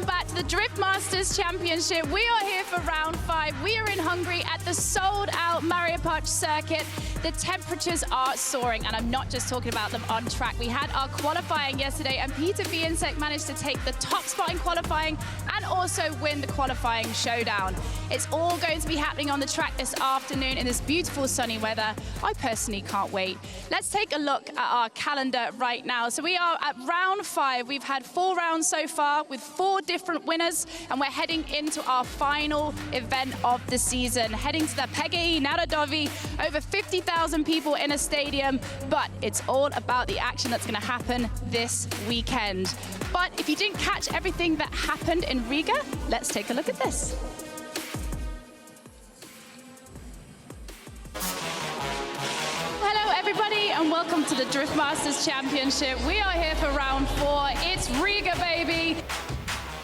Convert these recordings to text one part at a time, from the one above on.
welcome back to the Drift Masters Championship. We are here for round 5. We are in Hungary at the sold-out Mariapocs circuit. The temperatures are soaring, and I'm not just talking about them on track. We had our qualifying yesterday, and Piotr Więcek managed to take the top spot in qualifying and also win the qualifying showdown. It's all going to be happening on the track this afternoon in this beautiful sunny weather. I personally can't wait. Let's take a look at our calendar right now. So we are at round 5. We've had 4 rounds so far with 4 different winners, and we're heading into our final event of the season, heading to the PGE Narodowy, over 50,000 people in a stadium, but it's all about the action that's going to happen this weekend. But if you didn't catch everything that happened in Riga, let's take a look at this. Hello everybody, and welcome to the Drift Masters Championship. We are here for round 4. It's Riga, baby.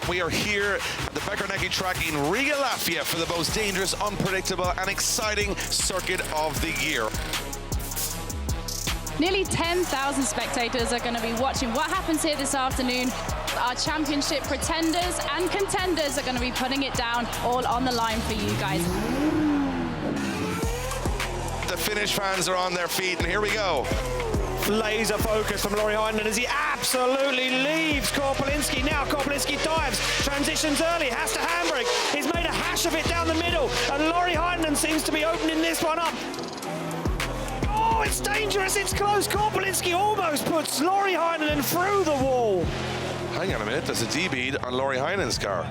We are here at the Bekerneki track in Riga, Latvia for the most dangerous, unpredictable and exciting circuit of the year. Nearly 10,000 spectators are going to be watching what happens here this afternoon. Our championship pretenders and contenders are going to be putting it down all on the line for you guys. The Finnish fans are on their feet, and here we go. Laser focus from Lauri Heinonen as he absolutely leaves Korpelinski. Now Korpelinski dives, transitions early, has to handbrake. He's made a hash of it down the middle, and Lauri Heinonen seems to be opening this one up. Oh, it's dangerous, it's close. Korpelinski almost puts Lauri Heinonen through the wall. Hang on a minute, there's a D-bead on Lauri Heinenen's car.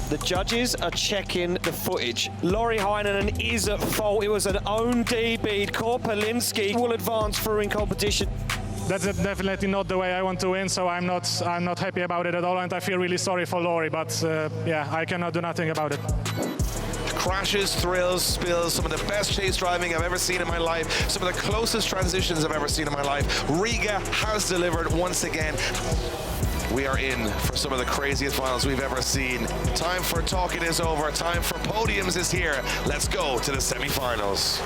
The judges are checking the footage. Lauri Heinonen is at fault. It was an own D-bead. Korpelinski will advance through in competition. That's definitely not the way I want to win, so I'm not happy about it at all, and I feel really sorry for Lauri, but yeah, I cannot do nothing about it. Crashes, thrills, spills, some of the best chase driving I've ever seen in my life, some of the closest transitions I've ever seen in my life. Riga has delivered once again. We are in for some of the craziest finals we've ever seen. Time for talking is over. Time for podiums is here. Let's go to the semi-finals.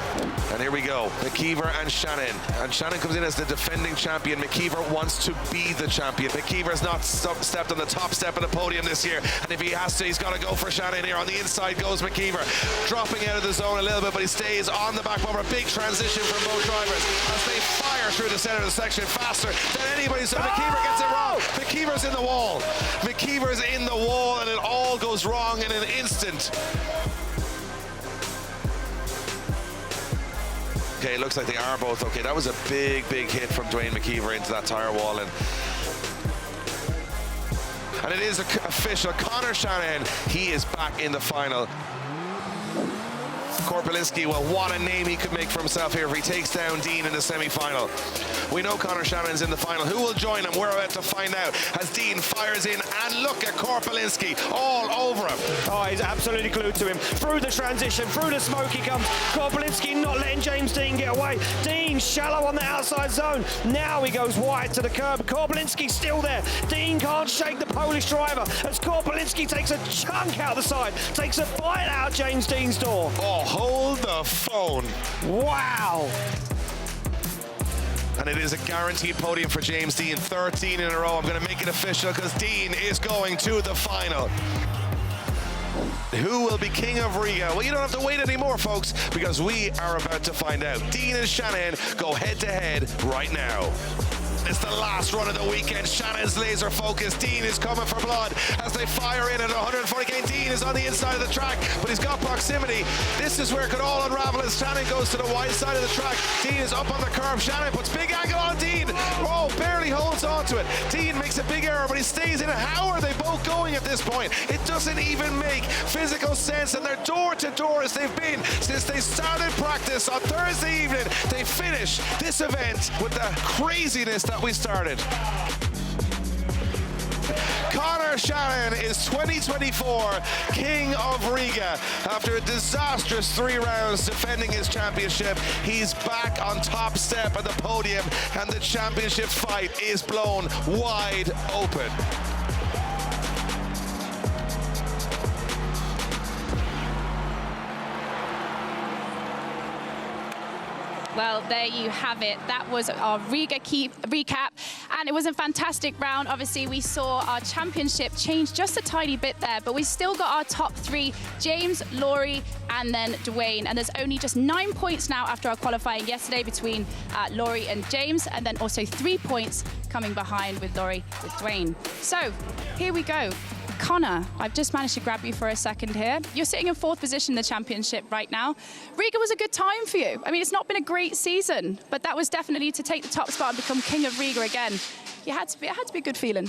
And here we go, McKeever and Shanahan. And Shanahan comes in as the defending champion. McKeever wants to be the champion. McKeever's not stepped on the top step of the podium this year. And if he has to, he's got to go for Shanahan here. On the inside goes McKeever. Dropping out of the zone a little bit, but he stays on the back bumper. Big transition from both drivers as they fire through the center of the section faster than anybody. So McKeever gets it wrong. McKeever's in the wall. McKeever's in the wall, and it all goes wrong in an instant. Okay, it looks like they are both okay. That was a big, big hit from Dwayne McKeever into that tire wall, and it is official. Connor Shanahan, he is back in the final. Korpelinski, well, what a name he could make for himself here if he takes down Dean in the semi-final. We know Connor Shanahan's in the final. Who will join him? We're about to find out as Dean fires in, and look at Korpelinski all over him. Oh, he's absolutely glued to him. Through the transition, through the smoke he comes. Korpelinski not letting James Dean get away. Dean shallow on the outside zone. Now he goes wide to the curb. Korpelinski still there. Dean can't shake the Polish driver as Korpelinski takes a chunk out the side, takes a bite out James Dean's door. Oh, hold the phone. Wow. And it is a guaranteed podium for James Dean, 13 in a row. I'm going to make it official because Dean is going to the final. Who will be king of Riga? Well, you don't have to wait anymore, folks, because we are about to find out. Dean and Shanahan go head-to-head right now. It's the last run of the weekend. Shanahan's laser focus. Dean is coming for blood as they fire in at 140k. Dean is on the inside of the track, but he's got proximity. This is where it could all unravel as Shanahan goes to the wide side of the track. Dean is up on the curve. Shanahan puts big angle on Dean. Oh, barely holds on to it. Dean makes a big error, but he stays in it. How are they both going at this point? It doesn't even make physical sense, and they're door to door as they've been since they started practice on Thursday evening. They finish this event with the craziness that we started. Connor Shanahan is 2024 King of Riga. After a disastrous 3 rounds defending his championship, he's back on top step of the podium, and the championship fight is blown wide open. Well, there you have it. That was our Riga recap. And And it was a fantastic round. Obviously, we saw our championship change just a tiny bit there, but we still got our top three, James, Lauri, and then Dwayne. And there's only just 9 points now after our qualifying yesterday between Lauri and James, and then also 3 points coming behind with Lauri with Dwayne. So here we go. Connor, I've just managed to grab you for a second here. You're sitting in 4th position in the championship right now. Riga was a good time for you. I mean, it's not been a great season, but that was definitely to take the top spot and become king of Riga again. It had to be a good feeling.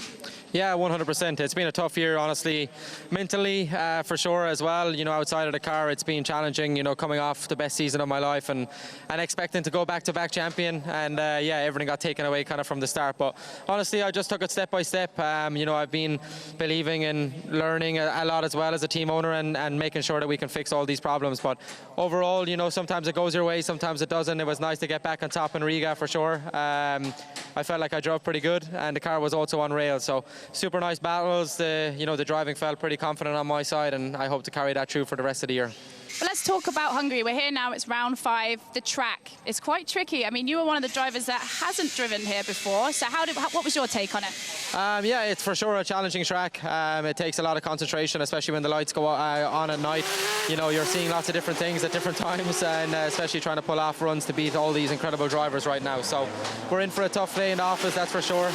Yeah, 100%. It's been a tough year, honestly, mentally for sure as well. You know, outside of the car, it's been challenging. You know, coming off the best season of my life and expecting to go back-to-back champion, and yeah, everything got taken away kind of from the start. But honestly, I just took it step by step. You know, I've been believing in learning a lot as well as a team owner and making sure that we can fix all these problems. But overall, you know, sometimes it goes your way, sometimes it doesn't. It was nice to get back on top in Riga for sure. I felt like I drove pretty good, and the car was also on rails, so super nice battles. You know, the driving felt pretty confident on my side, and I hope to carry that through for the rest of the year. But let's talk about Hungary. We're here now, it's round 5. The track is quite tricky. I mean, you were one of the drivers that hasn't driven here before, so what was your take on it? Yeah, it's for sure a challenging track. It takes a lot of concentration, especially when the lights go on at night. You know, you're seeing lots of different things at different times, and especially trying to pull off runs to beat all these incredible drivers right now. So we're in for a tough day in the office, that's for sure.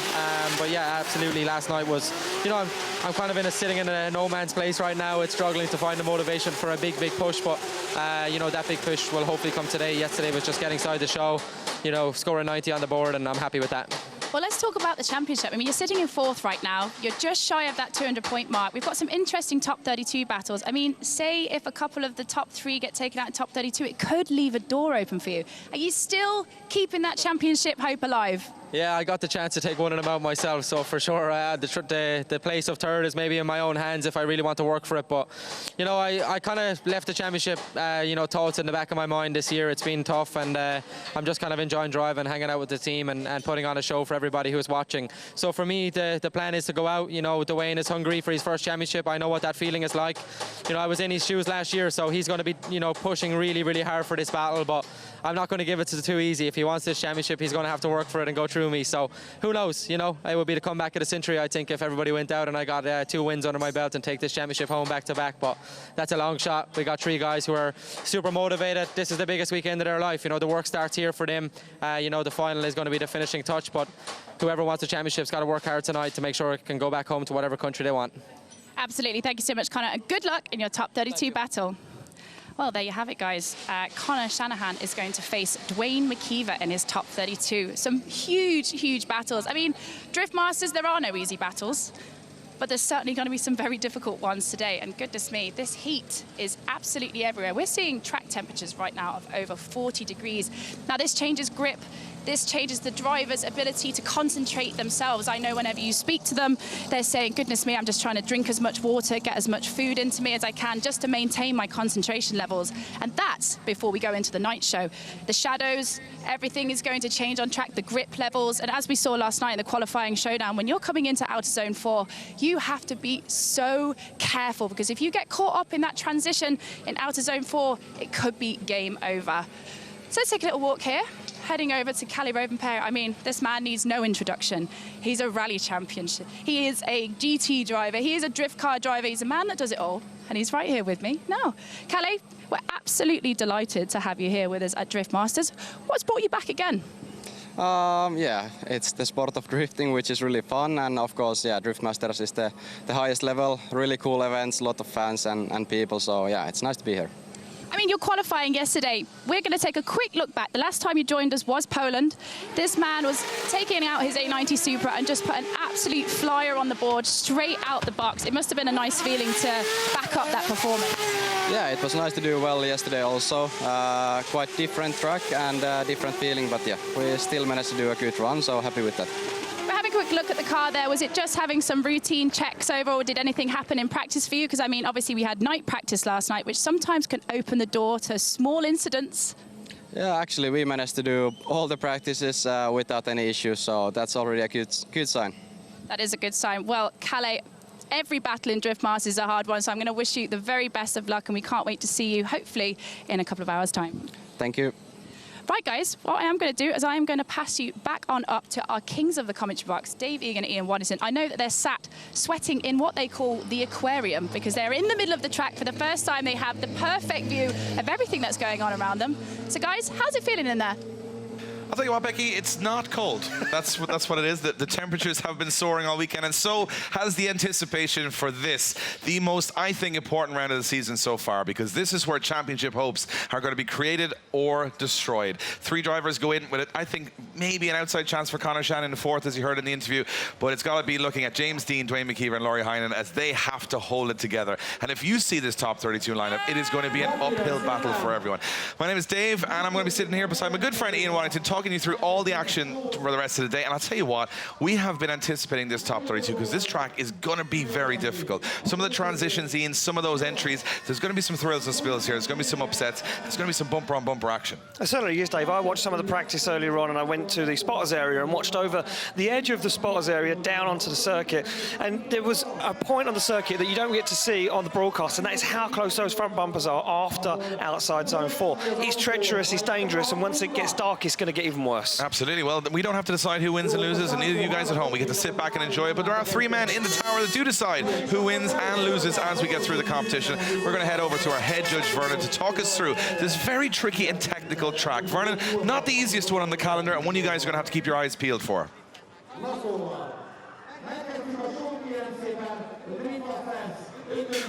But yeah, absolutely, last night was, you know, I'm kind of sitting in a no man's place right now. It's struggling to find the motivation for a big push, but you know, that big push will hopefully come today. Yesterday was just getting inside the show, you know, scoring 90 on the board, and I'm happy with that. Well, let's talk about the championship. I mean, you're sitting in 4th right now. You're just shy of that 200-point mark. We've got some interesting top 32 battles. I mean, say if a couple of the top 3 get taken out in top 32, it could leave a door open for you. Are you still keeping that championship hope alive? Yeah, I got the chance to take one of them out myself, so for sure the place of 3rd is maybe in my own hands if I really want to work for it. But, you know, I kind of left the championship, you know, thoughts in the back of my mind this year. It's been tough, and I'm just kind of enjoying driving, hanging out with the team and putting on a show for everybody who's watching. So for me, the plan is to go out. You know, Dwayne is hungry for his first championship. I know what that feeling is like. You know, I was in his shoes last year, so he's going to be, you know, pushing really, really hard for this battle, but I'm not going to give it to too easy. If he wants this championship, he's going to have to work for it and go through me. So who knows? You know, it would be the comeback of the century, I think, if everybody went out and I got 2 wins under my belt and take this championship home back-to-back. But that's a long shot. We got 3 guys who are super motivated. This is the biggest weekend of their life. You know, the work starts here for them. You know, the final is going to be the finishing touch, but whoever wants the championship's got to work hard tonight to make sure it can go back home to whatever country they want. Absolutely. Thank you so much, Connor, and good luck in your top 32 battle. Well, there you have it, guys. Connor Shanahan is going to face Dwayne McKeever in his top 32. Some huge battles. I mean, Drift Masters, there are no easy battles, but there's certainly going to be some very difficult ones today. And goodness me, this heat is absolutely everywhere. We're seeing track temperatures right now of over 40 degrees. Now, this changes grip. This changes the driver's ability to concentrate themselves. I know whenever you speak to them, they're saying, goodness me, I'm just trying to drink as much water, get as much food into me as I can just to maintain my concentration levels. And that's before we go into the night show. The shadows, everything is going to change on track, the grip levels. And as we saw last night in the qualifying showdown, when you're coming into outer zone 4, you have to be so careful, because if you get caught up in that transition in outer zone 4, it could be game over. So let's take a little walk here, heading over to Kalle Rovanpera. I mean, this man needs no introduction. He's a rally champion. He is a GT driver. He is a drift car driver. He's a man that does it all. And he's right here with me now. Kalle, we're absolutely delighted to have you here with us at Drift Masters. What's brought you back again? Yeah, it's the sport of drifting, which is really fun, and of course, yeah, Drift Masters is the highest level, really cool events, a lot of fans and people, so yeah, it's nice to be here. I mean, you're qualifying yesterday. We're going to take a quick look back. The last time you joined us was Poland. This man was taking out his 890 Supra and just put an absolute flyer on the board straight out the box. It must have been a nice feeling to back up that performance. Yeah, it was nice to do well yesterday also. Quite different track and different feeling, but yeah, we still managed to do a good run, so happy with that. Have a quick look at the car there. Was it just having some routine checks over, or did anything happen in practice for you? Because, I mean, obviously we had night practice last night, which sometimes can open the door to small incidents. Yeah, actually we managed to do all the practices without any issues, so that's already a good sign. That is a good sign. Well, Kalle, every battle in Drift Masters is a hard one, so I'm going to wish you the very best of luck, and we can't wait to see you, hopefully, in a couple of hours' time. Thank you. Right, guys, what I am going to do is I am going to pass you back on up to our kings of the commentary box, Dave Egan and Ian Waddington. I know that they're sat sweating in what they call the aquarium because they're in the middle of the track for the first time. They have the perfect view of everything that's going on around them. So, guys, how's it feeling in there? I'll tell you what, Becky, it's not cold. That's what it is. The temperatures have been soaring all weekend, and so has the anticipation for this, the most, I think, important round of the season so far, because this is where championship hopes are going to be created or destroyed. 3 drivers go in with, I think, maybe an outside chance for Conor Shanahan in the 4th, as you heard in the interview, but it's got to be looking at James Dean, Dwayne McKeever, and Lauri Heinonen as they have to hold it together. And if you see this top 32 lineup, it is going to be an uphill battle for everyone. My name is Dave, and I'm going to be sitting here beside my good friend Ian Waddington, talking you through all the action for the rest of the day. And I'll tell you what, we have been anticipating this top 32 because this track is going to be very difficult. Some of the transitions, Ian, some of those entries, there's going to be some thrills and spills here. There's going to be some upsets. There's going to be some bumper-on-bumper action. It certainly is, Dave. I watched some of the practice earlier on, and I went to the spotters area and watched over the edge of the spotters area down onto the circuit. And there was a point on the circuit that you don't get to see on the broadcast, and that is how close those front bumpers are after outside zone 4. It's treacherous, it's dangerous, and once it gets dark, it's going to get even worse. Absolutely. Well, we don't have to decide who wins and loses, and neither of you guys at home. We get to sit back and enjoy it. But there are 3 men in the tower that do decide who wins and loses as we get through the competition. We're going to head over to our head judge, Vernon, to talk us through this very tricky and technical track. Vernon, not the easiest one on the calendar, and one you guys are going to have to keep your eyes peeled for.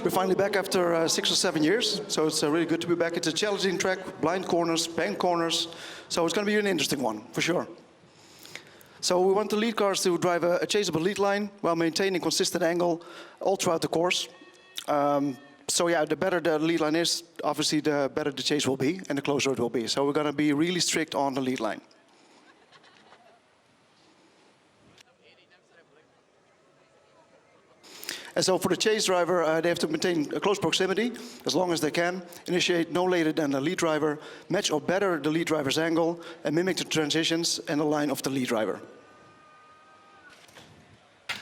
We're finally back after 6 or 7 years, so it's really good to be back. It's a challenging track, blind corners, banked corners, so it's going to be an interesting one, for sure. So we want the lead cars to drive a chaseable lead line while maintaining consistent angle all throughout the course. So yeah, the better the lead line is, obviously the better the chase will be and the closer it will be. So we're going to be really strict on the lead line. And so for the chase driver, they have to maintain a close proximity as long as they can, initiate no later than the lead driver, match or better the lead driver's angle, and mimic the transitions and the line of the lead driver.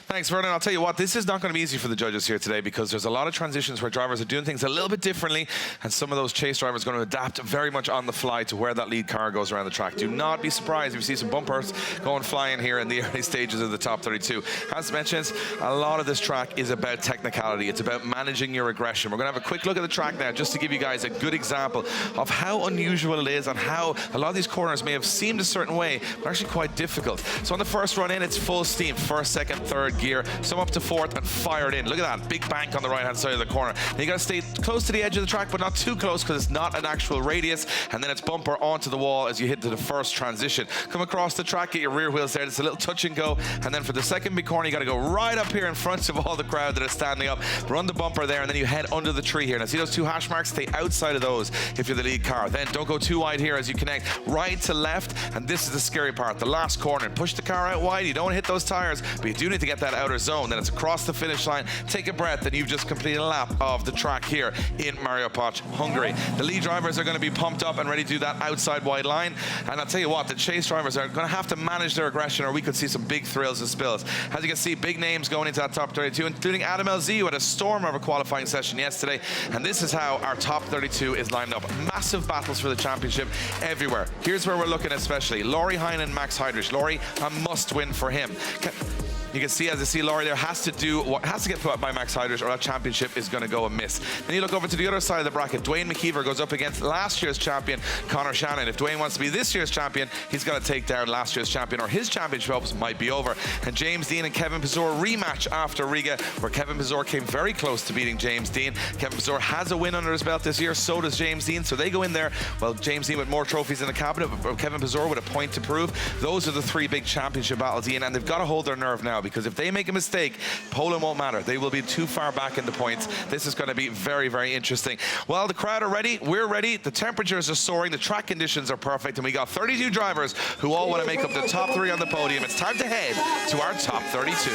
Thanks, Vernon. I'll tell you what, this is not going to be easy for the judges here today because there's a lot of transitions where drivers are doing things a little bit differently, and some of those chase drivers are going to adapt very much on the fly to where that lead car goes around the track. Do not be surprised if you see some bumpers going flying here in the early stages of the top 32. As mentioned, a lot of this track is about technicality. It's about managing your aggression. We're going to have a quick look at the track now just to give you guys a good example of how unusual it is and how a lot of these corners may have seemed a certain way, but actually quite difficult. So on the first run in, it's full steam. First, second, third gear, some up to 4th and fired in. Look at that, big bank on the right hand side of the corner. Now you got to stay close to the edge of the track, but not too close because it's not an actual radius, and then it's bumper onto the wall as you hit to the first transition. Come across the track, get your rear wheels there, it's a little touch and go, and then for the second big corner you got to go right up here in front of all the crowd that are standing up, run the bumper there, and then you head under the tree here. Now see those 2 hash marks? Stay outside of those if you're the lead car. Then don't go too wide here as you connect right to left, and this is the scary part, the last corner. Push the car out wide, you don't want to hit those tires, but you do need to get that outer zone. Then it's across the finish line. Take a breath, and you've just completed a lap of the track here in Mariapocs, Hungary. The lead drivers are going to be pumped up and ready to do that outside wide line. And I'll tell you what, the chase drivers are going to have to manage their aggression, or we could see some big thrills and spills. As you can see, big names going into that top 32, including Adam LZ, who had a storm of a qualifying session yesterday. And this is how our top 32 is lined up. Massive battles for the championship everywhere. Here's where we're looking especially. Lauri Heinonen, Max Heidrich. Lauri, a must win for him. You can see, as I see Lauri there, has to do what has to get put up by Max Heidrich, or that championship is going to go amiss. Then you look over to the other side of the bracket. Dwayne McKeever goes up against last year's champion, Conor Shanahan. If Dwayne wants to be this year's champion, he's got to take down last year's champion, or his championship hopes might be over. And James Dean and Kevin Pizor rematch after Riga, where Kevin Pizor came very close to beating James Dean. Kevin Pizor has a win under his belt this year, so does James Dean. So they go in there, well, James Dean with more trophies in the cabinet, but Kevin Pizor with a point to prove. Those are the 3 big championship battles, Ian, and they've got to hold their nerve now, because if they make a mistake, Poland won't matter. They will be too far back in the points. This is going to be very, very interesting. Well, the crowd are ready. We're ready. The temperatures are soaring. The track conditions are perfect. And we got 32 drivers who all want to make up the top 3 on the podium. It's time to head to our top 32.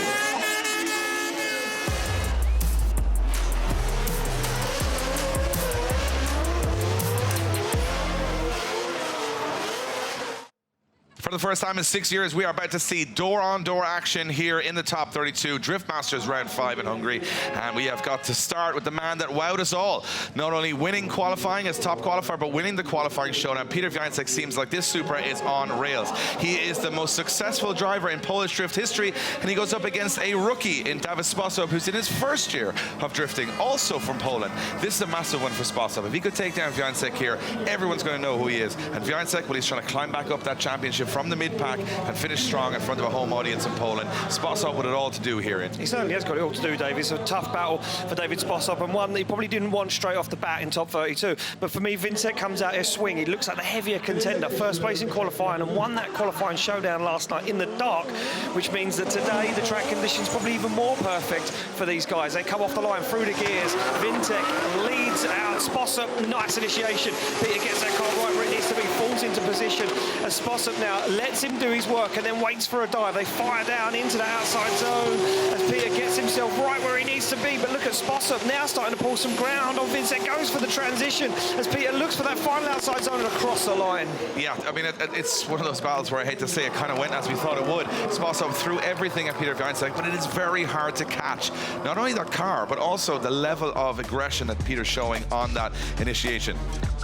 For the first time in 6 years, we are about to see door-on-door action here in the top 32 Drift Masters round 5 in Hungary. And we have got to start with the man that wowed us all. Not only winning qualifying as top qualifier, but winning the qualifying showdown. Piotr Więcek seems like this Supra is on rails. He is the most successful driver in Polish drift history, and he goes up against a rookie in Dawid Sposób, who's in his first year of drifting, also from Poland. This is a massive one for Sposób. If he could take down Więcek here, everyone's going to know who he is. And Więcek, well, he's trying to climb back up that championship from the mid-pack and finish strong in front of a home audience in Poland. Sposób with it all to do here. He certainly has got it all to do, Dave. It's a tough battle for Dawid Sposób, and one that he probably didn't want straight off the bat in top 32. But for me, Więcek comes out here swing. He looks like the heavier contender. First place in qualifying and won that qualifying showdown last night in the dark, which means that today the track conditions probably even more perfect for these guys. They come off the line through the gears. Więcek leads out. Sposób, nice initiation. Peter gets that car right where it needs to be, falls into position. And Sposób now lets him do his work and then waits for a dive. They fire down into the outside zone as Peter gets himself right where he needs to be. But look at Sposób now starting to pull some ground on Więcek. Goes for the transition as Peter looks for that final outside zone and across the line. Yeah, I mean, it's one of those battles where I hate to say it kind of went as we thought it would. Sposób threw everything at Piotr Więcek, but it is very hard to catch. Not only that car, but also the level of aggression that Peter's showing on that initiation.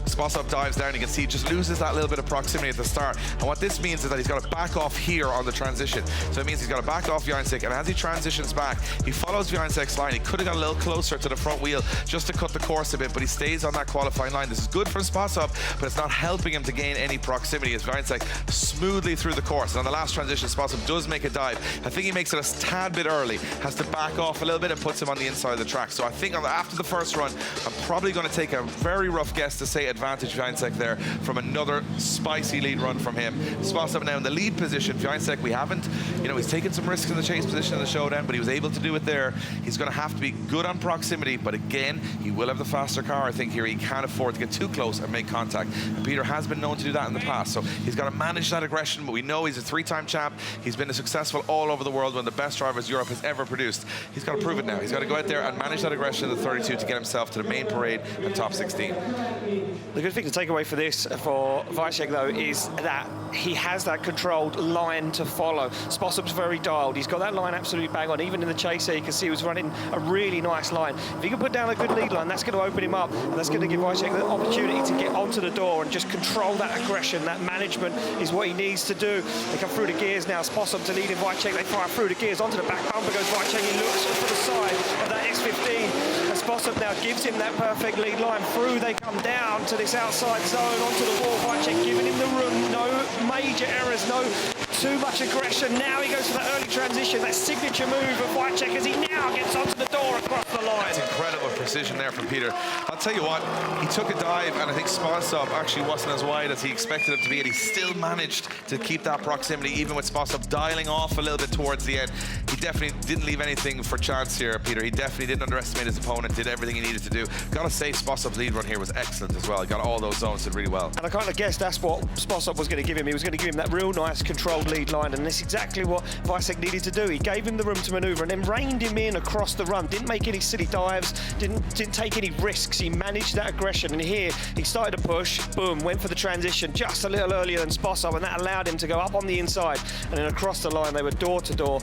Sposób dives down, you can see he just loses that little bit of proximity at the start. And what this means is that he's got to back off here on the transition. So it means he's got to back off Więcek, and as he transitions back, he follows Więcek's line. He could have got a little closer to the front wheel just to cut the course a bit, but he stays on that qualifying line. This is good for Sposób, but it's not helping him to gain any proximity as Więcek smoothly through the course. And on the last transition, Sposób does make a dive. I think he makes it a tad bit early, has to back off a little bit and puts him on the inside of the track. So I think after the first run, I'm probably going to take a very rough guess to say advantage Więcek there from another spicy lead run from him. Sposób now in the lead position. Więcek, we haven't, he's taken some risks in the chase position in the showdown, but he was able to do it there. He's going to have to be good on proximity, but again, he will have the faster car, I think, here. He can't afford to get too close and make contact. And Peter has been known to do that in the past, so he's got to manage that aggression, but we know he's a three-time champ. He's been successful all over the world, one of the best drivers Europe has ever produced. He's got to prove it now. He's got to go out there and manage that aggression in the 32 to get himself to the main parade and top 16. The good thing to take away for this, for Więcek, though, is that he has that controlled line to follow. Sposób's very dialed. He's got that line absolutely bang on. Even in the chase here, you can see he was running a really nice line. If he can put down a good lead line, that's going to open him up, and that's going to give Więcek the opportunity to get onto the door and just control that aggression. That management is what he needs to do. They come through the gears now. Sposób to lead in Więcek. They fire through the gears. Onto the back bumper goes Więcek. He looks for the side of that X15. And Sposób now gives him that perfect lead line. Through they come down to this outside zone, onto the wall. Więcek giving him the room. No major errors, no too much aggression. Now he goes for that early transition, that signature move of Więcek as he now gets onto the door across the line. That's incredible precision there from Peter. I'll tell you what, he took a dive, and I think Sposób actually wasn't as wide as he expected him to be, and he still managed to keep that proximity, even with Sposób dialing off a little bit towards the end. He definitely didn't leave anything for chance here, Peter. He definitely didn't underestimate his opponent, did everything he needed to do. Gotta say, Sposób's lead run here was excellent as well. He got all those zones, did really well. And I kind of guessed that's what Sposób was going to give him. He was going to give him that real nice controlled lead line, and that's exactly what Więcek needed to do. He gave him the room to manoeuvre and then reined him in across the run. Didn't make any silly dives, didn't take any risks. He managed that aggression, and here he started to push, boom, went for the transition just a little earlier than Sposób, and that allowed him to go up on the inside and then across the line. They were door to door.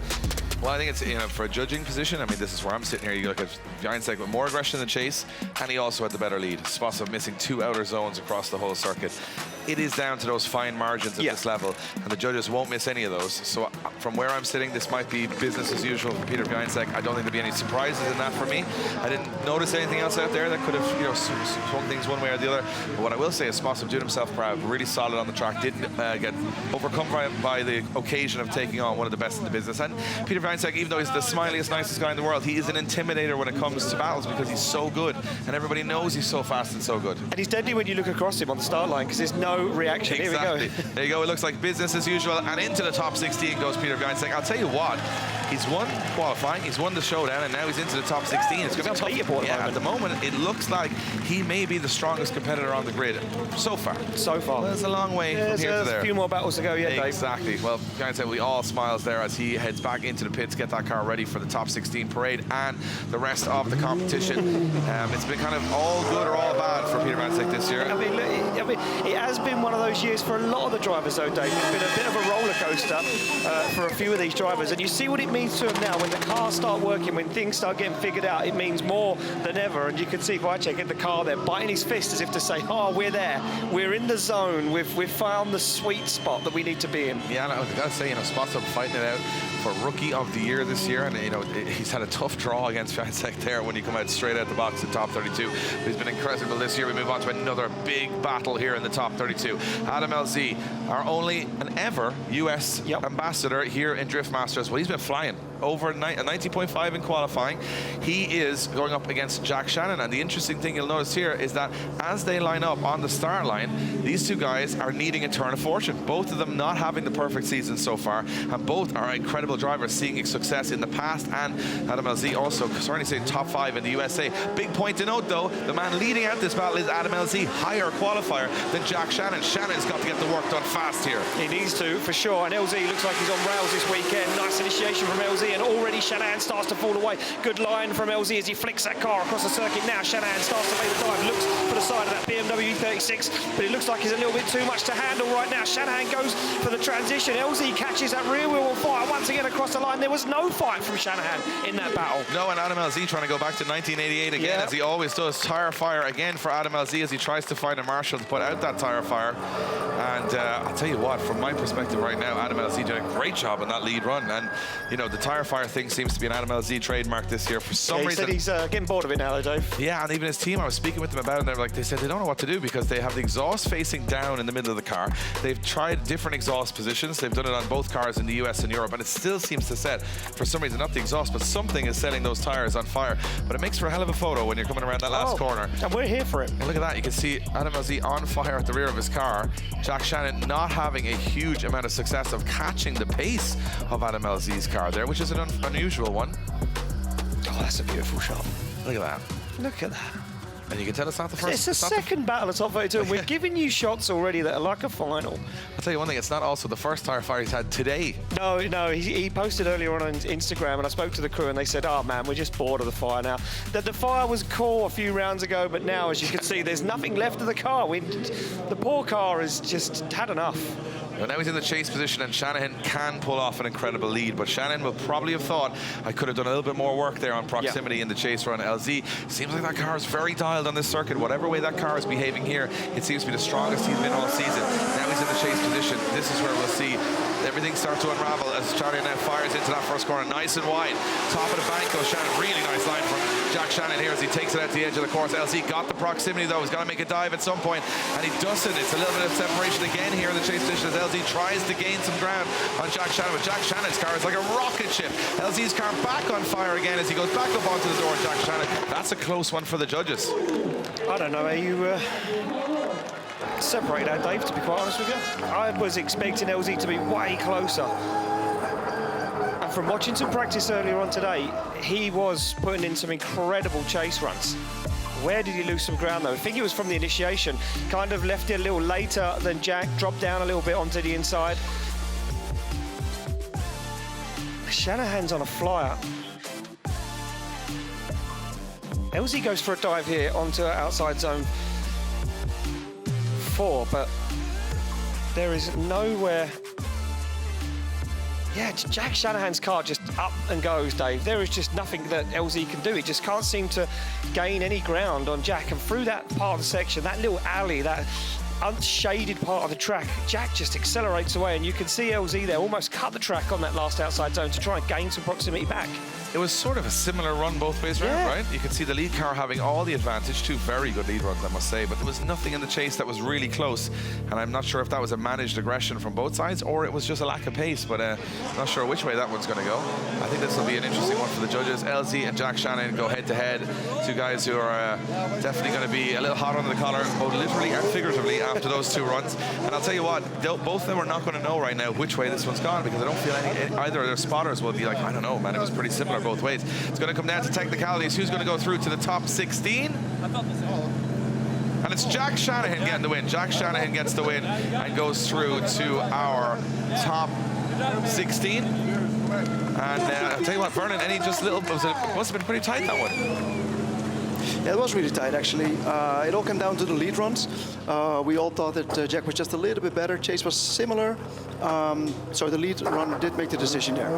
Well, I think it's, for a judging position, I mean, this is where I'm sitting here. You look at Więcek with more aggression in the chase, and he also had the better lead. Sposób missing 2 outer zones across the whole circuit. It is down to those fine margins at this level, and the judges won't miss any of those. So from where I'm sitting, this might be business as usual for Piotr Więcek. I don't think there'll be any surprises in that for me. I didn't notice anything else out there that could have, swung things one way or the other. But what I will say is Sposób doing himself proud, really solid on the track, didn't get overcome by the occasion of taking on one of the best in the business. And Piotr Więcek, even though he's the smiliest, nicest guy in the world, he is an intimidator when it comes to battles because he's so good, and everybody knows he's so fast and so good. And he's deadly when you look across him on the start line because there's no reaction. Exactly. Here we go. There you go. It looks like business as usual, and into the top 16 goes Piotr Więcek. I'll tell you what, He's won qualifying, he's won the showdown, and now he's into the top 16. It's going to be tough. Yeah, at the moment, it looks like he may be the strongest competitor on the grid so far. So far. Well, there's a long way from here to there. There's a few more battles to go yet, Dave. Exactly. Well, can't say we all smiles there as he heads back into the pits, get that car ready for the top 16 parade and the rest of the competition. It's been kind of all good or all bad for Peter Więcek this year. I mean, it has been one of those years for a lot of the drivers, though, Dave. It's been a bit of a roller coaster for a few of these drivers, and you see what it means to them now when the cars start working, when things start getting figured out. It means more than ever, and you can see Więcek in the car there, biting his fist as if to say, "Oh, we're there. We're in the zone. We've found the sweet spot that we need to be in." Yeah, and I've got to say, you know, Sposób fighting it out for Rookie of the Year this year, and you know he's had a tough draw against Więcek there when he come out straight out the box in top 32. But he's been incredible this year. We move on to another big battle here in the top 32. Adam LZ, our only and ever US ambassador here in Drift Masters. Well, he's been flying over a 90.5 in qualifying. He is going up against Jack Shanahan, and the interesting thing you'll notice here is that as they line up on the start line, these two guys are needing a turn of fortune. Both of them not having the perfect season so far, and both are incredible drivers seeing success in the past, and Adam LZ also certainly saying top 5 in the USA. Big point to note though, the man leading out this battle is Adam LZ, higher qualifier than Jack Shanahan. Shannon's got to get the work done fast here. He needs to, for sure, and LZ looks like he's on rails this weekend. Nice initiation from LZ, and already Shanahan starts to fall away. Good line from LZ as he flicks that car across the circuit. Now Shanahan starts to make the dive, looks for the side of that BMW E36, but it looks like he's a little bit too much to handle right now. Shanahan goes for the transition. LZ catches that rear wheel on fire once again across the line. There was no fight from Shanahan in that battle. No, and Adam LZ trying to go back to 1988 again, as he always does. Tire fire again for Adam LZ as he tries to find a marshal to put out that tire fire. And I'll tell you what, from my perspective right now, Adam LZ did a great job on that lead run. And, you know, the tire fire thing seems to be an Adam LZ trademark this year for some reason. He said he's getting bored of it now, though, Dave. Yeah, and even his team, I was speaking with them about it, they said they don't know what to do because they have the exhaust facing down in the middle of the car. They've tried different exhaust positions. They've done it on both cars in the US and Europe, and it still seems to set, for some reason, not the exhaust, but something is setting those tires on fire. But it makes for a hell of a photo when you're coming around that last corner. And we're here for it. And look at that, you can see Adam LZ on fire at the rear of his car. Jack Shanahan not having a huge amount of success of catching the pace of Adam LZ's car there, which is an unusual one. Oh, that's a beautiful shot. Look at that. Look at that. And you can tell it's not the first. It's the second battle of top 32, and we're giving you shots already that are like a final. I'll tell you one thing, it's not also the first tire fire he's had today. No, he posted earlier on Instagram, and I spoke to the crew, and they said, "Oh man, we're just bored of the fire now." That the fire was cool a few rounds ago, but now, as you can see, there's nothing left of the car. The poor car has just had enough. Well, now he's in the chase position, and Shanahan can pull off an incredible lead, but Shanahan will probably have thought, I could have done a little bit more work there on proximity in the chase run. LZ seems like that car is very dialed on this circuit. Whatever way that car is behaving here, it seems to be the strongest he's been all season. Now he's in the chase position. This is where we'll see everything start to unravel as Shanahan now fires into that first corner, nice and wide. Top of the bank goes Shanahan. Really nice line from Jack Shanahan here as he takes it out to the edge of the course. LZ got the proximity though. He's got to make a dive at some point, and he doesn't. It's a little bit of separation again here in the chase position as LZ tries to gain some ground on Jack Shanahan, but Jack Shannon's car is like a rocket ship. LZ's car back on fire again as he goes back up onto the door. Jack Shanahan, that's a close one for the judges. I don't know how you separate that, Dave, to be quite honest with you. I was expecting LZ to be way closer. And from watching some practice earlier on today, he was putting in some incredible chase runs. Where did he lose some ground, though? I think it was from the initiation. Kind of left it a little later than Jack, dropped down a little bit onto the inside. Shanahan's on a flyer. LZ goes for a dive here onto outside zone 4, but there is nowhere. Yeah, Jack Shanahan's car just up and goes, Dave. There is just nothing that LZ can do. He just can't seem to gain any ground on Jack. And through that part of the section, that little alley, that unshaded part of the track, Jack just accelerates away, and you can see LZ there almost cut the track on that last outside zone to try and gain some proximity back. It was sort of a similar run both ways around, right? You could see the lead car having all the advantage, 2 very good lead runs, I must say, but there was nothing in the chase that was really close, and I'm not sure if that was a managed aggression from both sides or it was just a lack of pace, but not sure which way that one's going to go. I think this will be an interesting one for the judges. LZ and Jack Shanahan go head-to-head, 2 guys who are definitely going to be a little hot under the collar, both literally and figuratively, after those 2 runs. And I'll tell you what, both of them are not going to know right now which way this one's gone, because I don't feel either of their spotters will be like, I don't know, man, it was pretty similar both ways. It's going to come down to technicalities. Who's going to go through to the top 16? And it's Jack Shanahan getting the win. Jack Shanahan gets the win and goes through to our top 16. And I'll tell you what, Vernon, any just little, must have been pretty tight, that one. Yeah, it was really tight, actually. It all came down to the lead runs. We all thought that Jack was just a little bit better. Chase was similar. So the lead run did make the decision there.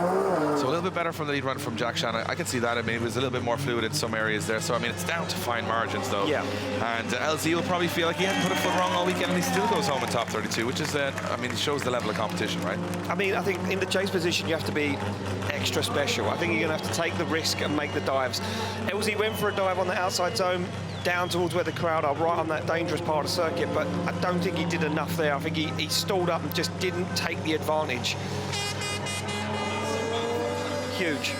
So a little bit better from the lead run from Jack Shanahan. I can see that. I mean, it was a little bit more fluid in some areas there. So, I mean, it's down to fine margins, though. Yeah. And LZ will probably feel like he hadn't put a foot wrong all weekend, and he still goes home in top 32, which is, I mean, it shows the level of competition, right? I mean, I think in the chase position, you have to be extra special. I think you're going to have to take the risk and make the dives. LZ went for a dive on the outside zone, down towards where the crowd are, right on that dangerous part of the circuit, but I don't think he did enough there. I think he stalled up and just didn't take the advantage. Huge.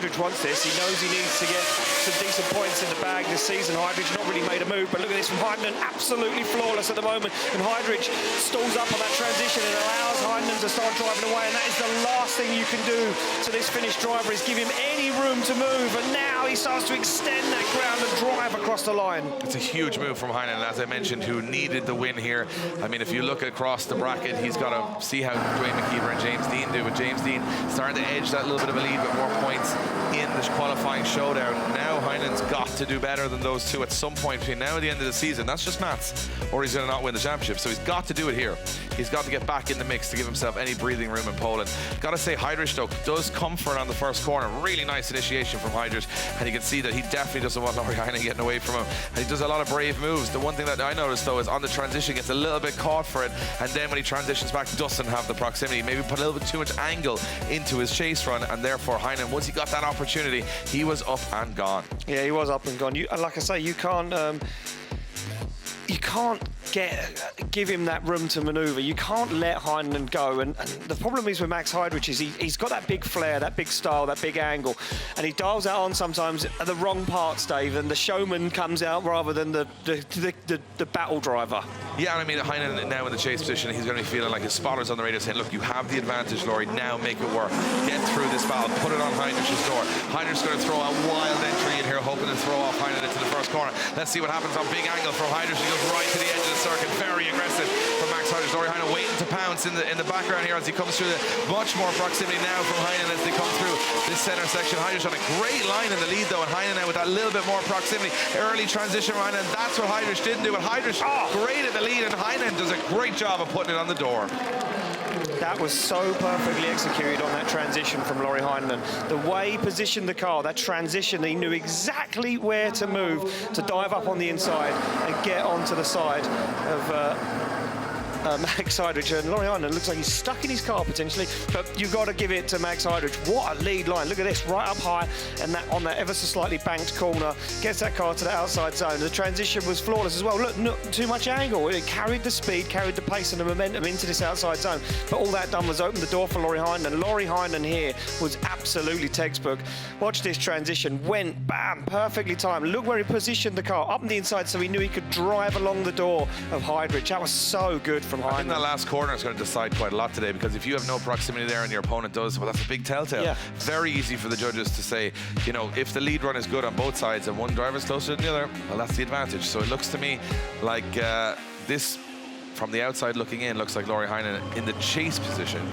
Heidrich wants this. He knows he needs to get some decent points in the bag this season. Heidrich not really made a move, but look at this from Heinonen, absolutely flawless at the moment. And Heidrich stalls up on that transition and allows Heinonen to start driving away. And that is the last thing you can do to this Finnish driver, is give him any room to move. And now he starts to extend that ground and drive across the line. It's a huge move from Heinonen, as I mentioned, who needed the win here. I mean, if you look across the bracket, he's got to see how Dwayne McKeever and James Dean do. With James Dean starting to edge that little bit of a lead with more points in this qualifying showdown. Now Heinen's got to do better than those 2 at some point between now and the end of the season. That's just maths, or he's going to not win the championship. So he's got to do it here. He's got to get back in the mix to give himself any breathing room in Poland. Got to say, Heidrich, though, does comfort on the first corner. Really nice initiation from Heidrich, and you can see that he definitely doesn't want Lauri Heinonen getting away from him. And he does a lot of brave moves. The one thing that I noticed, though, is on the transition, gets a little bit caught for it, and then when he transitions back, doesn't have the proximity. Maybe put a little bit too much angle into his chase run, and therefore Heinonen, once he got that opportunity, he was up and gone. Yeah, he was up and gone. Like I say, you can't give him that room to manoeuvre. You can't let Heinonen go. And the problem is with Max Heidrich is he's got that big flair, that big style, that big angle, and he dials out on sometimes at the wrong parts, Dave, and the showman comes out rather than the battle driver. Yeah, I mean, Heinonen now in the chase position, he's going to be feeling like his spotters on the radio saying, look, you have the advantage, Lauri, now make it work. Get through this battle, put it on Heidrich's door. Heidrich's going to throw a wild entry in here, hoping to throw off Heinonen into the first corner. Let's see what happens on big angle from Heidrich. He goes right to the edge of the circuit, very aggressive from Max Heidrich. Lauri Heinonen waiting to pounce in the background here as he comes through. Much more proximity now from Heinonen as they come through this center section. Heidrich on a great line in the lead, though, and Heinonen with that little bit more proximity. Early transition from Heinonen, that's what Heidrich didn't do, but Heidrich great at the lead, and Heinonen does a great job of putting it on the door. That was so perfectly executed on that transition from Lauri Heinonen. The way he positioned the car, that transition, he knew exactly where to move to dive up on the inside and get onto the side of Max Heidrich. And Lauri Heinonen looks like he's stuck in his car potentially, but you've got to give it to Max Heidrich. What a lead line. Look at this, right up high, and that on that ever so slightly banked corner, gets that car to the outside zone. The transition was flawless as well. Look, not too much angle. It carried the speed, carried the pace and the momentum into this outside zone. But all that done was open the door for Lauri Heinonen. Lauri Heinonen here was absolutely textbook. Watch this transition, went, bam, perfectly timed. Look where he positioned the car, up on the inside, so he knew he could drive along the door of Heidrich. That was so good from Heinonen. I think that last corner is going to decide quite a lot today, because if you have no proximity there and your opponent does, well, that's a big telltale. Yeah. Very easy for the judges to say, you know, if the lead run is good on both sides and one driver's closer than the other, well, that's the advantage. So it looks to me like this, from the outside looking in, looks like Lauri Heinonen in the chase position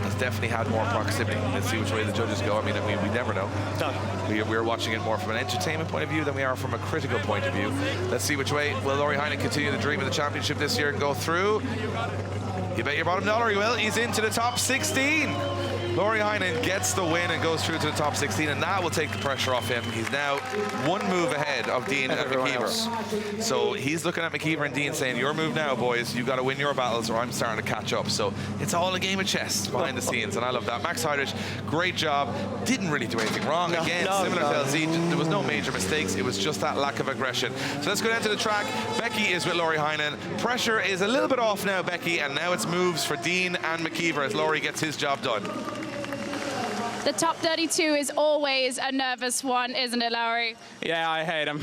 has definitely had more proximity. Let's see which way the judges go. I mean, we never know. No. We're watching it more from an entertainment point of view than we are from a critical point of view. Let's see which way will Lauri Heinonen continue the dream of the championship this year and go through. You bet your bottom dollar he will. He's into the top 16. Lauri Heinonen gets the win and goes through to the top 16, and that will take the pressure off him. He's now one move ahead of Dean and McKeever. So he's looking at McKeever and Dean saying, your move now, boys. You've got to win your battles or I'm starting to catch up. So it's all a game of chess behind the scenes, and I love that. Max Heidrich, great job. Didn't really do anything wrong. Again, similar to LZ, there was no major mistakes. It was just that lack of aggression. So let's go down to the track. Becky is with Lauri Heinonen. Pressure is a little bit off now, Becky, and now it's moves for Dean and McKeever as Lauri gets his job done. The top 32 is always a nervous one, isn't it, Lauri? Yeah, I hate him.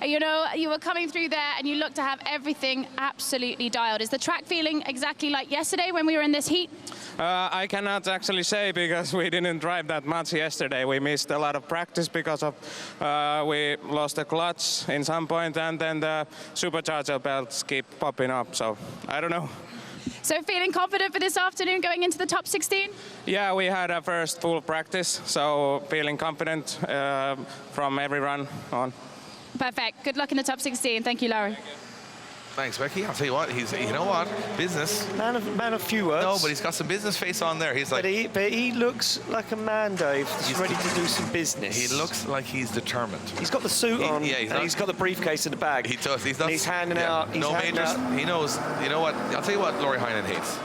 You know, you were coming through there and you look to have everything absolutely dialed. Is the track feeling exactly like yesterday when we were in this heat? I cannot actually say because we didn't drive that much yesterday. We missed a lot of practice because of we lost the clutch in some point, and then the supercharger belts keep popping up. So I don't know. So feeling confident for this afternoon going into the top 16? Yeah, we had our first full practice, so feeling confident from every run on. Perfect. Good luck in the top 16. Thank you, Lauri. Thanks, Becky. I'll tell you what, you know what? Business. Man of few words. No, but he's got some business face on there. He's like... But he looks like a man, Dave. He's ready to do some business. He looks like he's determined. He's got the suit on, yeah, and he's got the briefcase in the bag. He does. He's not... And he's handing out... He's no handing majors. out. He knows... You know what? I'll tell you what Lauri Heinonen hates.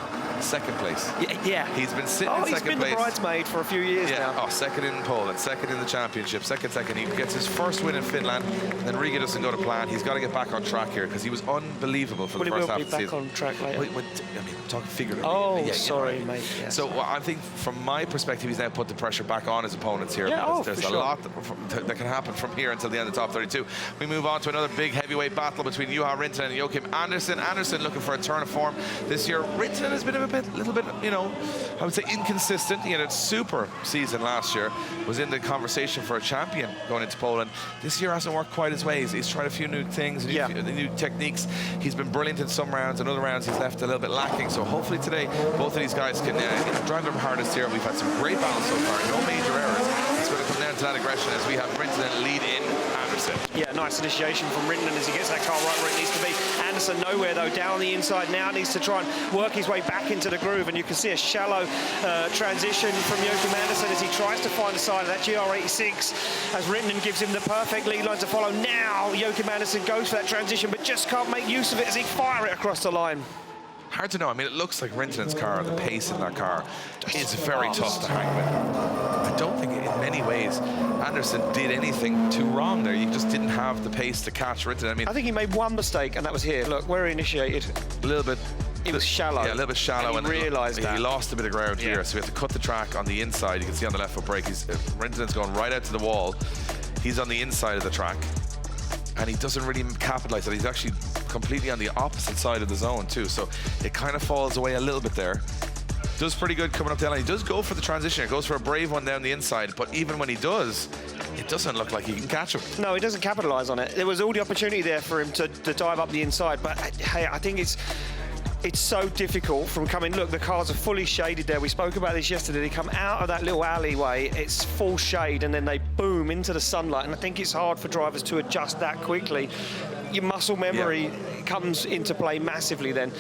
Second place. Yeah. He's been sitting in second place. He's been the bridesmaid for a few years now. Oh, second in Poland, second in the championship, second. He gets his first win in Finland, and then Riga doesn't go to plan. He's got to get back on track here because he was unbelievable for the first half of the season. Will he be back on track later? I mean, I'm talking figuratively. Oh, sorry, mate. Yeah. So I think from my perspective, he's now put the pressure back on his opponents here. Yeah, there's a lot that can happen from here until the end of the top 32. We move on to another big heavyweight battle between Juha Rintanen and Joakim Andersson. Andersson looking for a turn of form this year. Rintanen has been a little bit, you know, I would say inconsistent. He had a super season last year, was in the conversation for a champion going into Poland. This year hasn't worked quite his ways. He's tried a few new things, new techniques. He's been brilliant in some rounds, and other rounds he's left a little bit lacking. So hopefully today, both of these guys can drive their hardest here. We've had some great battles so far, no major errors. It's going to come down to that aggression as we have Rintanen lead in Andersson. Yeah, nice initiation from Rintanen as he gets that car right where it needs to be. Andersson nowhere though, down the inside now, needs to try and work his way back into the groove, and you can see a shallow transition from Joakim Andersson as he tries to find the side of that GR86 as Rintanen gives him the perfect lead line to follow. Now Joakim Andersson goes for that transition but just can't make use of it as he fires it across the line. Hard to know. I mean, it looks like Rintanen's car, the pace in that car is very tough to hang with. I don't think in many ways Andersson did anything too wrong there. You just didn't have the pace to catch Rintanen. I mean, I think he made one mistake, and that was here. Look, where he initiated. A little bit. It was shallow. Yeah, a little bit shallow. And he realised that. He lost a bit of ground here, so we have to cut the track on the inside. You can see on the left foot brake, Rintanen's going right out to the wall. He's on the inside of the track, and he doesn't really capitalise that. He's actually completely on the opposite side of the zone too, so it kind of falls away a little bit there. Does pretty good coming up the line. He does go for the transition. He goes for a brave one down the inside, but even when he does, it doesn't look like he can catch him. No, he doesn't capitalise on it. There was all the opportunity there for him to dive up the inside, but hey, I think it's so difficult from coming. Look, the cars are fully shaded there. We spoke about this yesterday. They come out of that little alleyway, it's full shade, and then they boom into the sunlight, and I think it's hard for drivers to adjust that quickly. Your muscle memory comes into play massively then.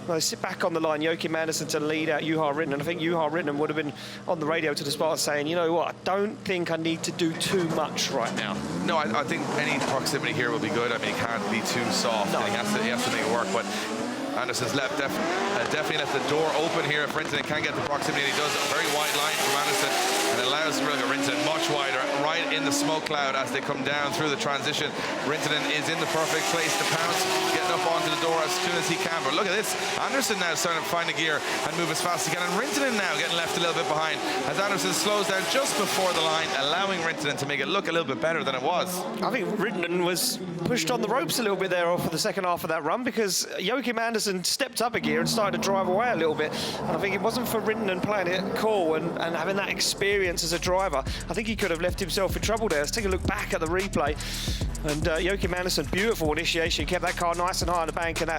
They sit back on the line, Joakim Andersson to lead out Juha Rintanen. I think Juha Rintanen would have been on the radio to the spot saying, you know what, I don't think I need to do too much right now. No, I think any proximity here will be good. I mean, he can't be too soft. No. He has to make it work, but Andersson's definitely left the door open here if Rintanen can get the proximity, and he does. A very wide line from Andersson, and it allows Rintanen much wider, right in the smoke cloud as they come down through the transition. Rintanen is in the perfect place to pounce, getting up onto the door as soon as he can. But look at this, Andersson now starting to find a gear and move as fast as he can, and Rintanen now getting left a little bit behind as Andersson slows down just before the line, allowing Rintanen to make it look a little bit better than it was. I think Rintanen was pushed on the ropes a little bit there for the second half of that run, because Joakim Andersson stepped up a gear and started to drive away a little bit, and I think it wasn't for Rintanen playing it cool and having that experience experience as a driver. I think he could have left himself in trouble there. Let's take a look back at the replay. And Joakim Andersson, beautiful initiation, kept that car nice and high on the bank, and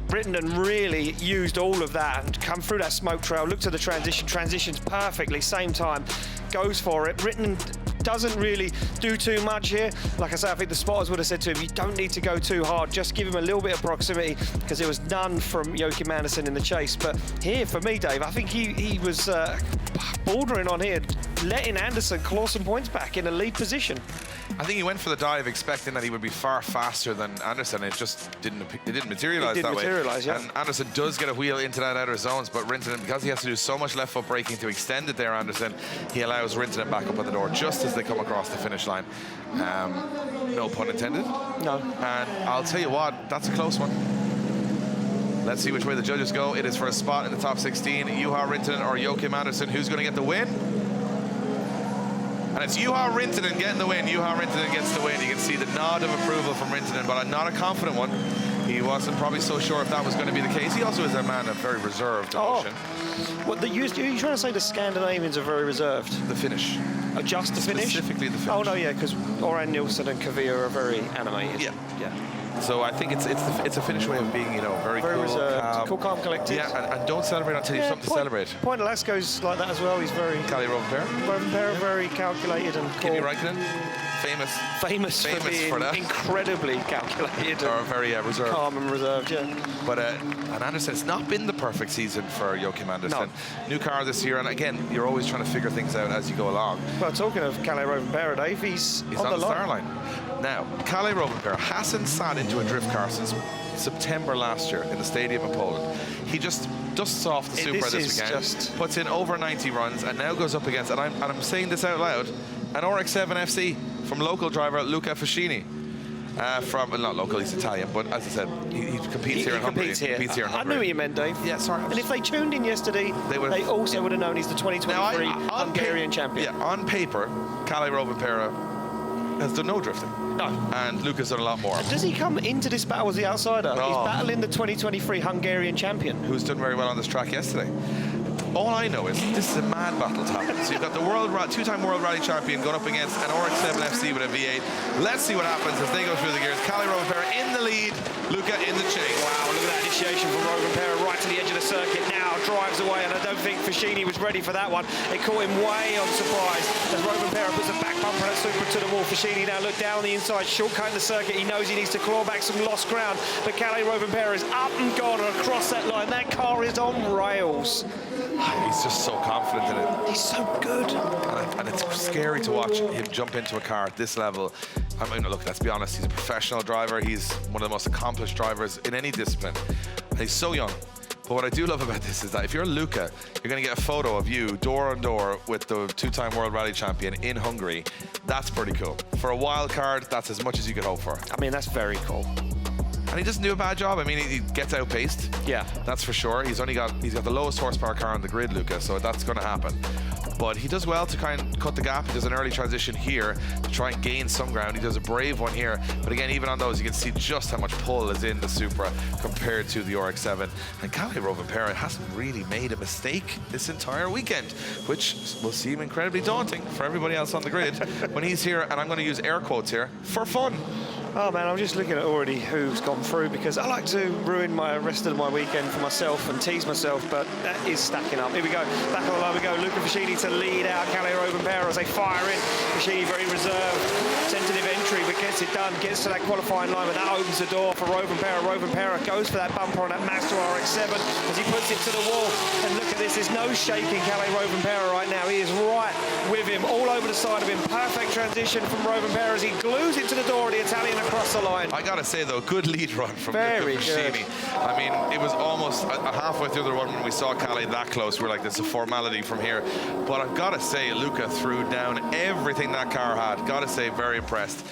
Rintanen really used all of that and come through that smoke trail, looked at the transitions perfectly, same time, goes for it. Rintanen doesn't really do too much here. Like I say, I think the spotters would have said to him, you don't need to go too hard, just give him a little bit of proximity, because there was none from Joakim Andersson in the chase. But here, for me, Dave, I think he was bordering on here, letting Andersson claw some points back in a lead position. I think he went for the dive expecting that he would be far faster than Andersson. It just didn't materialize that way. Yeah. And Andersson does get a wheel into that outer zones, but Rintanen, because he has to do so much left foot braking to extend it there, Andersson, he allows Rintanen back up at the door just as they come across the finish line. No pun intended. No. And I'll tell you what, that's a close one. Let's see which way the judges go. It is for a spot in the top 16. Juha Rintanen or Joakim Andersson. Who's going to get the win? And it's Juha Rintanen getting the win. Juha Rintanen gets the win. You can see the nod of approval from Rintanen, but not a confident one. He wasn't probably so sure if that was going to be the case. He also is a man of very reserved emotion. What you're trying to say the Scandinavians are very reserved? The finish. Oh, just the finish? Specifically the finish. Oh, no, yeah, because Oran Nilsson and Kavia are very animated. Yeah. So I think it's a Finnish way of being, very cool, reserved, calm, collected. Yeah, and don't celebrate until you have something to celebrate. Point Lasco's like that as well. He's very... Kalle Rovanpera. Rovanpera, very calculated and cool. Kimi Räikkönen, famous for being for that. incredibly calculated. Or very reserved. Calm and reserved, yeah. But and Andersson, it's not been the perfect season for Joakim Andersson. No. New car this year, and again, you're always trying to figure things out as you go along. Well, talking of Kalle Rovanpera, Dave, he's on the star line. Now, Kalle Rovanpera hasn't sat into a drift car since September last year in the stadium in Poland. He just dusts off the Supra this weekend, puts in over 90 runs, and now goes up against, and I'm saying this out loud, an RX-7 FC from local driver Luca Fuschini. Not local, he's Italian, but as I said, he competes here in Hungary. I knew what you meant, Dave. Yeah, sorry. And if they tuned in yesterday, they also would have known he's the 2023 Hungarian champion. Yeah, on paper, Kalle Rovanpera has done no drifting. No. And Luca's done a lot more. Does he come into this battle as the outsider? No. He's battling the 2023 Hungarian champion. Who's done very well on this track yesterday. All I know is this is a mad battle to happen. So you've got the two-time World Rally champion going up against an RX-7 FC with a V8. Let's see what happens as they go through the gears. Kalle Rovanpera in the lead, Luca in the chase. Wow, look at that initiation from Rovanpera right to the edge of the circuit. Now drives away, and I don't think Fuschini was ready for that one. It caught him way on surprise as Rovanpera puts a back bumper and a Supra to the wall. Fuschini now look down the inside, shortcutting the circuit. He knows he needs to claw back some lost ground, but Kalle Rovanpera is up and gone across that line. That car is on rails. He's just so confident in it. He's so good. And it's scary to watch him jump into a car at this level. I mean, look, let's be honest, he's a professional driver. He's one of the most accomplished drivers in any discipline. And he's so young. But what I do love about this is that if you're Luca, you're going to get a photo of you door on door with the two-time World Rally champion in Hungary. That's pretty cool. For a wild card, that's as much as you could hope for. I mean, that's very cool. And he doesn't do a bad job. I mean, he gets outpaced. Yeah. That's for sure. He's got the lowest horsepower car on the grid, Luca, so that's going to happen. But he does well to kind of cut the gap. He does an early transition here to try and gain some ground. He does a brave one here. But again, even on those, you can see just how much pull is in the Supra compared to the RX-7. And Kalle Rovanpera hasn't really made a mistake this entire weekend, which will seem incredibly daunting for everybody else on the grid when he's here, and I'm going to use air quotes here, for fun. Oh man, I'm just looking at already who's gone through, because I like to ruin my rest of my weekend for myself and tease myself, but that is stacking up. Here we go, back on the line we go. Luca Fuschini to lead out Kalle Rovanpera as they fire in. Fuschini very reserved, tentative entry, but gets it done, gets to that qualifying line, but that opens the door for Rovanpera. Rovanpera goes for that bumper on that Mazda RX-7 as he puts it to the wall. And look at this, there's no shaking Kalle Rovanpera right now. He is right with him, all over the side of him. Perfect transition from Rovanpera as he glues it to the door of the Italian across the line. I gotta say though, good lead run from Very Fuschini. I mean, it was almost halfway through the run when we saw Kalle that close. We're like, this is a formality from here. But I've gotta say, Luca threw down everything that car had. Gotta say, very impressed.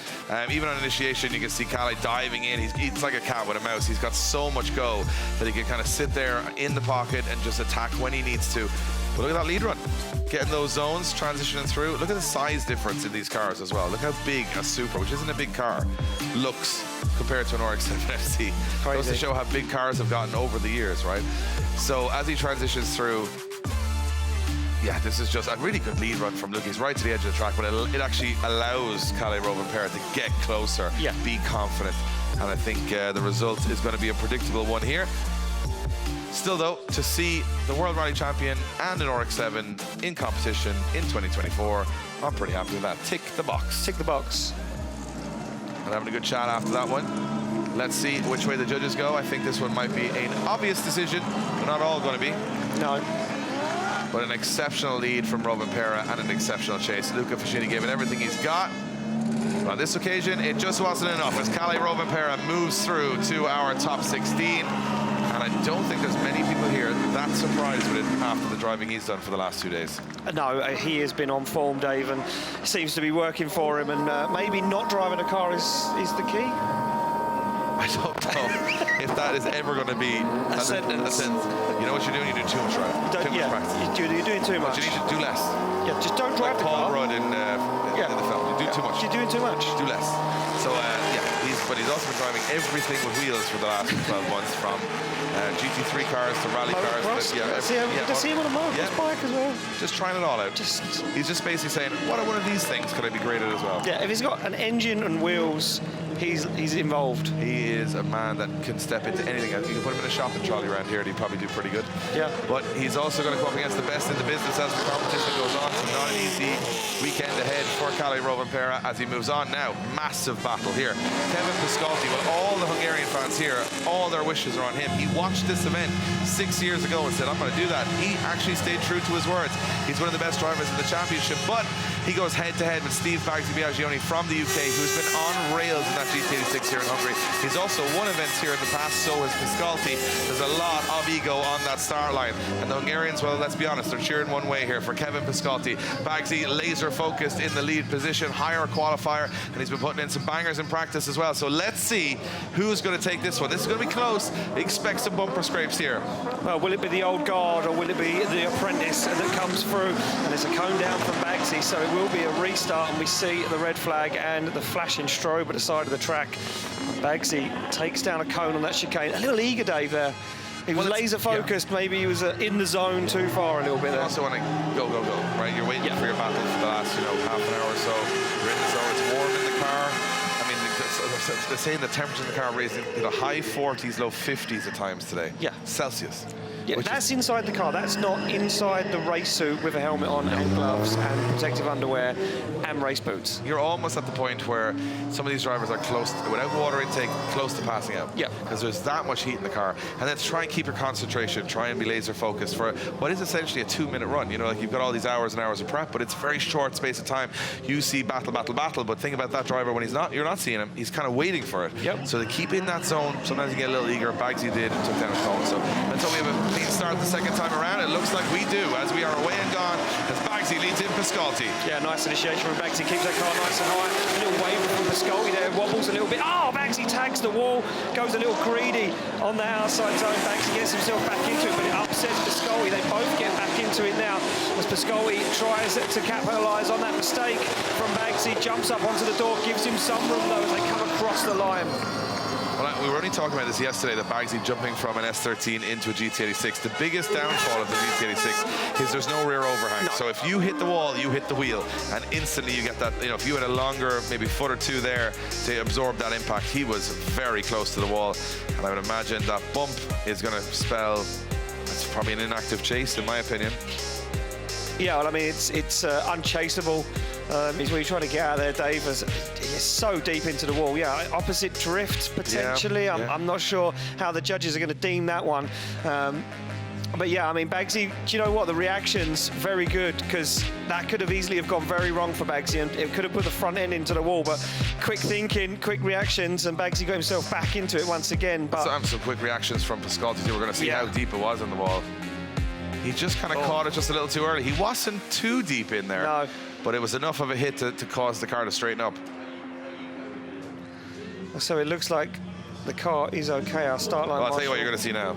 Even on initiation, you can see Kalle diving in. He's like a cat with a mouse. He's got so much go that he can kind of sit there in the pocket and just attack when he needs to. But look at that lead run. Getting those zones, transitioning through. Look at the size difference in these cars as well. Look how big a Supra, which isn't a big car, looks compared to an RX-7 FC. Goes to show how big cars have gotten over the years, right? So as he transitions through, yeah, this is just a really good lead run from Luca. He's right to the edge of the track, but it actually allows Kalle Rovanpera to get closer, be confident, and I think the result is going to be a predictable one here. Still, though, to see the World Rally Champion and an RX-7 in competition in 2024, I'm pretty happy with that. Tick the box. Tick the box. And having a good chat after that one. Let's see which way the judges go. I think this one might be an obvious decision, but not all going to be. No. But an exceptional lead from Rovanpera and an exceptional chase. Luca Fuschini gave it everything he's got. But on this occasion, it just wasn't enough as Kalle Rovanpera moves through to our top 16. And I don't think there's many people here that surprised with it after the driving he's done for the last 2 days. No, he has been on form, Dave, and seems to be working for him. And maybe not driving a car is the key. I don't know if that is ever going to be a sentence. You know what you're doing? You're doing too much driving. Too much practice. You're doing too much. But you need to do less. Yeah, just don't drive like the car. Paul Rudd in the film. You do too much. You're doing too much. Do less. So, but he's also been driving everything with wheels for the last 12 months, from GT3 cars to rally cars. To see him on a motocross bike as well. Just trying it all out. He's just basically saying, what are one of these things could I be great at as well? Yeah, if he's got an engine and wheels, he's involved. He is a man that can step into anything. You can put him in a shopping trolley around here and he'd probably do pretty good. Yeah. But he's also going to come up against the best in the business as the competition goes on. So not an easy weekend ahead for Kalle Rovanpera as he moves on now. Massive battle here. Kevin Piskolty, well, all the Hungarian fans here, all their wishes are on him. He watched this event 6 years ago and said, I'm going to do that. He actually stayed true to his words. He's one of the best drivers in the championship, but he goes head-to-head with Steve Biagioni from the UK, who's been on rails in that GT86 here in Hungary. He's also won events here in the past, so has Piskolty. There's a lot of ego on that start line. And the Hungarians, well, let's be honest, they're cheering one way here for Kevin Piskolty. Bagsy laser-focused in the lead position, higher qualifier, and he's been putting in some bangers in practice as well. So let's see who's going to take this one. This is going to be close. Expect some bumper scrapes here. Well, will it be the old guard or will it be the apprentice that comes through? And there's a cone down from Bagsy, so it will be a restart, and we see the red flag and the flashing strobe at the side of the track. Bagsy takes down a cone on that chicane. A little eager, Dave, there. He was laser focused. Maybe he was in the zone too far a little bit there. You also want to go, right? You're waiting for your battle for the last, half an hour or so. You're in the zone. It's warm in the car. I mean, they're saying the temperature in the car raising high 40s, low 50s at times today. Yeah. Celsius. Yeah, that's inside the car. That's not inside the race suit with a helmet on and gloves and protective underwear and race boots. You're almost at the point where some of these drivers are close, without water intake, close to passing out. Yeah. Because there's that much heat in the car. And then to try and keep your concentration, try and be laser focused for what is essentially a 2-minute run. Like you've got all these hours and hours of prep, but it's a very short space of time. You see battle, but think about that driver when you're not seeing him, he's kind of waiting for it. Yep. So to keep in that zone, sometimes you get a little eager. Bagsy did and took down his phone. So that's how we have a clean start the second time around. It looks like we do, as we are away and gone, as Bagsy leads in Piskolty. Yeah, nice initiation from Bagsy. Keeps that car nice and high. A little wave from Piskolty there. Wobbles a little bit. Oh, Bagsy tags the wall. Goes a little greedy on the outside zone. Bagsy gets himself back into it, but it upsets Piskolty. They both get back into it now as Piskolty tries to capitalise on that mistake from Bagsy. Jumps up onto the door, gives him some room though as they come across the line. Well, we were only talking about this yesterday, that Bagsy jumping from an S13 into a GT86. The biggest downfall of the GT86 is there's no rear overhang. No. So if you hit the wall, you hit the wheel, and instantly you get that, if you had a longer, maybe foot or two there to absorb that impact, he was very close to the wall. And I would imagine that bump is going to spell, it's probably an inactive chase, in my opinion. Yeah, well, I mean, it's unchaseable. Is what you're trying to get out of there, Dave. He's so deep into the wall. Yeah, opposite drift, potentially. Yeah, I'm not sure how the judges are going to deem that one. But yeah, I mean, Bagsy, do you know what? The reaction's very good, because that could have easily have gone very wrong for Bagsy, and it could have put the front end into the wall. But quick thinking, quick reactions, and Bagsy got himself back into it once again. But some quick reactions from Piskolty. We're going to see how deep it was in the wall. He just kind of caught it just a little too early. He wasn't too deep in there. No. But it was enough of a hit to cause the car to straighten up. So it looks like the car is okay. Our start line. Well, I'll tell you what you're going to see now.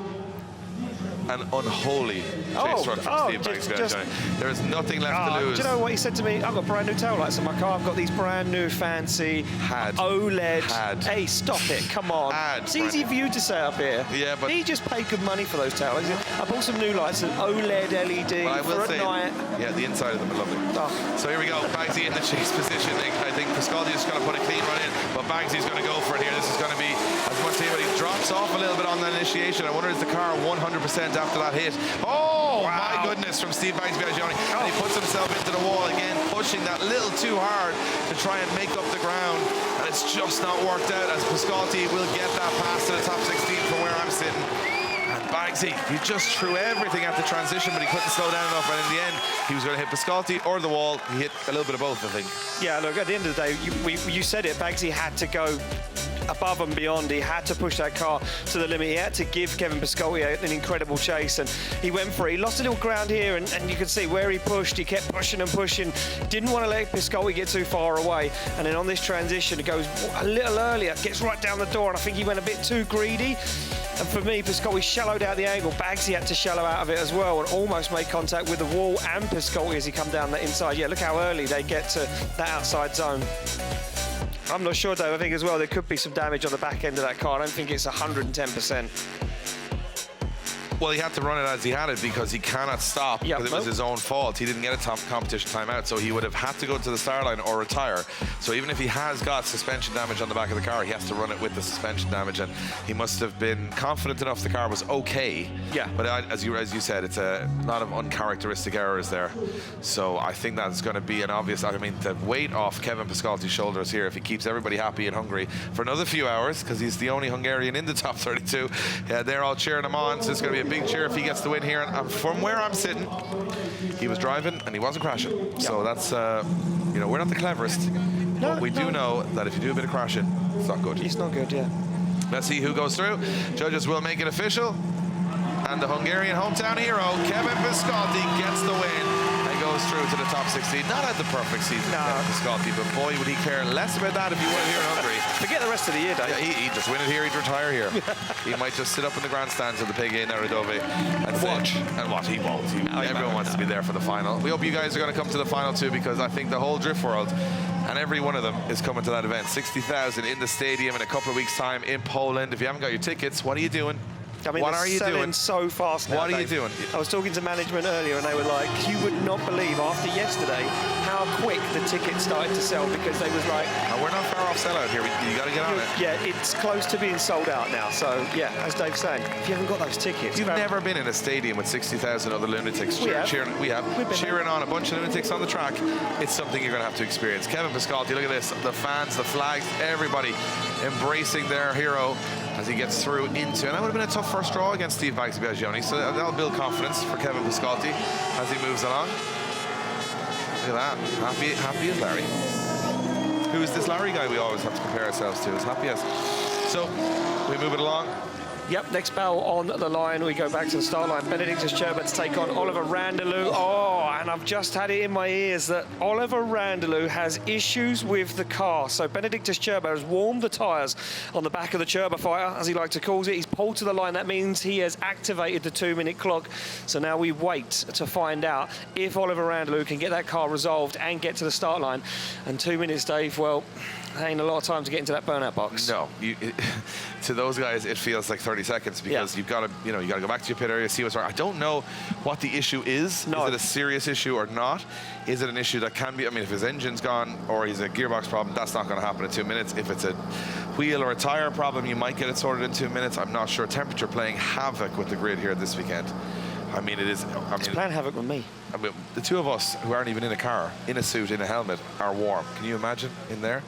an unholy chase run from Steve Biagioni. There is nothing left to lose. Do you know what he said to me? I've got brand new tail lights in my car. I've got these brand new fancy OLED. Hey, stop it! Come on. It's easy for you to say up here. Yeah, but he just paid good money for those tail lights. I bought some new lights, an OLED LED for at night. Yeah, the inside of them are lovely. So here we go. Bagsy in the chase position. I think Piskolty is going to put a clean run in, but Bagsy's going to go for it here. This is going to be as much as he drops off a little bit on that initiation. I wonder is the car 100% after that hit? Oh my goodness, from Steve Biagioni. And he puts himself into the wall again, pushing that little too hard to try and make up the ground, and it's just not worked out as Piskolty will get that pass to the top 16 from where I'm sitting. And Bagsy, he just threw everything at the transition, but he couldn't slow down enough, and in the end he was going to hit Piskolty or the wall. He hit a little bit of both, I think. Yeah, look, at the end of the day, you said it, Bagsy had to go above and beyond. He had to push that car to the limit. He had to give Kevin Piskolty an incredible chase, and he went for it. He lost a little ground here, and you can see where he pushed. He kept pushing and pushing. Didn't want to let Piskolty get too far away, and then on this transition, it goes a little earlier, gets right down the door, and I think he went a bit too greedy. And for me, Piskolty shallowed out the angle. Bagsy had to shallow out of it as well, and almost made contact with the wall and Piskolty as he come down the inside. Yeah, look how early they get to that outside zone. I'm not sure, though. I think as well there could be some damage on the back end of that car. I don't think it's 110%. Well, he had to run it as he had it because he cannot stop because it was his own fault. He didn't get a competition timeout, so he would have had to go to the start line or retire. So even if he has got suspension damage on the back of the car, he has to run it with the suspension damage, and he must have been confident enough the car was okay. Yeah. But as you said, it's a lot of uncharacteristic errors there. So I think that's going to be an obvious. I mean, the weight off Kevin Piskolty's shoulders here if he keeps everybody happy in Hungary for another few hours, because he's the only Hungarian in the top 32. They're all cheering him on, so it's going to be a big cheer if he gets the win here. And from where I'm sitting, he was driving and he wasn't crashing. Yep. So that's, you know, we're not the cleverest, but we do know that if you do a bit of crashing, it's not good. It's not good, yeah. Let's see who goes through. Judges will make it official. And the Hungarian hometown hero, Kevin Piskolty, gets the win and goes through to the top 16. Not at the perfect season, Kevin Piskolty, but boy, would he care less about that if he won here in Hungary. Forget the rest of the year, Dave. Yeah, he'd just win it here, he'd retire here. He might just sit up in the grandstands of the PGA Narodowy and watch. And watch, he won't. Everyone wants to be there for the final. We hope you guys are going to come to the final too, because I think the whole drift world and every one of them is coming to that event. 60,000 in the stadium in a couple of weeks' time in Poland. If you haven't got your tickets, what are you doing? I mean, what are you doing so fast now, What are Dave. you doing? I was talking to management earlier, and they were like, you would not believe after yesterday how quick the tickets started to sell, because they was like... we're not far off sellout here. You got to get on it. Yeah, it's close to being sold out now. So, yeah, as Dave's saying, if you haven't got those tickets... You've never been in a stadium with 60,000 other lunatics cheering. We have. Cheering on a bunch of lunatics on the track. It's something you're going to have to experience. Kevin Piskolty, look at this. The fans, the flags, everybody embracing their hero as he gets through into, and that would have been a tough first draw against Steve Biagioni, so that'll build confidence for Kevin Piskolty as he moves along. Look at that, happy as Lauri. Who is this Lauri guy we always have to compare ourselves to? As happy as. So, we move it along. Yep, next battle on the line. We go back to the start line. Benediktas Čirba to take on Oliver Randalou. Oh, and I've just had it in my ears that Oliver Randalou has issues with the car. So Benediktas Čirba has warmed the tyres on the back of the Čirba fighter, as he likes to call it. He's pulled to the line. That means he has activated the 2-minute clock. So now we wait to find out if Oliver Randalou can get that car resolved and get to the start line. And 2 minutes, Dave, well, ain't a lot of time to get into that burnout box. No, to those guys it feels like 30 seconds, because you've got to, you got to go back to your pit area, see what's wrong. I don't know what the issue is. No. Is it a serious issue or not? Is it an issue that can be? I mean, if his engine's gone or he's a gearbox problem, that's not going to happen in 2 minutes. If it's a wheel or a tire problem, you might get it sorted in 2 minutes. I'm not sure. Temperature playing havoc with the grid here this weekend. I mean, it is. It's playing havoc with me. I mean, the two of us who aren't even in a car, in a suit, in a helmet, are warm. Can you imagine in there?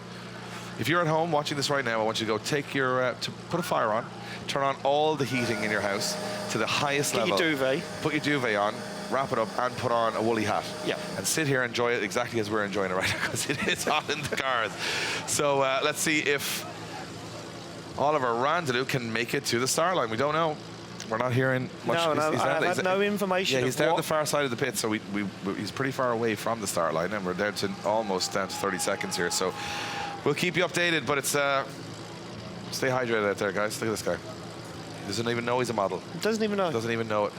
If you're at home watching this right now, I want you to go take your, put a fire on, turn on all the heating in your house to the highest level. Get your duvet. Put your duvet on, wrap it up, and put on a woolly hat. Yeah. And sit here and enjoy it exactly as we're enjoying it right now, because it is hot in the cars. So let's see if Oliver Randalou can make it to the start line. We don't know. We're not hearing much. I have no information. Yeah, he's down the far side of the pit, so he's pretty far away from the start line, and we're down to almost down to 30 seconds here. So we'll keep you updated, but it's stay hydrated out there, guys. Look at this guy. Doesn't even know he's a model. Doesn't even know. Doesn't even know it.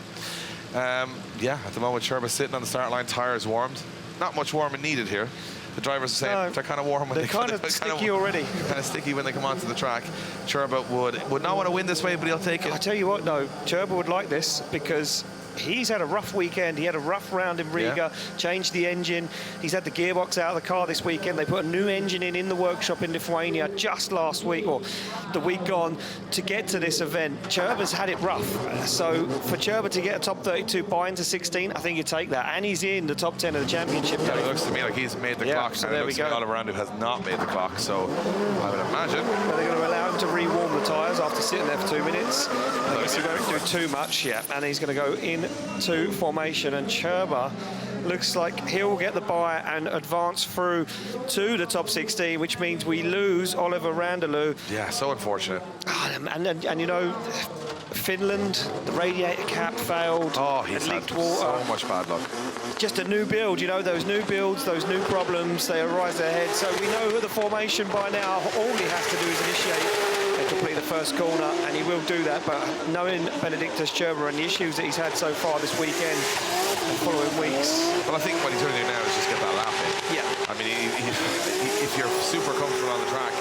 Yeah, at the moment, Čirba sitting on the start line, tyres warmed. Not much warming needed here. The drivers are saying they're kind of warm when they're kind of sticky already. Kind of sticky when they come onto the track. Čirba would not want to win this way, but he'll take it. I tell you what, though, Čirba would like this because he's had a rough weekend. He had a rough round in Riga, changed the engine. He's had the gearbox out of the car this weekend. They put a new engine in the workshop in Lithuania just last week, or the week gone, to get to this event. Čirba's had it rough. So for Čirba to get a top 32 buy into 16, I think you take that. And he's in the top 10 of the championship. Yeah, it looks to me like he's made the clock. So and there it looks we go. to me all around who has not made the clock. So I would imagine. But they're going to allow him to re-warm the tyres after sitting there for 2 minutes. I guess he won't do too much yet. And he's going to go into formation, and Čirba looks like he'll get the buy and advance through to the top 16, which means we lose Oliver Randeloo. Yeah, so unfortunate. And you know, Finland, the radiator cap failed. Oh, he's had so much bad luck. Just a new build, you know, those new builds, those new problems, they arise ahead. So we know the formation by now. All he has to do is initiate and complete the first corner, and he will do that. But knowing Benediktas Čirba and the issues that he's had so far this weekend and following weeks. Well, I think what he's going to do now is just get that lap in. Yeah. I mean, if you're super comfortable on the track,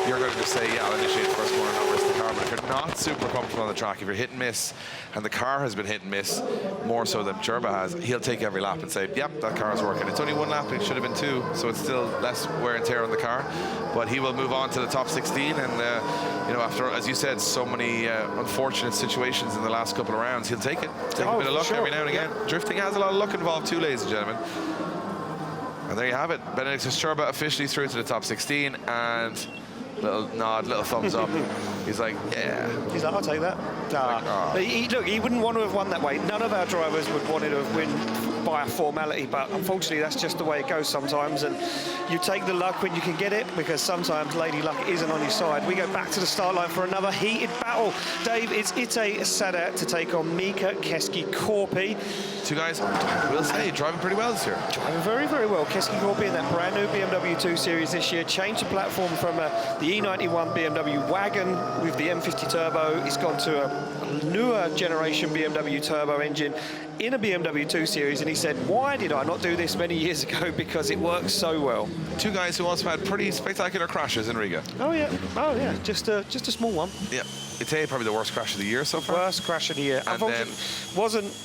you're going to just say, yeah, I'll initiate the first corner and not risk the car. But if you're not super comfortable on the track, if you're hit and miss, and the car has been hit and miss, more so than Čirba has, he'll take every lap and say, yep, that car is working. It's only one lap, it should have been two, so it's still less wear and tear on the car. But he will move on to the top 16, and you know, after, as you said, so many unfortunate situations in the last couple of rounds, he'll take it. Take a bit of luck every now and again. Drifting has a lot of luck involved too, ladies and gentlemen. And there you have it. Benediktas Čirba officially through to the top 16, and little nod, little thumbs up. He's like, yeah. He's like, I'll take that. Look, he wouldn't want to have won that way. None of our drivers would want to have won by a formality, but unfortunately that's just the way it goes sometimes, and you take the luck when you can get it, because sometimes lady luck isn't on your side. We go back to the start line for another heated battle. Dave, it's Itay Sadeh to take on Mika Keski-Korpi. Two guys, I will say, driving pretty well this year. Driving very, very well. Keski-Korpi in that brand new BMW 2 Series this year, changed the platform from the E91 BMW wagon with the M50 turbo. He's gone to a newer generation BMW turbo engine in a BMW 2 Series, and he said, why did I not do this many years ago? Because it works so well. Two guys who also had pretty spectacular crashes in Riga. Oh yeah, just a small one. Yeah, Itay probably the worst crash of the year so far. Worst crash of the year. And unfortunately, wasn't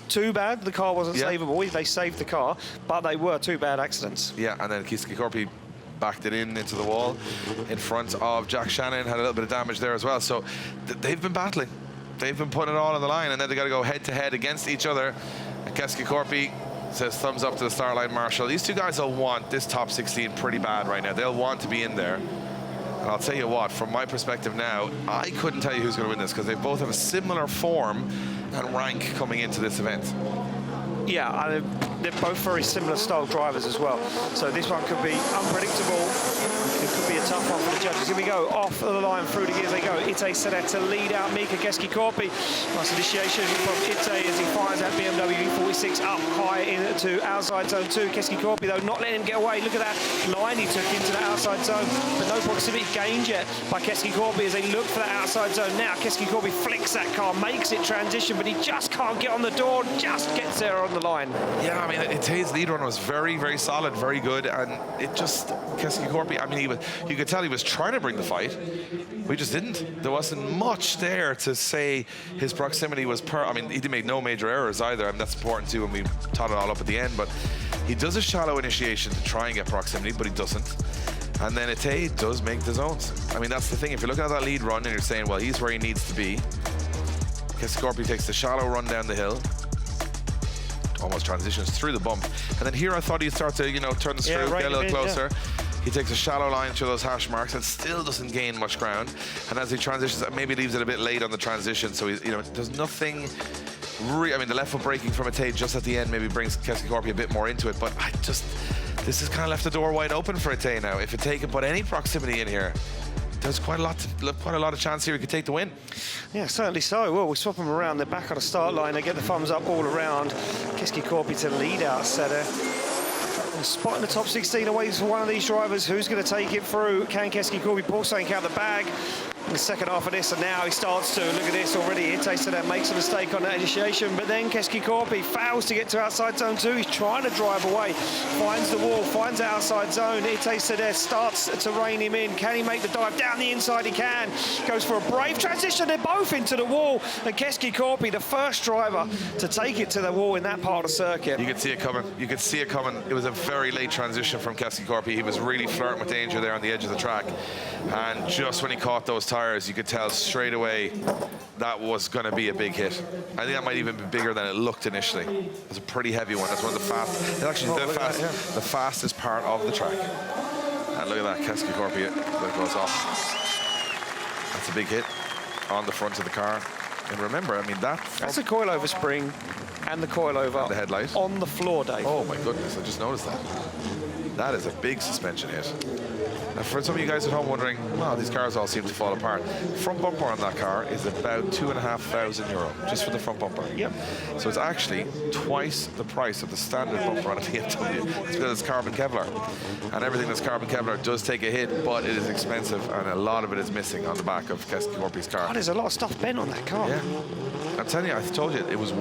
too bad. The car wasn't savable. They saved the car, but they were two bad accidents. Yeah, and then Keski-Korpi backed it into the wall in front of Jack Shanahan, had a little bit of damage there as well. So they've been battling. They've been putting it all on the line, and then they got to go head-to-head against each other. And Keski-Korpi says thumbs up to the start line marshal. These two guys will want this top 16 pretty bad right now. They'll want to be in there. And I'll tell you what, from my perspective now, I couldn't tell you who's going to win this, because they both have a similar form and rank coming into this event. Yeah, they're both very similar style drivers as well. So this one could be unpredictable. It could be a tough one for the judges. Here we go, off the line, through the gears they go. Itay Sadeh to lead out Mika Keski-Korpi. Nice initiation from Itay as he fires that BMW E46 up high into outside zone 2. Keski-Korpi, though, not letting him get away. Look at that line he took into the outside zone, but no proximity gained yet by Keski-Korpi as they look for that outside zone. Now Keski-Korpi flicks that car, makes it transition, but he just can't get on the door, just gets there on the line. Yeah, I mean, Itay's lead run was very, very solid, very good, and it just, Keski-Korpi, I mean, you could tell he was trying to bring the fight. We just didn't. There wasn't much there to say his proximity was I mean, he made no major errors either, and that's important too when we tot it all up at the end, but he does a shallow initiation to try and get proximity, but he doesn't. And then Itay does make the zones. I mean, that's the thing. If you're looking at that lead run and you're saying, well, he's where he needs to be, Keski-Korpi takes the shallow run down the hill, almost transitions through the bump. And then here I thought he'd start to, you know, turn the screw, get a little closer. He takes a shallow line through those hash marks and still doesn't gain much ground. And as he transitions, maybe leaves it a bit late on the transition. So, he's, you know, there's nothing I mean, the left foot braking from Itay just at the end maybe brings Keski-Korpi a bit more into it. But this has kind of left the door wide open for Itay now. If Itay can put any proximity in here, there's quite a lot of chance here he could take the win. Yeah, certainly so. Well, we swap them around. They're back on the start line. They get the thumbs up all around. Keski-Korpi to lead out Sadeh. Spotting the top 16 away for one of these drivers. Who's going to take it through? Can Keski-Korpi pull something out the bag? the second half of this, and now he starts to. Look at this already. Itay Sadeh makes a mistake on that initiation, but then Keski-Korpi fails to get to outside zone 2. He's trying to drive away, finds the wall, finds the outside zone. Itay Sadeh starts to rein him in. Can he make the dive down the inside? He can. Goes for a brave transition. They're both into the wall, and Keski-Korpi, the first driver to take it to the wall in that part of the circuit. You could see it coming. You could see it coming. It was a very late transition from Keski-Korpi. He was really flirting with danger there on the edge of the track, and just when he caught those tires, you could tell straight away that was going to be a big hit. I think that might even be bigger than it looked initially. It was a pretty heavy one. That's one of the fastest. It's actually the fastest part of the track. And look at that, Keski-Korpi that goes off. That's a big hit on the front of the car. And remember, I mean, that's a coilover spring and the coilover and the headlight on the floor, Dave. Oh my goodness, I just noticed that. That is a big suspension hit. And for some of you guys at home wondering, wow, these cars all seem to fall apart. The front bumper on that car is about €2,500 just for the front bumper. Yep. So it's actually twice the price of the standard bumper on a BMW. It's because it's carbon Kevlar. And everything that's carbon Kevlar does take a hit, but it is expensive, and a lot of it is missing on the back of Keski-Korpi's car. God, there's a lot of stuff bent on that car. Yeah. I'm telling you, I told you, it was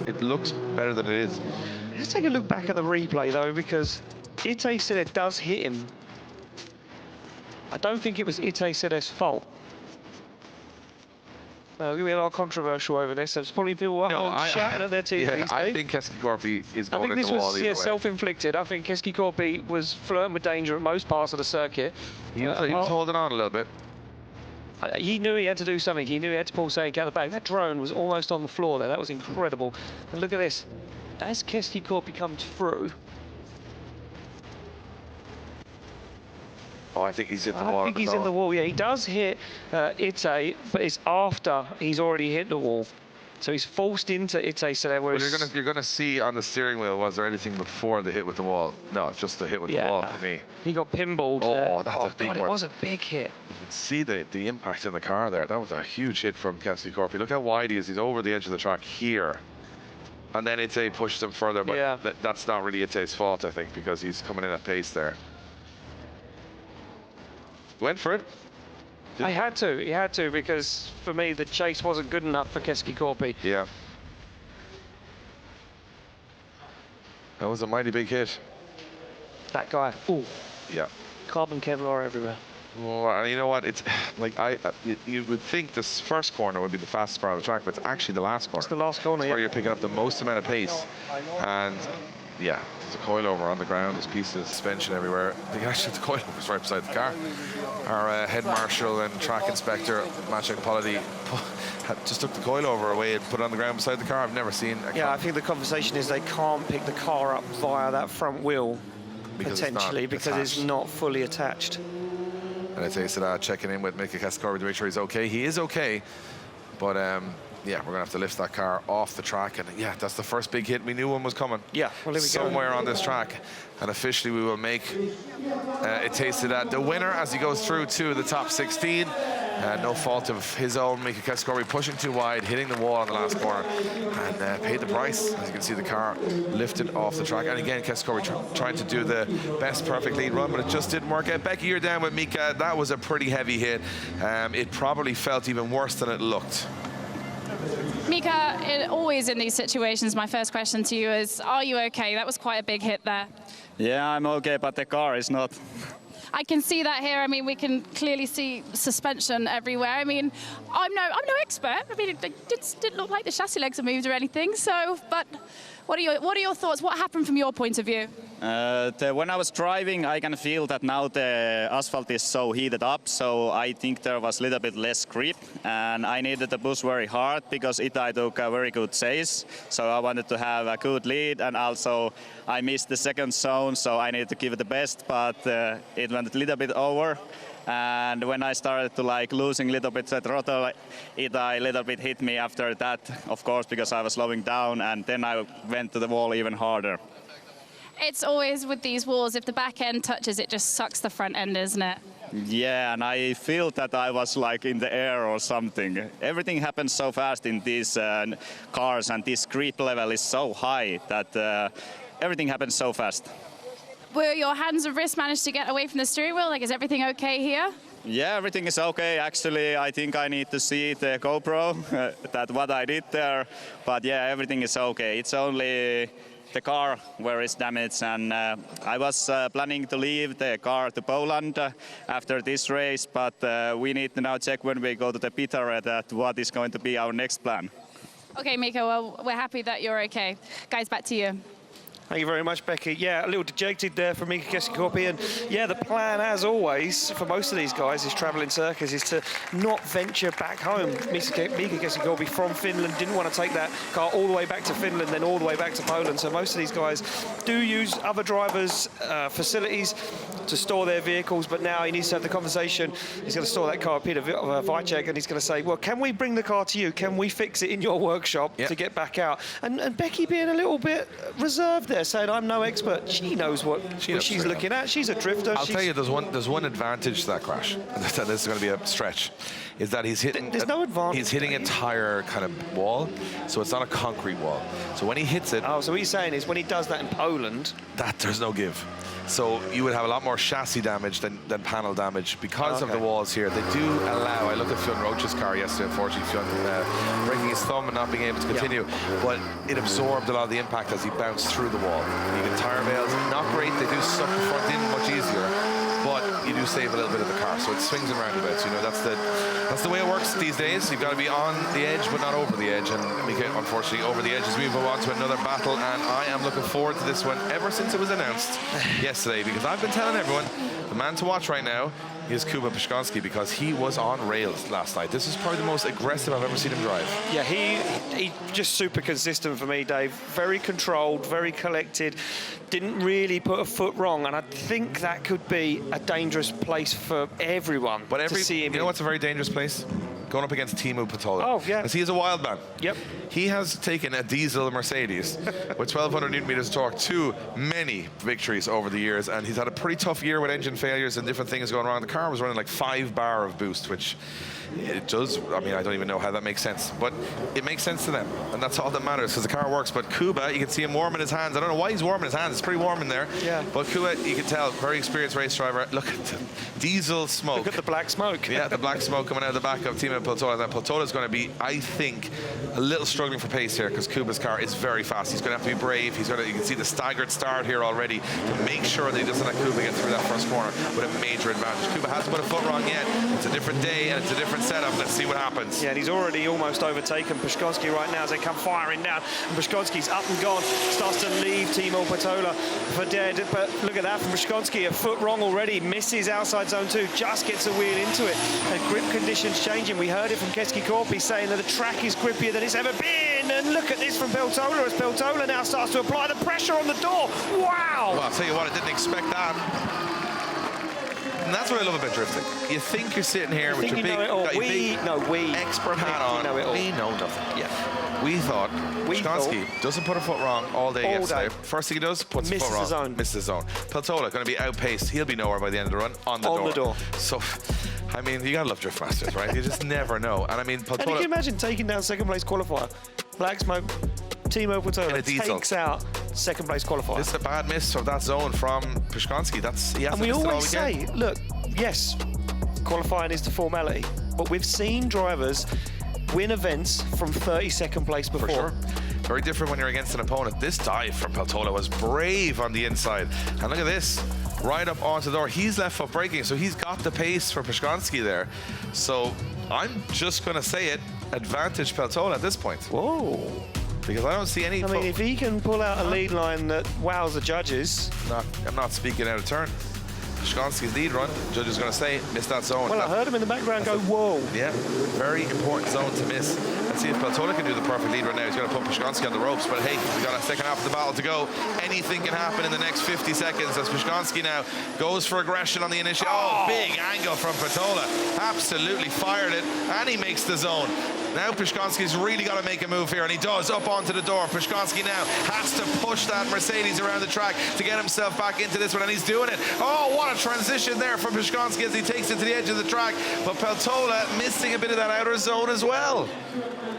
it looks better than it is. Let's take a look back at the replay, though, because Itay Sadeh does hit him. I don't think it was Itay Sadeh's fault. There's going to be a lot controversial over this. There's probably people shouting at their TVs. Yeah, I think Keski-Korpi is going I think at the wall. this was self-inflicted. I think Keski-Korpi was flirting with danger at most parts of the circuit. He was holding on a little bit. He knew he had to do something. He knew he had to pull something out of the back. That drone was almost on the floor there. That was incredible. And look at this. As Keski-Korpi comes through, oh, I think he's in the wall. I think he's in the wall, yeah. He does hit Itay, but it's after he's already hit the wall. So he's forced into Itay Sadeh. Well, you're gonna see on the steering wheel, was there anything before the hit with the wall? No, it's just the hit with the wall for me. He got pinballed. Oh, that's a big one. It was a big hit. You can see the impact in the car there. That was a huge hit from Keski-Korpi. Look how wide he is. He's over the edge of the track here. And then Itay pushed him further, but that's not really Itay's fault, I think, because he's coming in at pace there. Went for it. He had to, because for me the chase wasn't good enough for Keski-Korpi. Yeah. That was a mighty big hit. That guy. Ooh. Yeah. Carbon Kevlar everywhere. Well, you know what? It's like you would think this first corner would be the fastest part of the track, but it's actually the last corner. It's the last corner, where you're picking up the most amount of pace. And yeah, there's a coilover on the ground. There's pieces of suspension everywhere. I think actually the coilover was right beside the car. Our head marshal and track inspector, Maciek Polity, just took the coilover away and put it on the ground beside the car. I've never seen. I think the conversation is they can't pick the car up via that front wheel, potentially, because it's not fully attached. And Itay Sadeh checking in with Mika Keski-Korpi to make sure he's okay. He is okay, but yeah, we're gonna have to lift that car off the track, and yeah, that's the first big hit. We knew one was coming. Yeah, well, somewhere on this track, and officially we will make Itay Sadeh the winner as he goes through to the top 16. No fault of his own. Mika Keski-Korpi pushing too wide, hitting the wall on the last corner, and paid the price. As you can see, the car lifted off the track. And again, Keski-Korpi trying to do the best perfect lead run, but it just didn't work out. Becky, you're down with Mika. That was a pretty heavy hit. It probably felt even worse than it looked. Mika, always in these situations, my first question to you is, are you okay? That was quite a big hit there. Yeah, I'm okay, but the car is not. I can see that here. I mean, we can clearly see suspension everywhere. I mean, I'm no expert. I mean, it didn't look like the chassis legs have moved or anything. So, but what are your thoughts? What happened from your point of view? When I was driving, I can feel that now the asphalt is so heated up, so I think there was a little bit less grip, and I needed to push very hard because Itay took a very good chase, so I wanted to have a good lead, and also I missed the second zone, so I needed to give it the best, but it went a little bit over. And when I started to losing a little bit the throttle, Itay a little bit hit me after that, of course, because I was slowing down, and then I went to the wall even harder. It's always with these walls, if the back end touches, it just sucks the front end, isn't it? Yeah, and I feel that I was in the air or something. Everything happens so fast in these cars, and this grip level is so high that everything happens so fast. Were your hands and wrists managed to get away from the steering wheel? Is everything okay here? Yeah, everything is okay. Actually, I think I need to see the GoPro, that what I did there. But yeah, everything is okay. It's only the car where it's damaged, and I was planning to leave the car to Poland after this race, but we need to now check when we go to the Piotr that what is going to be our next plan. Okay, Mika, well, we're happy that you're okay. Guys, back to you. Thank you very much, Becky. Yeah, a little dejected there from Mika Keski-Korpi, and yeah, the plan, as always, for most of these guys, is travelling circus, is to not venture back home. Mika Keski-Korpi from Finland didn't want to take that car all the way back to Finland, then all the way back to Poland. So most of these guys do use other drivers' facilities to store their vehicles, but now he needs to have the conversation. He's going to store that car at Peter Więcek, and he's going to say, well, can we bring the car to you? Can we fix it in your workshop to get back out? And Becky being a little bit reserved there, saying, I'm no expert. She knows what she's looking at. She's a drifter. I'll tell you, there's one advantage to that crash. This is going to be a stretch. Is that he's hitting? There's no advantage. He's hitting a tire kind of wall, so it's not a concrete wall. So when he hits it, so what he's saying is when he does that in Poland, that there's no give. So you would have a lot more chassis damage than panel damage because of the walls here. They do allow. I looked at Fionn Roach's car yesterday. Unfortunately, Fionn breaking his thumb and not being able to continue. But it absorbed a lot of the impact as he bounced through the wall. You get tire bails, not great. They do suck the front in much easier, but you do save a little bit of the car. So it swings and roundabouts. You know, that's the way it works these days. You've got to be on the edge, but not over the edge. And Mika, unfortunately, over the edge as we move on to another battle. And I am looking forward to this one ever since it was announced yesterday, because I've been telling everyone the man to watch right now is Kuba Przygoński, because he was on rails last night. This is probably the most aggressive I've ever seen him drive. Yeah, he just super consistent for me, Dave. Very controlled, very collected. Didn't really put a foot wrong, and I think that could be a dangerous place for everyone to see him. You know what's a very dangerous place? Going up against Teemu Patola. Oh, yeah. Because he is a wild man. Yep. He has taken a diesel Mercedes with 1,200 Newton meters of torque to many victories over the years, and he's had a pretty tough year with engine failures and different things going wrong. The car was running like 5 bar of boost, which it does. I mean, I don't even know how that makes sense, but it makes sense to them, and that's all that matters, because the car works. But Kuba, you can see him warming his hands. I don't know why he's warming his hands. It's pretty warm in there. Yeah. But Kuba, you can tell, very experienced race driver. Look at the diesel smoke. Look at the black smoke. Yeah, the black smoke coming out of the back of Teemu Patola. Then Patola's going to be, I think, a little struggling for pace here, because Kuba's car is very fast. He's going to have to be brave. You can see the staggered start here already to make sure that he doesn't let Kuba get through that first corner with a major advantage. Kuba hasn't put a foot wrong yet. It's a different day and it's a different setup. Let's see what happens. Yeah, and he's already almost overtaken Przygoński right now as they come firing down. And Przygoński's up and gone. Starts to leave Teemu Patola for dead. But look at that from Przygoński. A foot wrong already. Misses outside zone 2. Just gets a wheel into it. And grip conditions changing. We heard it from Keski-Korpi saying that the track is grippier than it's ever been. And look at this from Patola as Patola now starts to apply the pressure on the door. Wow! Well, I'll tell you what, I didn't expect that. And that's what I love about drifting. You think you're sitting here with your big, expert hat on. We know nothing. Yeah. We thought Przygoński doesn't put a foot wrong all day yesterday. First thing he does, puts a foot wrong. Misses his zone. Patola going to be outpaced. He'll be nowhere by the end of the run. On the door. So, I mean, you gotta love drift masters, right? You just never know. And I mean, Patola. And you can imagine taking down second place qualifier. Black smoke. Teemu Patola takes out second place qualifier. This is a bad miss of that zone from Przygoński. And we always say, look, yes, qualifying is the formality, but we've seen drivers win events from 32nd place before. For sure. Very different when you're against an opponent. This dive from Patola was brave on the inside. And look at this, right up onto the door. He's left foot braking, so he's got the pace for Przygoński there. So I'm just going to say it, advantage Patola at this point. Whoa. Because I don't see any... I mean, if he can pull out a lead line that wows the judges... I'm not speaking out of turn. Przygoński's lead run, judge is going to say, missed that zone. Well, I heard him in the background go, whoa. Yeah, very important zone to miss. Let's see if Patola can do the perfect lead run now. He's going to put Przygoński on the ropes, but hey, we got a second half of the battle to go. Anything can happen in the next 50 seconds as Przygoński now goes for aggression on the initial. Oh, big angle from Patola. Absolutely fired it, and he makes the zone. Now Przygoński's really got to make a move here, and he does, up onto the door. Przygoński now has to push that Mercedes around the track to get himself back into this one, and he's doing it. Oh, what a transition there from Przygoński as he takes it to the edge of the track, but Patola missing a bit of that outer zone as well.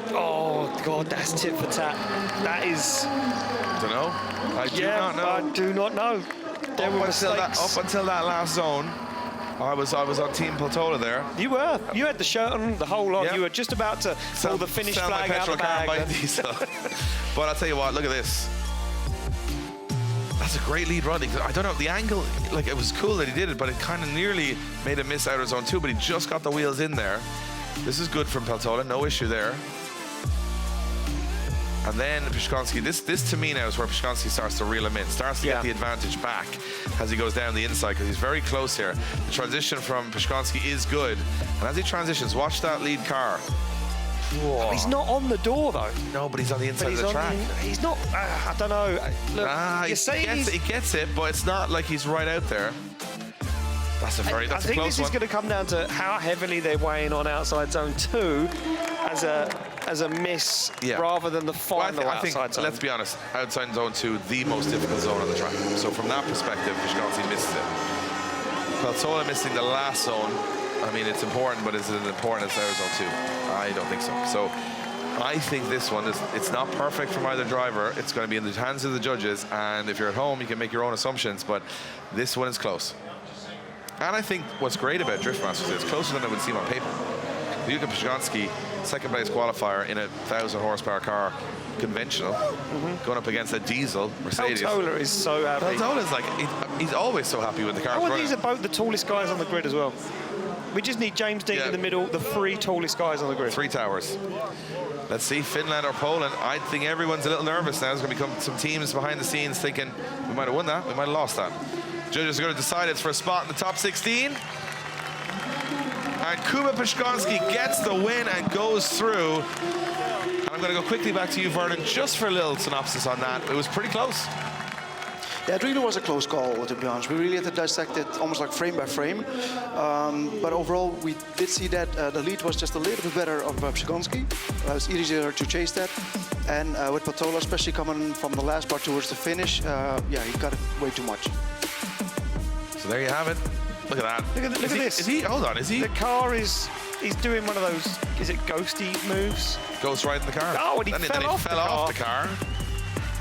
Oh, God, that's tit for tat. That is... I don't know. I do not know. I do not know. Up until that last zone, I was on Team Peltola there. You were. You had the shirt on, the whole lot. Yep. You were just about to pull the finish flag out of the bag. But I'll tell you what, look at this. That's a great lead run. I don't know, the angle, like it was cool that he did it, but it kind of nearly made him miss outer zone 2, but he just got the wheels in there. This is good from Peltola, no issue there. And then Przygoński, this to me now is where Przygoński starts to reel him in, starts to get the advantage back as he goes down the inside, because he's very close here. The transition from Przygoński is good. And as he transitions, watch that lead car. Whoa. He's not on the door, though. No, but he's on the inside of the track. He's not, I don't know. Look, he gets it, but it's not like he's right out there. That's a very, that's a close one. I think this is going to come down to how heavily they're weighing on outside zone 2 as a miss rather than the final outside zone. Let's be honest, outside zone 2, the most difficult zone on the track. So from that perspective, Przygoński misses it. Peltola missing the last zone. I mean, it's important, but is it as important as outer zone 2? I don't think so. So I think this one it's not perfect from either driver. It's going to be in the hands of the judges, and if you're at home, you can make your own assumptions, but this one is close. And I think what's great about Drift Masters is it's closer than it would seem on paper. Luca Przygoński, second place qualifier in a 1,000 horsepower car, conventional, going up against a diesel Mercedes. Peltola is so happy. Peltola's like, he's always so happy with the car. These are both the tallest guys on the grid as well. We just need James Dean in the middle, the 3 tallest guys on the grid. 3 towers. Let's see, Finland or Poland. I think everyone's a little nervous now. There's going to become some teams behind the scenes thinking, we might have won that, we might have lost that. Judges are going to decide it's for a spot in the top 16. And Kuba Przygoński gets the win and goes through. And I'm going to go quickly back to you, Vernon, just for a little synopsis on that. It was pretty close. Yeah, it really was a close call, to be honest. We really had to dissect it almost like frame by frame. But overall, we did see that the lead was just a little bit better of Przygoński. It's easier to chase that. And with Peltola, especially coming from the last part towards the finish, he got it way too much. So there you have it. Look at that. Look at this. Hold on, is he? The car he's doing one of those, is it ghosty moves? Ghost right in the car. Oh, and he fell off the car.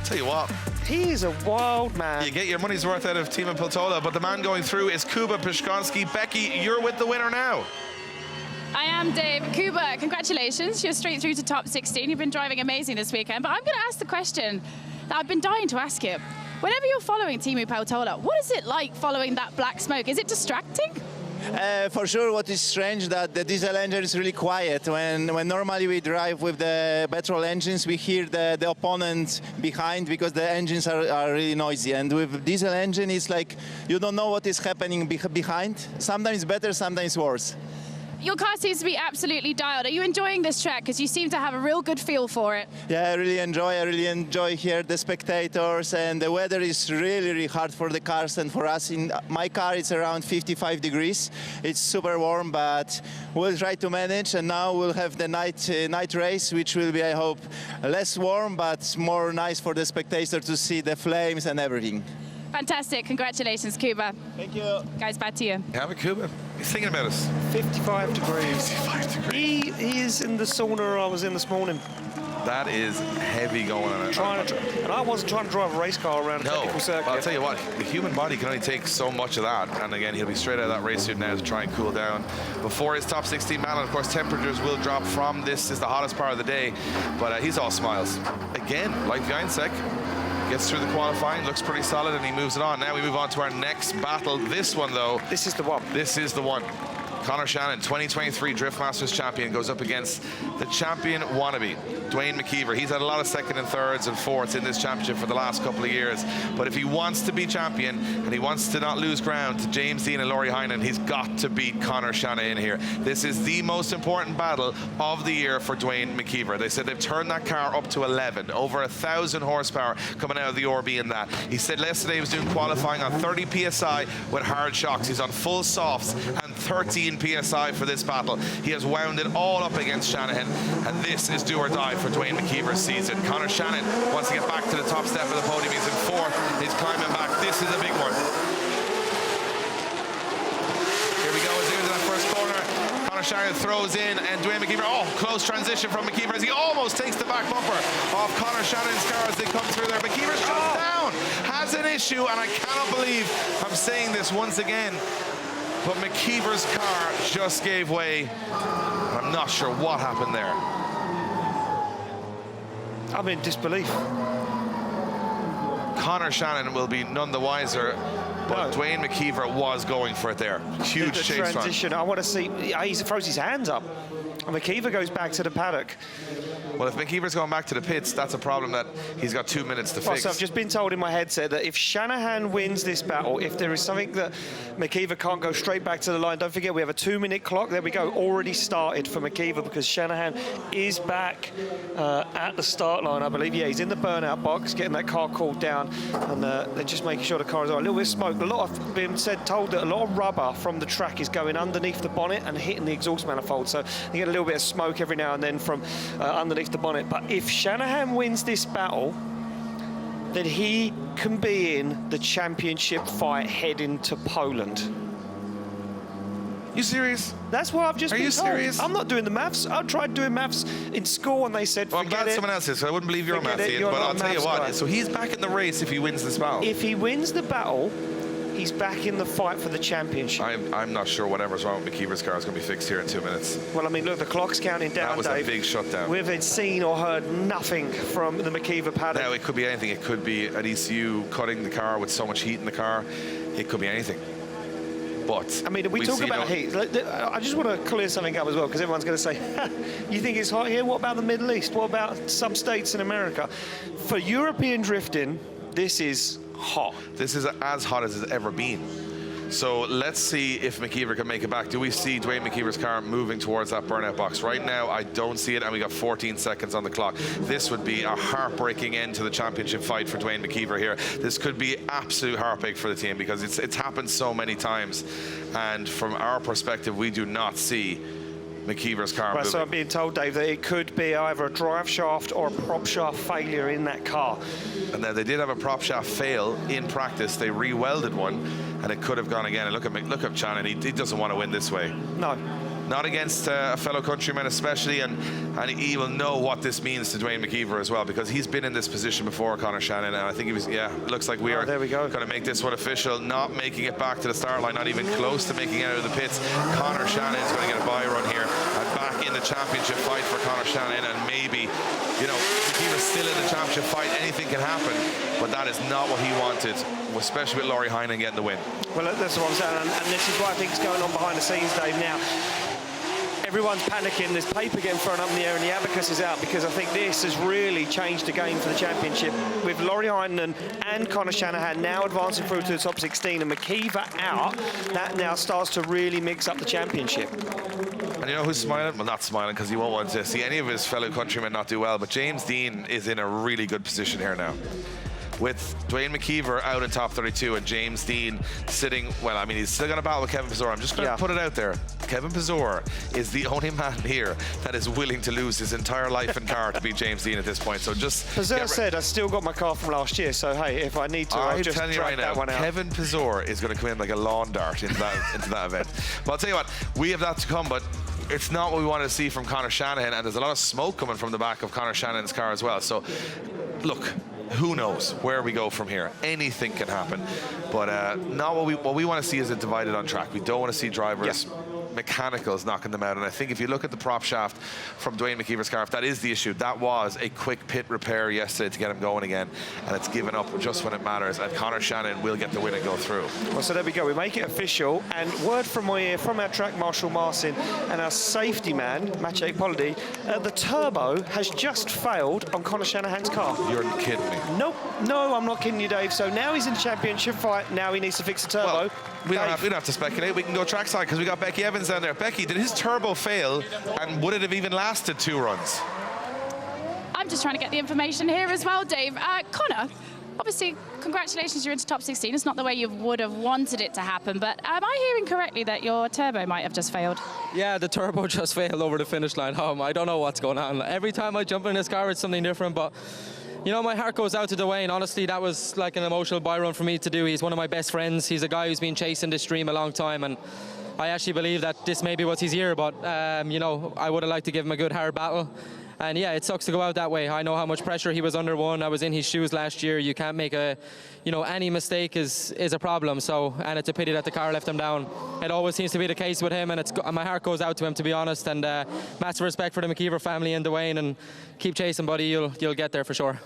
Tell you what. He is a wild man. You get your money's worth out of Team Peltola, but the man going through is Kuba Przygoński. Becky, you're with the winner now. I am, Dave. Kuba, congratulations. You're straight through to top 16. You've been driving amazing this weekend. But I'm going to ask the question that I've been dying to ask you. Whenever you're following Team Peltola, what is it like following that black smoke? Is it distracting? For sure, what is strange that the diesel engine is really quiet. When normally we drive with the petrol engines, we hear the opponent behind because the engines are really noisy. And with diesel engine, it's like you don't know what is happening behind. Sometimes better, sometimes worse. Your car seems to be absolutely dialed. Are you enjoying this track? Because you seem to have a real good feel for it. Yeah, I really enjoy here the spectators, and the weather is really, really hard for the cars and for us. In my car, it's around 55 degrees. It's super warm, but we'll try to manage. And now we'll have the night race, which will be, I hope, less warm, but more nice for the spectator to see the flames and everything. Fantastic. Congratulations, Kuba. Thank you. Guys, back to you. Have it, Kuba. He's thinking about us. 55 degrees. 55 degrees. He is in the sauna I was in this morning. That is heavy going on. And I wasn't trying to drive a race car around a technical circuit. I'll tell you what, the human body can only take so much of that. And again, he'll be straight out of that race suit now to try and cool down before his top 16 battle. And of course, temperatures will drop from this is the hottest part of the day. But he's all smiles. Again, like Więcek, gets through the qualifying, looks pretty solid, and he moves it on. Now we move on to our next battle. This one, though. This is the one. This is the one. Connor Shanahan, 2023 Drift Masters champion, goes up against the champion wannabe, Dwayne McKeever. He's had a lot of second and thirds and fourths in this championship for the last couple of years. But if he wants to be champion and he wants to not lose ground to James Dean and Lauri Heinonen, he's got to beat Connor Shanahan here. This is the most important battle of the year for Dwayne McKeever. They said they've turned that car up to 11, over 1,000 horsepower coming out of the RB in that. He said yesterday he was doing qualifying on 30 PSI with hard shocks. He's on full softs and 13 PSI for this battle. He has wound it all up against Shanahan, and this is do or die for Dwayne McKeever's season. Connor Shanahan wants to get back to the top step of the podium. He's in fourth. He's climbing back. This is a big one. Here we go. As into that first corner, Connor Shanahan throws in, and Dwayne McKeever, close transition from McKeever as he almost takes the back bumper off Connor Shanahan's car as they come through there. McKeever shuts down, has an issue, and I cannot believe I'm saying this once again. but McKeever's car just gave way. I'm not sure what happened there. I'm in disbelief. Connor Shanahan will be none the wiser, but Dwayne McKeever was going for it there. Huge chase run. Transition, I want to see, he throws his hands up. And McKeever goes back to the paddock. Well, if McKeever's going back to the pits, that's a problem that he's got 2 minutes to fix. So I've just been told in my headset that if Shanahan wins this battle, if there is something that McKeever can't go straight back to the line, don't forget we have a 2-minute clock. There we go, already started for McKeever because Shanahan is back at the start line, I believe. Yeah, he's in the burnout box, getting that car cooled down, and they're just making sure the car is all right. A little bit of smoke. A lot of been told that a lot of rubber from the track is going underneath the bonnet and hitting the exhaust manifold. So you get a little bit of smoke every now and then from underneath the bonnet. But if Shanahan wins this battle, then he can be in the championship fight heading to Poland. You serious? That's what I've just been told. Are you serious? I'm not doing the maths. I tried doing maths in school and they said, well, I'm glad someone else is, so I wouldn't believe you're a maths idiot, but I'll tell you what, so he's back in the race if he wins this battle. If he wins the battle, he's back in the fight for the championship. I'm not sure whatever's wrong with McKeever's car is going to be fixed here in 2 minutes. Well, I mean, look, the clock's counting down, That was Dave. a big shutdown. We've seen or heard nothing from the McKeever paddock. Now, it could be anything. It could be an ECU cutting the car with so much heat in the car. It could be anything. But I mean, we talk about heat. I just want to clear something up as well, because everyone's going to say, you think it's hot here? What about the Middle East? What about some states in America? For European drifting, this is hot. This is as hot as it's ever been. So let's see if McKeever can make it back. Do we see Dwayne McKeever's car moving towards that burnout box? Right now, I don't see it, and we got 14 seconds on the clock. This would be a heartbreaking end to the championship fight for Dwayne McKeever here. This could be absolute heartbreak for the team because it's happened so many times. And from our perspective, we do not see McKeever's car moving. So I'm being told, Dave, that it could be either a drive shaft or a prop shaft failure in that car. And now they did have a prop shaft fail in practice. They re-welded one, and it could have gone again. And look at Shannon. He doesn't want to win this way. No. Not against a fellow countryman especially, and he will know what this means to Dwayne McKeever as well, because he's been in this position before, Connor Shannon, and I think he was, looks like we are there we go. going to make this one official, not making it back to the start line, not even close to making it out of the pits. Connor Shannon is going to get a bye run here, and back in the championship fight for Connor Shannon, and maybe, McKeever's still in the championship fight, anything can happen, but that is not what he wanted, especially with Lauri Heinonen getting the win. Well, that's what I'm saying, and this is what I think is going on behind the scenes, Dave, now. Everyone's panicking, there's paper getting thrown up in the air and the abacus is out, because I think this has really changed the game for the championship. With Lauri Heinonen and Connor Shanahan now advancing through to the top 16 and McKeever out, that now starts to really mix up the championship. And you know who's smiling? Well, not smiling, because he won't want to see any of his fellow countrymen not do well, but James Dean is in a really good position here now. With Dwayne McKeever out in top 32 and James Dean sitting, well, I mean, he's still going to battle with Kevin Pizzor. I'm just going to put it out there. Kevin Pizzor is the only man here that is willing to lose his entire life and car to beat James Dean at this point. So just... Pizzor said, I still got my car from last year, so hey, if I need to, I'll just drag that one out. Kevin Pizzor is going to come in like a lawn dart into that event. But I'll tell you what, we have that to come, but it's not what we wanted to see from Connor Shanahan, and there's a lot of smoke coming from the back of Connor Shanahan's car as well. So, look, who knows where we go from here? Anything can happen, but not what we want to see is a divided on track. We don't want to see drivers mechanicals knocking them out, and I think if you look at the prop shaft from Dwayne McKeever's car, if that is the issue, that was a quick pit repair yesterday to get him going again, and it's given up just when it matters, and Connor Shannon will get the win and go through. Well, so there we go, we make it official, and word from my ear from our track marshal Marcin and our safety man Maciej Polody, the turbo has just failed on Connor Shanahan's car. You're kidding me. Nope, no, I'm not kidding you, Dave. So now he's in the championship fight, now he needs to fix the turbo. Well, we don't have to speculate, we can go trackside because we got Becky Evans down there. Becky, did his turbo fail, and would it have even lasted 2 runs? I'm just trying to get the information here as well, Dave. Connor, obviously, congratulations, you're into top 16. It's not the way you would have wanted it to happen, but am I hearing correctly that your turbo might have just failed? Yeah, the turbo just failed over the finish line. I don't know what's going on. Every time I jump in this car, it's something different, but my heart goes out to Dwayne. Honestly, that was like an emotional buy run for me to do. He's one of my best friends. He's a guy who's been chasing this dream a long time, and I actually believe that this maybe was his year, but, I would have liked to give him a good hard battle. And yeah, it sucks to go out that way. I know how much pressure he was under. I was in his shoes last year. You can't make any mistake is a problem. So, and it's a pity that the car left him down. It always seems to be the case with him, and my heart goes out to him, to be honest. And massive respect for the McKeever family and Dwayne, and keep chasing, buddy. You'll get there for sure.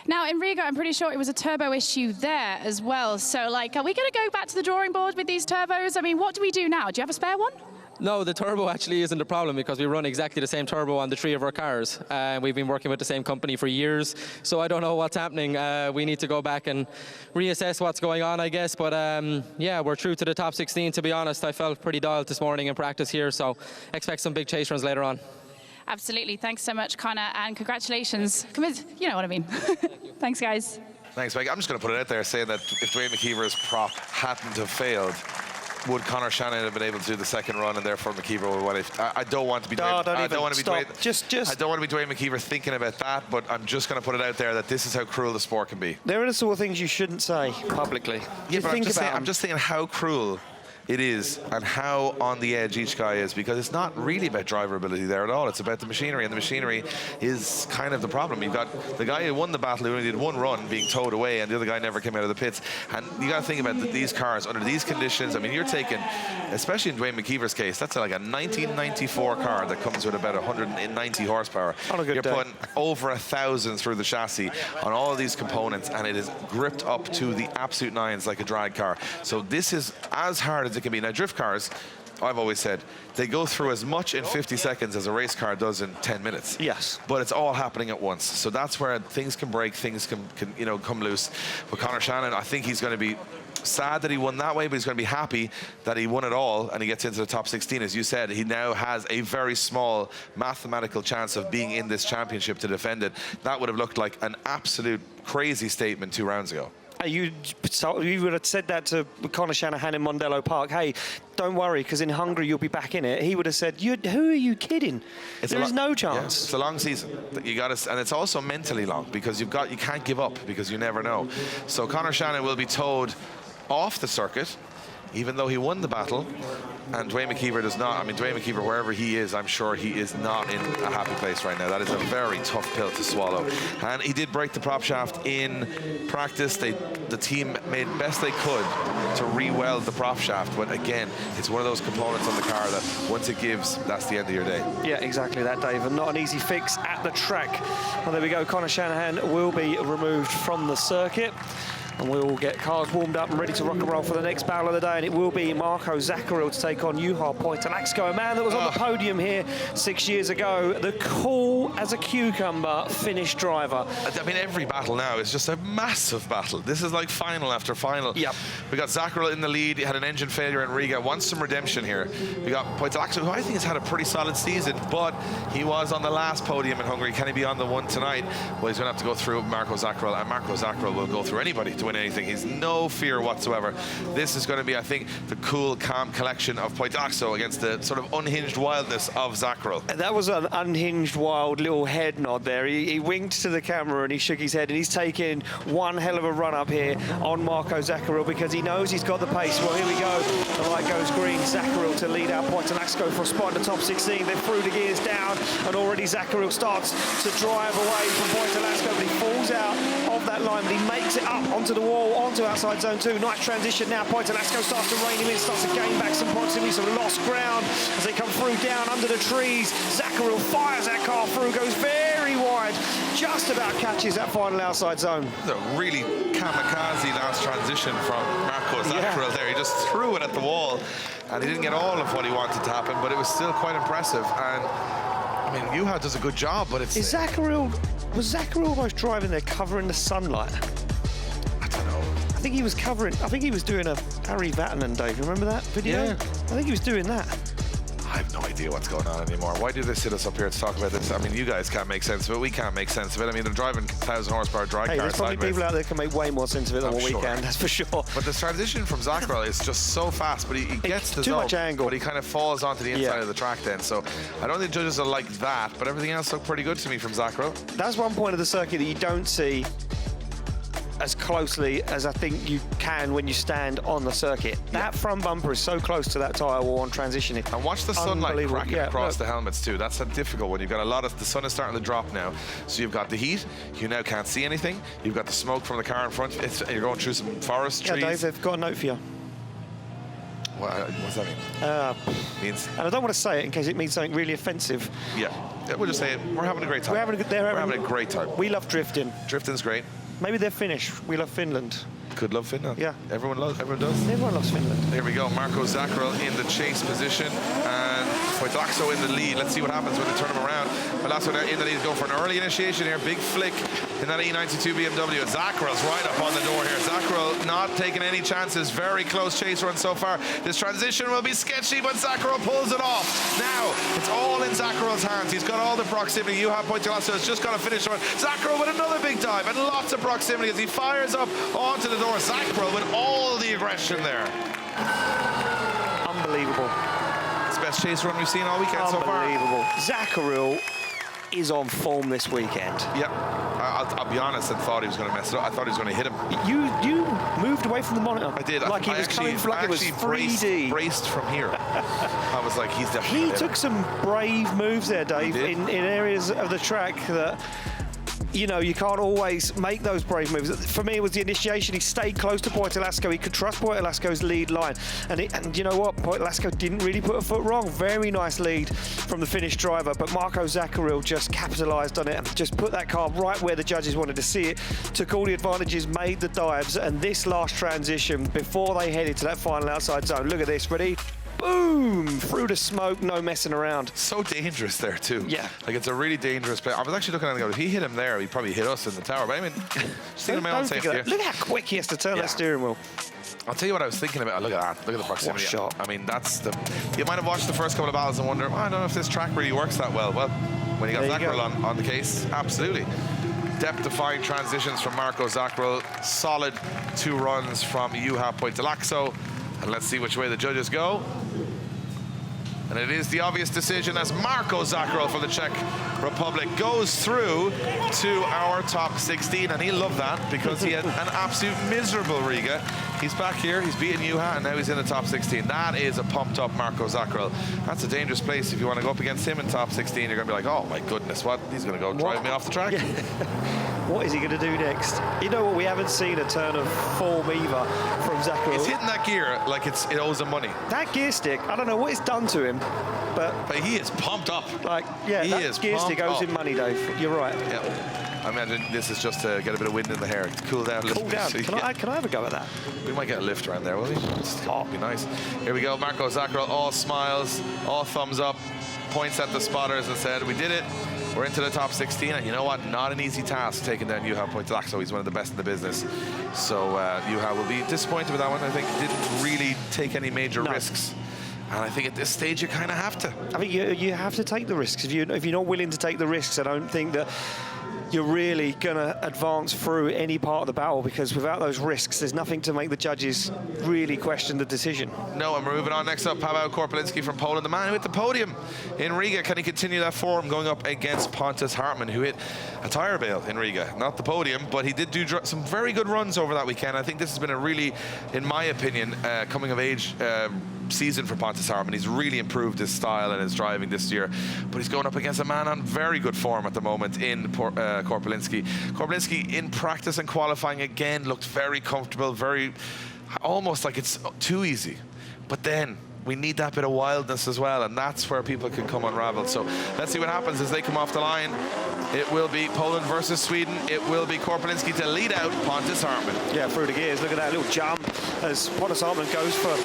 Now, in Riga, I'm pretty sure it was a turbo issue there as well. So, like, are we going to go back to the drawing board with these turbos? I mean, what do we do now? Do you have a spare one? No, the turbo actually isn't a problem because we run exactly the same turbo on the 3 of our cars. We've been working with the same company for years, so I don't know what's happening. We need to go back and reassess what's going on, I guess. But yeah, we're through to the top 16, to be honest. I felt pretty dialed this morning in practice here, so expect some big chase runs later on. Absolutely. Thanks so much, Connor, and congratulations. You know what I mean. Thanks, guys. Thanks, Mike. I'm just going to put it out there saying that if Dwayne McKeever's prop hadn't have failed, would Connor Shanahan have been able to do the second run, and therefore McKeever would have won? I don't want to be Dwayne. I don't want to be Dwayne. I don't want to be Dwayne McKeever thinking about that, but I'm just going to put it out there that this is how cruel the sport can be. There are the sort of things you shouldn't say publicly. Yeah, but I'm just saying how cruel it is and how on the edge each guy is, because it's not really about driver ability there at all. It's about the machinery, and the machinery is kind of the problem. You've got the guy who won the battle who only did one run being towed away, and the other guy never came out of the pits. And you got to think about these cars under these conditions. I mean, you're taking, especially in Dwayne McKeever's case, that's like a 1994 car that comes with about 190 horsepower. You're putting over 1,000 through the chassis on all of these components, and it is gripped up to the absolute nines like a drag car. So this is as hard as it can be. Now, drift cars, I've always said, they go through as much in 50 seconds as a race car does in 10 minutes. Yes. But it's all happening at once. So that's where things can break, things can come loose. But Connor Shanahan, I think he's going to be sad that he won that way, but he's going to be happy that he won it all and he gets into the top 16. As you said, he now has a very small mathematical chance of being in this championship to defend it. That would have looked like an absolute crazy statement 2 rounds ago. You would have said that to Connor Shanahan in Mondello Park. Hey, don't worry, because in Hungary you'll be back in it. He would have said, "Who are you kidding? There is no chance." Yeah, it's a long season. You got to, and it's also mentally long because you can't give up because you never know. So Connor Shanahan will be towed off the circuit, even though he won the battle. And Dwayne McKeever does not. I mean, Dwayne McKeever, wherever he is, I'm sure he is not in a happy place right now. That is a very tough pill to swallow. And he did break the prop shaft in practice. The team made best they could to re-weld the prop shaft. But again, it's one of those components on the car that once it gives, that's the end of your day. Yeah, exactly that, Dave. And not an easy fix at the track. Well, there we go. Connor Shanahan will be removed from the circuit. And we will get cars warmed up and ready to rock and roll for the next battle of the day. And it will be Marko Zakaril to take on Juha Poitalaxko, a man that was on the podium here 6 years ago. The cool as a cucumber Finnish driver. I mean, every battle now is just a massive battle. This is like final after final. Yep. We got Zakaril in the lead. He had an engine failure in Riga. Wants some redemption here. We got Poitalaxko, who I think has had a pretty solid season, but he was on the last podium in Hungary. Can he be on the one tonight? Well, he's going to have to go through Marko Zakaril, and Marko Zakaril will go through anybody to win anything. He's no fear whatsoever. This is going to be, I think, the cool, calm collection of Poitalaxko against the sort of unhinged wildness of Zakaril. That was an unhinged, wild little head nod there. He winked to the camera and he shook his head, and he's taking one hell of a run up here on Marko Zakaril because he knows he's got the pace. Well, here we go. The light goes green. Zakaril to lead out Poitalaxko for a spot in the top 16. They threw the gears down, and already Zakaril starts to drive away from Poitalaxko, but he falls out of that line, but he makes it up onto the wall, onto outside zone 2. Nice transition now. Poitalaxko starts to rein him in, starts to gain back some proximity, some lost ground as they come through down under the trees. Zakaril fires that car through, goes very wide, just about catches that final outside zone. The really kamikaze last transition from Marko Zakaril there. He just threw it at the wall, and he didn't get all of what he wanted to happen, but it was still quite impressive. And I mean, Juha does a good job, but it's... Was Zakaril almost driving there covering the sunlight? I don't know. I think he was covering, I think he was doing a Harry Vatanen, Dave. Remember that video? Yeah. I think he was doing that. I have no idea what's going on anymore. Why do they sit us up here to talk about this? I mean, you guys can't make sense of it. We can't make sense of it. I mean, they're driving 1,000 horsepower drag cars. There's probably sideways. people out there can make way more sense of it than what we can, that's for sure. But the transition from Zakaril is just so fast, but he gets the too much angle, but he kind of falls onto the inside of the track then. So I don't think judges are like that, but everything else looked pretty good to me from Zakaril. That's one point of the circuit that you don't see as closely as I think you can when you stand on the circuit. That front bumper is so close to that tyre wall on transitioning. And watch the sunlight cracking across look. the helmets too. That's a difficult one. You've got a lot of, the sun is starting to drop now. So you've got the heat, you now can't see anything. You've got the smoke from the car in front. You're going through some forest trees. Dave, they've got a note for you. What's that mean? Means, and I don't want to say it in case it means something really offensive. Yeah, we'll just say it. We're having a great time. We're having a great time. We love drifting. Drifting's great. Maybe they're Finnish. We love Finland. Could love Finland. Yeah. Everyone does. Everyone loves Finland. Here we go. Marco Zaccarel in the chase position and Poitlaxo in the lead. Let's see what happens when they turn him around. Poitlaxo in the lead, go for an early initiation here. Big flick in that E92 BMW. Zaccarel's right up on the door here. Zaccarel not taking any chances. Very close chase run so far. This transition will be sketchy, but Zaccarel pulls it off. Now, it's all in Zaccarel's hands. He's got all the proximity. Juha Poitlaxo has just got to finish run. Zaccarel with another big dive and lots of proximity as he fires up onto the door. Zaccarel with all the aggression there. Unbelievable. It's the best chase run we've seen all weekend so far. Unbelievable. Zaccarel is on form this weekend. Yeah, I'll be honest, I thought he was going to mess it up. I thought he was going to hit him. You moved away from the monitor. I did. Like he was coming from, like it was 3D. Braced from here. I was like, he's definitely. He took some brave moves there, Dave, in areas of the track that, you know, you can't always make those brave moves. For me, it was the initiation. He stayed close to Poitlaxo. He could trust Poitlaxo's lead line. And you know what? Poitlaxo didn't really put a foot wrong. Very nice lead from the Finnish driver. But Marco Zaccarel just capitalised on it and just put that car right where the judges wanted to see it. Took all the advantages, made the dives. And this last transition, before they headed to that final outside zone. Look at this. Ready? Boom! Through the smoke, no messing around. So dangerous there too. Yeah. Like it's a really dangerous play. I was actually looking at it and go, if he hit him there, he'd probably hit us in the tower. But I mean, seen him out safety. Look how quick he has to turn that steering wheel. I'll tell you what I was thinking about. Look at that. Look at the proximity. What a shot. I mean, that's the. You might have watched the first couple of battles and wonder, I don't know if this track really works that well. Well, when you got Zaccarel on the case, absolutely. Depth-defying transitions from Marco Zaccarel. Solid 2 runs from Juha Poitlaxo. And let's see which way the judges go. And it is the obvious decision as Marco Zaccarel from the Czech Republic goes through to our top 16. And he'll love that because he had an absolute miserable Riga. He's back here, he's beaten Juha, and now he's in the top 16. That is a pumped-up Marco Zaccarel. That's a dangerous place. If you want to go up against him in top 16, you're going to be like, oh, my goodness, what? He's going to go drive me off the track. What is he going to do next? You know what? We haven't seen a turn of form either from Zaccarel. He's hitting that gear like it owes him money. That gear stick, I don't know what it's done to him, but he is pumped up. Like, yeah, he is gear stick owes him money, Dave. You're right. Yeah. I imagine this is just to get a bit of wind in the hair, to cool down a little bit. Can I have a go at that? We might get a lift around there, will we? Oh, be nice. Here we go, Marco Zaccarel, all smiles, all thumbs up, points at the spotters and said, we did it. We're into the top 16, and you know what? Not an easy task taking down Juha Poitlaxo. He's one of the best in the business. So Juha will be disappointed with that one. I think didn't really take any major risks. And I think at this stage you kind of have to. I think you have to take the risks. If you're not willing to take the risks, I don't think that you're really going to advance through any part of the battle, because without those risks, there's nothing to make the judges really question the decision. No, and we're moving on. Next up, Paweł Korpelinski from Poland, the man who hit the podium in Riga. Can he continue that form going up against Pontus Hartmann, who hit a tyre bale in Riga? Not the podium, but he did do some very good runs over that weekend. I think this has been a really, in my opinion, coming of age season for Pontus Hartmann. He's really improved his style and his driving this year, but he's going up against a man on very good form at the moment in Korpelinski. Korpelinski in practice and qualifying again looked very comfortable, very almost like it's too easy, but then we need that bit of wildness as well, and that's where people can come unraveled. So let's see what happens as they come off the line. It will be Poland versus Sweden. It will be Korpelinski to lead out Pontus Hartmann. Yeah, through the gears. Look at that little jump as Pontus Hartmann goes for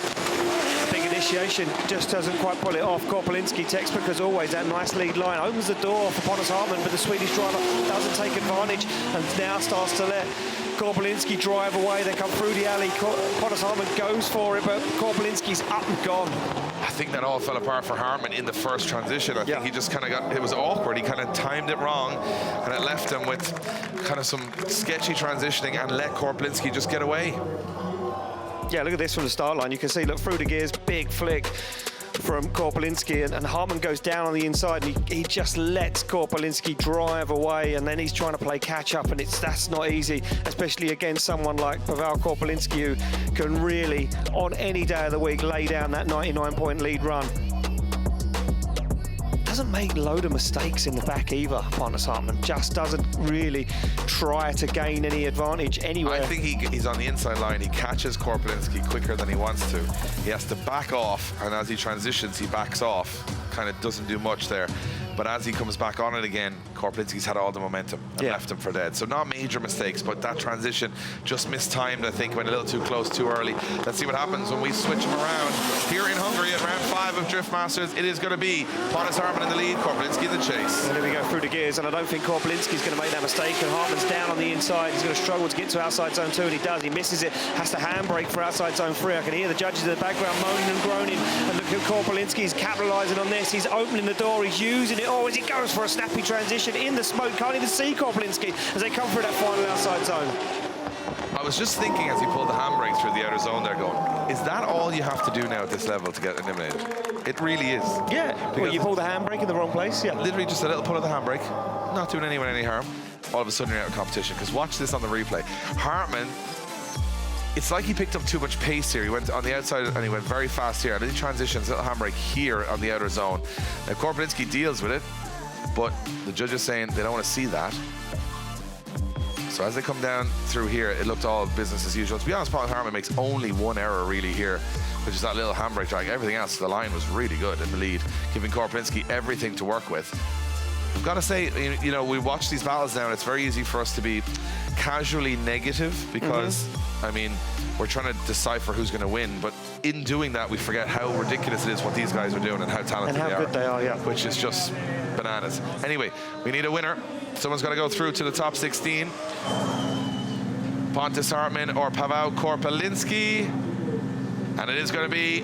big initiation, just doesn't quite pull it off. Korpelinski, textbook as always, that nice lead line opens the door for Pontus Hartmann, but the Swedish driver doesn't take advantage and now starts to let Korpelinski drive away. They come through the alley. Pontus Hartmann goes for it, but Korpelinski's up and gone. I think that all fell apart for Hartmann in the first transition. I think he just kind of got, it was awkward. He kind of timed it wrong, and it left him with kind of some sketchy transitioning and let Korpelinski just get away. Yeah, look at this from the start line. You can see, look, through the gears, big flick. from Korpelinski, and Hartman goes down on the inside, and he just lets Korpelinski drive away, and then he's trying to play catch-up, and that's not easy, especially against someone like Pavel Korpelinski, who can really, on any day of the week, lay down that 99-point lead run. Doesn't make a load of mistakes in the back either, Pontus Hartman. Just doesn't really try to gain any advantage anywhere. I think he's on the inside line. He catches Korpelinski quicker than he wants to. He has to back off, and as he transitions, he backs off. Kind of doesn't do much there. But as he comes back on it again, Korpelinski's had all the momentum and left him for dead. So not major mistakes, but that transition just mistimed, I think, went a little too close too early. Let's see what happens when we switch him around. Here in Hungary at round 5 of Drift Masters, it is going to be Pontus Hartman in the lead, Korpelinski in the chase. And then we go through the gears, and I don't think Korpelinski's going to make that mistake, and Hartman's down on the inside. He's going to struggle to get to outside zone 2, and he does. He misses it, has to handbrake for outside zone 3. I can hear the judges in the background moaning and groaning, and look at Korpelinski. He's capitalising on this. He's opening the door. He's using it. Oh, as he goes for a snappy transition in the smoke. Can't even see Korpelinski as they come through that final outside zone. I was just thinking as he pulled the handbrake through the outer zone there going, is that all you have to do now at this level to get eliminated? It really is. Yeah, well, you pull the handbrake in the wrong place, yeah. Literally just a little pull of the handbrake, not doing anyone any harm. All of a sudden you're out of competition, because watch this on the replay. Hartman, it's like he picked up too much pace here. He went on the outside and he went very fast here. And then he transitions, little handbrake here on the outer zone. Now Korpelinski deals with it, but the judge is saying they don't want to see that. So as they come down through here, it looked all business as usual. To be honest, Pontus Hartman makes only one error really here, which is that little handbrake drag. Everything else, the line was really good in the lead, giving Korpelinski everything to work with. I've got to say, you know, we watch these battles now, and it's very easy for us to be casually negative because, I mean, we're trying to decipher who's going to win, but in doing that, we forget how ridiculous it is what these guys are doing and how talented they are. And how good they are, yeah. Which is just bananas. Anyway, we need a winner. Someone's got to go through to the top 16. Pontus Hartman or Pavel Korpelinski. And it is going to be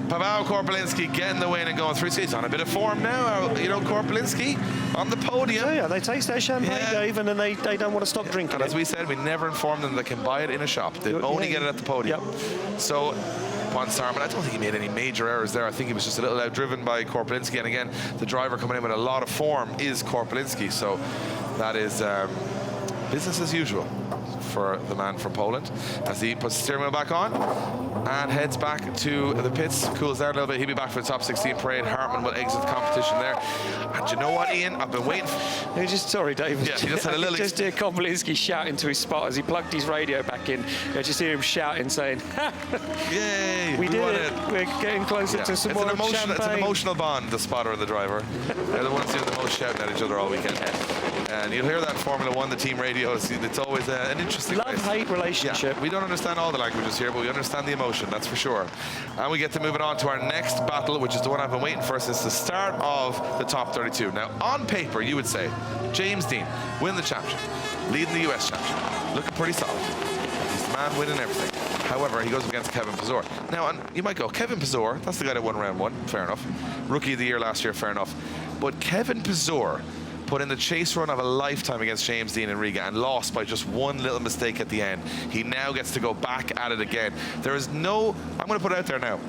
Pavel Korpelinski getting the win and going through. He's on a bit of form now, you know, Korpelinski on the podium. Yeah, they taste their champagne, Dave, and then they don't want to stop drinking. And as we said, we never informed them they can buy it in a shop. They only get it at the podium. So, Pontus Hartman, I don't think he made any major errors there. I think he was just a little outdriven by Korpelinski. And again, the driver coming in with a lot of form is Korpelinski. So that is business as usual for the man from Poland as he puts the steering wheel back on and heads back to the pits, cools down a little bit. He'll be back for the top 16 parade. Hartman will exit the competition there. And you know what, Ian? I've been waiting. Sorry, David. Yeah, he just had a little. Just hear Korpelinski shouting to his spot as he plugged his radio back in. I just hear him shouting, saying, "Yay! We did it! We're getting closer to some more champagne." It's an emotional bond, the spotter and the driver. They're the ones doing the most shouting at each other all weekend. And you'll hear that in Formula One, the team radios. It's always an interesting love-hate relationship. Yeah, we don't understand all the languages here, but we understand the emotion, that's for sure. And we get to move it on to our next battle, which is the one I've been waiting for since the start of the top 32. Now, on paper, you would say, James Dean, win the championship, leading the US championship, looking pretty solid. He's the man winning everything. However, he goes up against Kevin Pazur. Now, and you might go, Kevin Pazur, that's the guy that won round 1, fair enough. Rookie of the year last year, fair enough. But Kevin Pazur put in the chase run of a lifetime against James Dean in Riga and lost by just one little mistake at the end. He now gets to go back at it again. There is no, I'm going to put it out there now,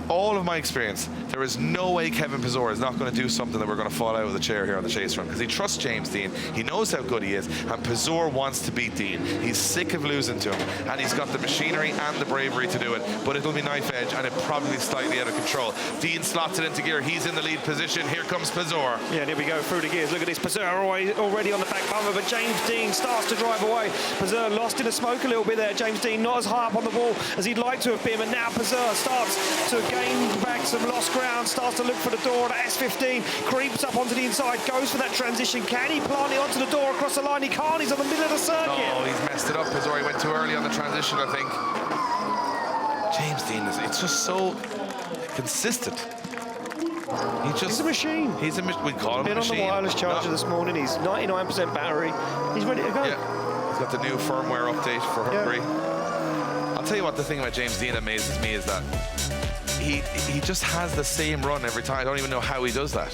all of my experience, there is no way Kevin Pazur is not going to do something that we're going to fall out of the chair here on the chase run, because he trusts James Dean, he knows how good he is, and Pazur wants to beat Dean. He's sick of losing to him, and he's got the machinery and the bravery to do it, but it'll be knife edge, and it probably slightly out of control. Dean slots it into gear, he's in the lead position, here comes Pazur. Yeah, and here we go through the gears. Look at this, Pazur already on the back bumper, but James Dean starts to drive away. Pazur lost in the smoke a little bit there. James Dean not as high up on the wall as he'd like to have been, and now Pazur starts to gain back some lost ground, starts to look for the door. That S15 creeps up onto the inside, goes for that transition. Can he plant it onto the door across the line? He can't, he's on the middle of the circuit. Oh, he's messed it up. Pazur, he went too early on the transition, I think. James Dean, it's just so consistent. He's a machine. He's a machine. We call him a machine. Been on the wireless charger this morning. He's 99% battery. He's ready to go. Yeah. He's got the new firmware update for Hungary. Yeah. I'll tell you what, the thing about James Dean amazes me is that he just has the same run every time. I don't even know how he does that.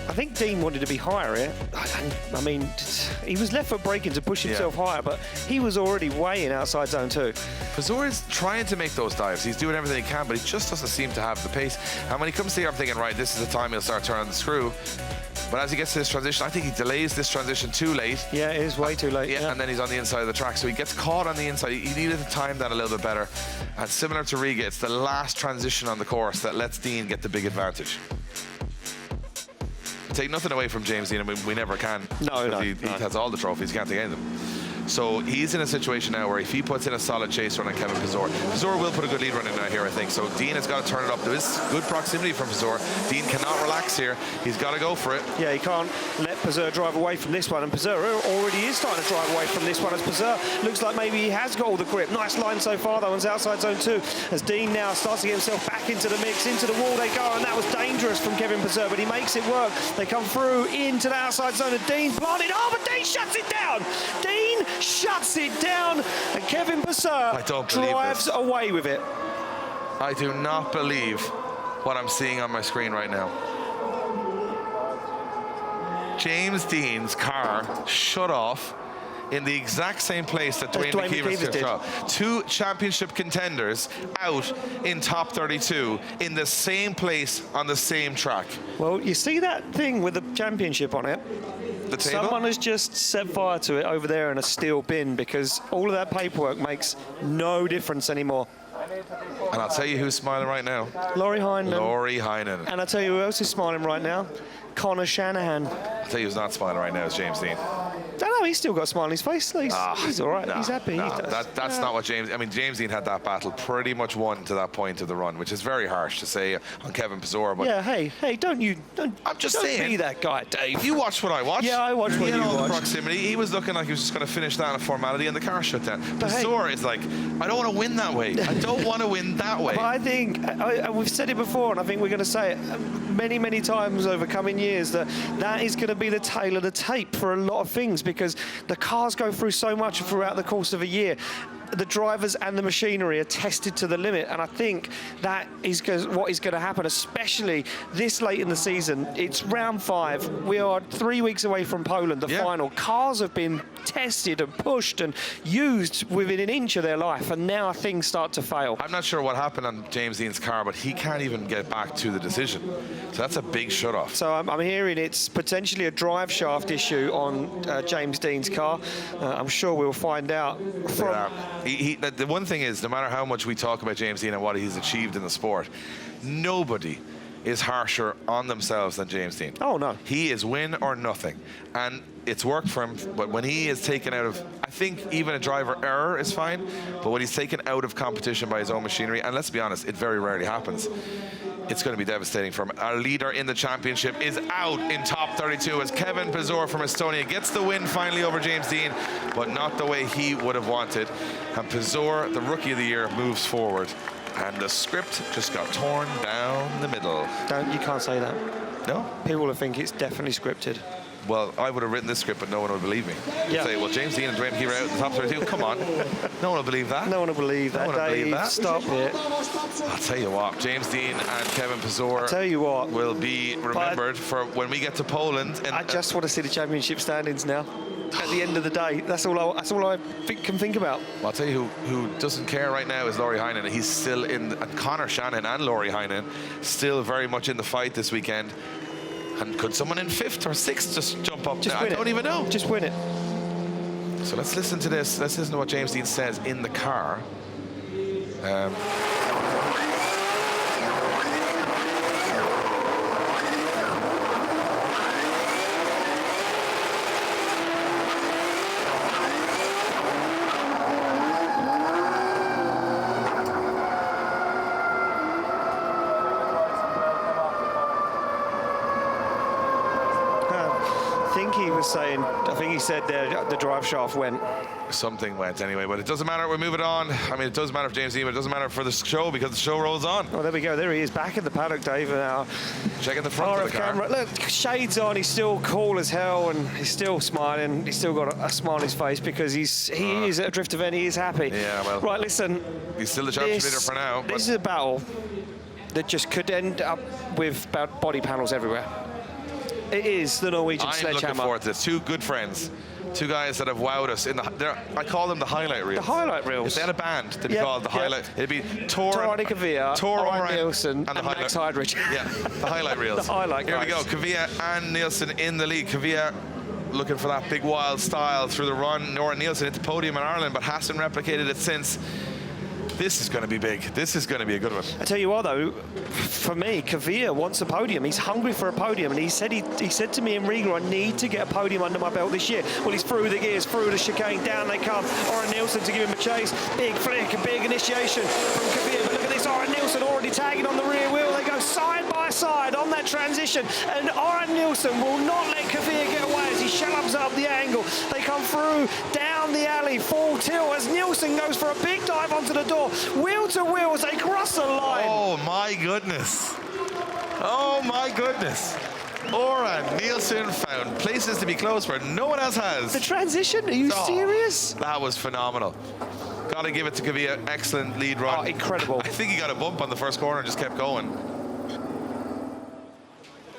I think Dean wanted to be higher here. I mean, he was left foot braking to push himself higher, but he was already way in outside zone 2. Pizor is trying to make those dives. He's doing everything he can, but he just doesn't seem to have the pace. And when he comes here, I'm thinking, right, this is the time he'll start turning the screw. But as he gets to this transition, I think he delays this transition too late. Yeah, it is way too late. Yeah, and then he's on the inside of the track. So he gets caught on the inside. He needed to time that a little bit better. And similar to Riga, it's the last transition on the course that lets Dean get the big advantage. Take nothing away from James Dean. I mean, we never can. No. He has all the trophies. He can't take any of them. So he's in a situation now where if he puts in a solid chase run on Kevin Pizor will put a good lead run in now here, I think. So Dean has got to turn it up. There is good proximity from Pizor. Dean cannot relax here. He's got to go for it. Yeah, he can't let Pizor drive away from this one. And Pizor already is starting to drive away from this one as Pizor looks like maybe he has got all the grip. Nice line so far, though, on outside zone 2. As Dean now starts to get himself back into the mix. Into the wall they go, and that was dangerous from Kevin Pizor, but he makes it work. They come through into the outside zone, and Dean planted. Oh, but Dean shuts it down. Dean shuts it down, and Kevin Pizor drives away with it. I do not believe what I'm seeing on my screen right now. James Dean's car shut off in the exact same place that Dwayne McKeever's did. Two championship contenders out in top 32 in the same place on the same track. Well, you see that thing with the championship on it? The table? Someone has just set fire to it over there in a steel bin because all of that paperwork makes no difference anymore. And I'll tell you who's smiling right now. Lauri Heinonen. And I'll tell you who else is smiling right now. Connor Shanahan. I'll tell you who's not smiling right now is James Dean. No, he's still got a smile on his face. He's all right. He's happy. That's not what James... I mean, James Dean had that battle pretty much won to that point of the run, which is very harsh to say on Kevin Pizor. But yeah, hey, don't I'm just saying. Be that guy, Dave. You watched what I watched. Yeah, I watched what you watched. The proximity. He was looking like he was just going to finish that in a formality, and the car shut down. Pizor is like, I don't want to win that way. I don't want to win that way. But I think we've said it before, and I think we're going to say it many, many times over coming years that is going to be the tail of the tape for a lot of things because the cars go through so much throughout the course of a year. The drivers and the machinery are tested to the limit, and I think that is what is going to happen, especially this late in the season. It's round 5. We are 3 weeks away from Poland, the final. Cars have been tested and pushed and used within an inch of their life, and now things start to fail. I'm not sure what happened on James Dean's car, but he can't even get back to the decision. So that's a big shut-off. So I'm hearing it's potentially a drive shaft issue on James Dean's car. I'm sure we'll find out from... The one thing is, no matter how much we talk about James Dean and what he's achieved in the sport, nobody is harsher on themselves than James Dean. Oh, no. He is win or nothing. And it's worked for him, but when he is taken out of, I think even a driver error is fine, but when he's taken out of competition by his own machinery, and let's be honest, it very rarely happens, it's going to be devastating for him. Our leader in the championship is out in top 32 as Kevin Pizor from Estonia gets the win finally over James Dean, but not the way he would have wanted. And Pizor, the rookie of the year, moves forward. And the script just got torn down the middle. You can't say that. No? People will think it's definitely scripted. Well, I would have written this script, but no one would believe me. Yeah. Say, well, James Dean and Dwayne McKeever out in the top 32. Come on. No one will believe that. No one will believe that. No one will believe that. Stop it. I'll tell you what, James Dean and Kevin Pizor will be remembered for when we get to Poland. And I just want to see the championship standings now. At the end of the day, that's all I can think about. Well, I'll tell you who doesn't care right now is Lauri Heinonen. He's still in, and Connor Shanahan and Lauri Heinonen still very much in the fight this weekend. And could someone in 5th or 6th just jump up? I don't even know. Just win it. So let's listen to this. Let's listen to what James Dean says in the car. I think he said the drive shaft went. Something went anyway, but it doesn't matter. We're moving on. I mean, it does matter for James Dean, but it doesn't matter for the show because the show rolls on. Oh, there we go. There he is, back in the paddock, Dave. Now, checking the front of the car. Camera. Look, shades on. He's still cool as hell, and he's still smiling. He's still got a smile on his face because he is at a drift event. He is happy. Yeah, well. Right, listen. He's still the championship leader for now. This is a battle that just could end up with body panels everywhere. It is the Norwegian I'm sledgehammer. looking forward to this. Two good friends. Two guys that have wowed us in I call them the highlight reels. The highlight reels. If they had a band, they'd be called the highlight. It'd be Tor Kavia, Oren Nielsen, and Max Heidrich. Yeah, the highlight reels. The highlight Here guys. we go. Kavia and Nielsen in the lead. Kavia looking for that big wild style through the run. Oren Nielsen hit the podium in Ireland, but hasn't replicated it since. This is going to be big. This is going to be a good one. I tell you what, though, for me, Kavia wants a podium. He's hungry for a podium, and he said to me in Riga, I need to get a podium under my belt this year. Well, he's through the gears, through the chicane, down they come. Oren Nielsen to give him a chase. Big flick, a big initiation from Kavia. But look at this, Oren Nielsen already tagging on the rear wheel. They go side by side on that transition, and Oren Nielsen will not let Kavia get away as he shallops up the angle. They come through, down the alley, full tilt as Nielsen goes for a big dive onto the door. Wheel to wheel as they cross the line. Oh my goodness. Oh my goodness. Oren Nielsen found places to be close where no one else has. The transition? Are you serious? That was phenomenal. Got to give it to Kavia. Excellent lead run. Oh, incredible. I think he got a bump on the first corner and just kept going.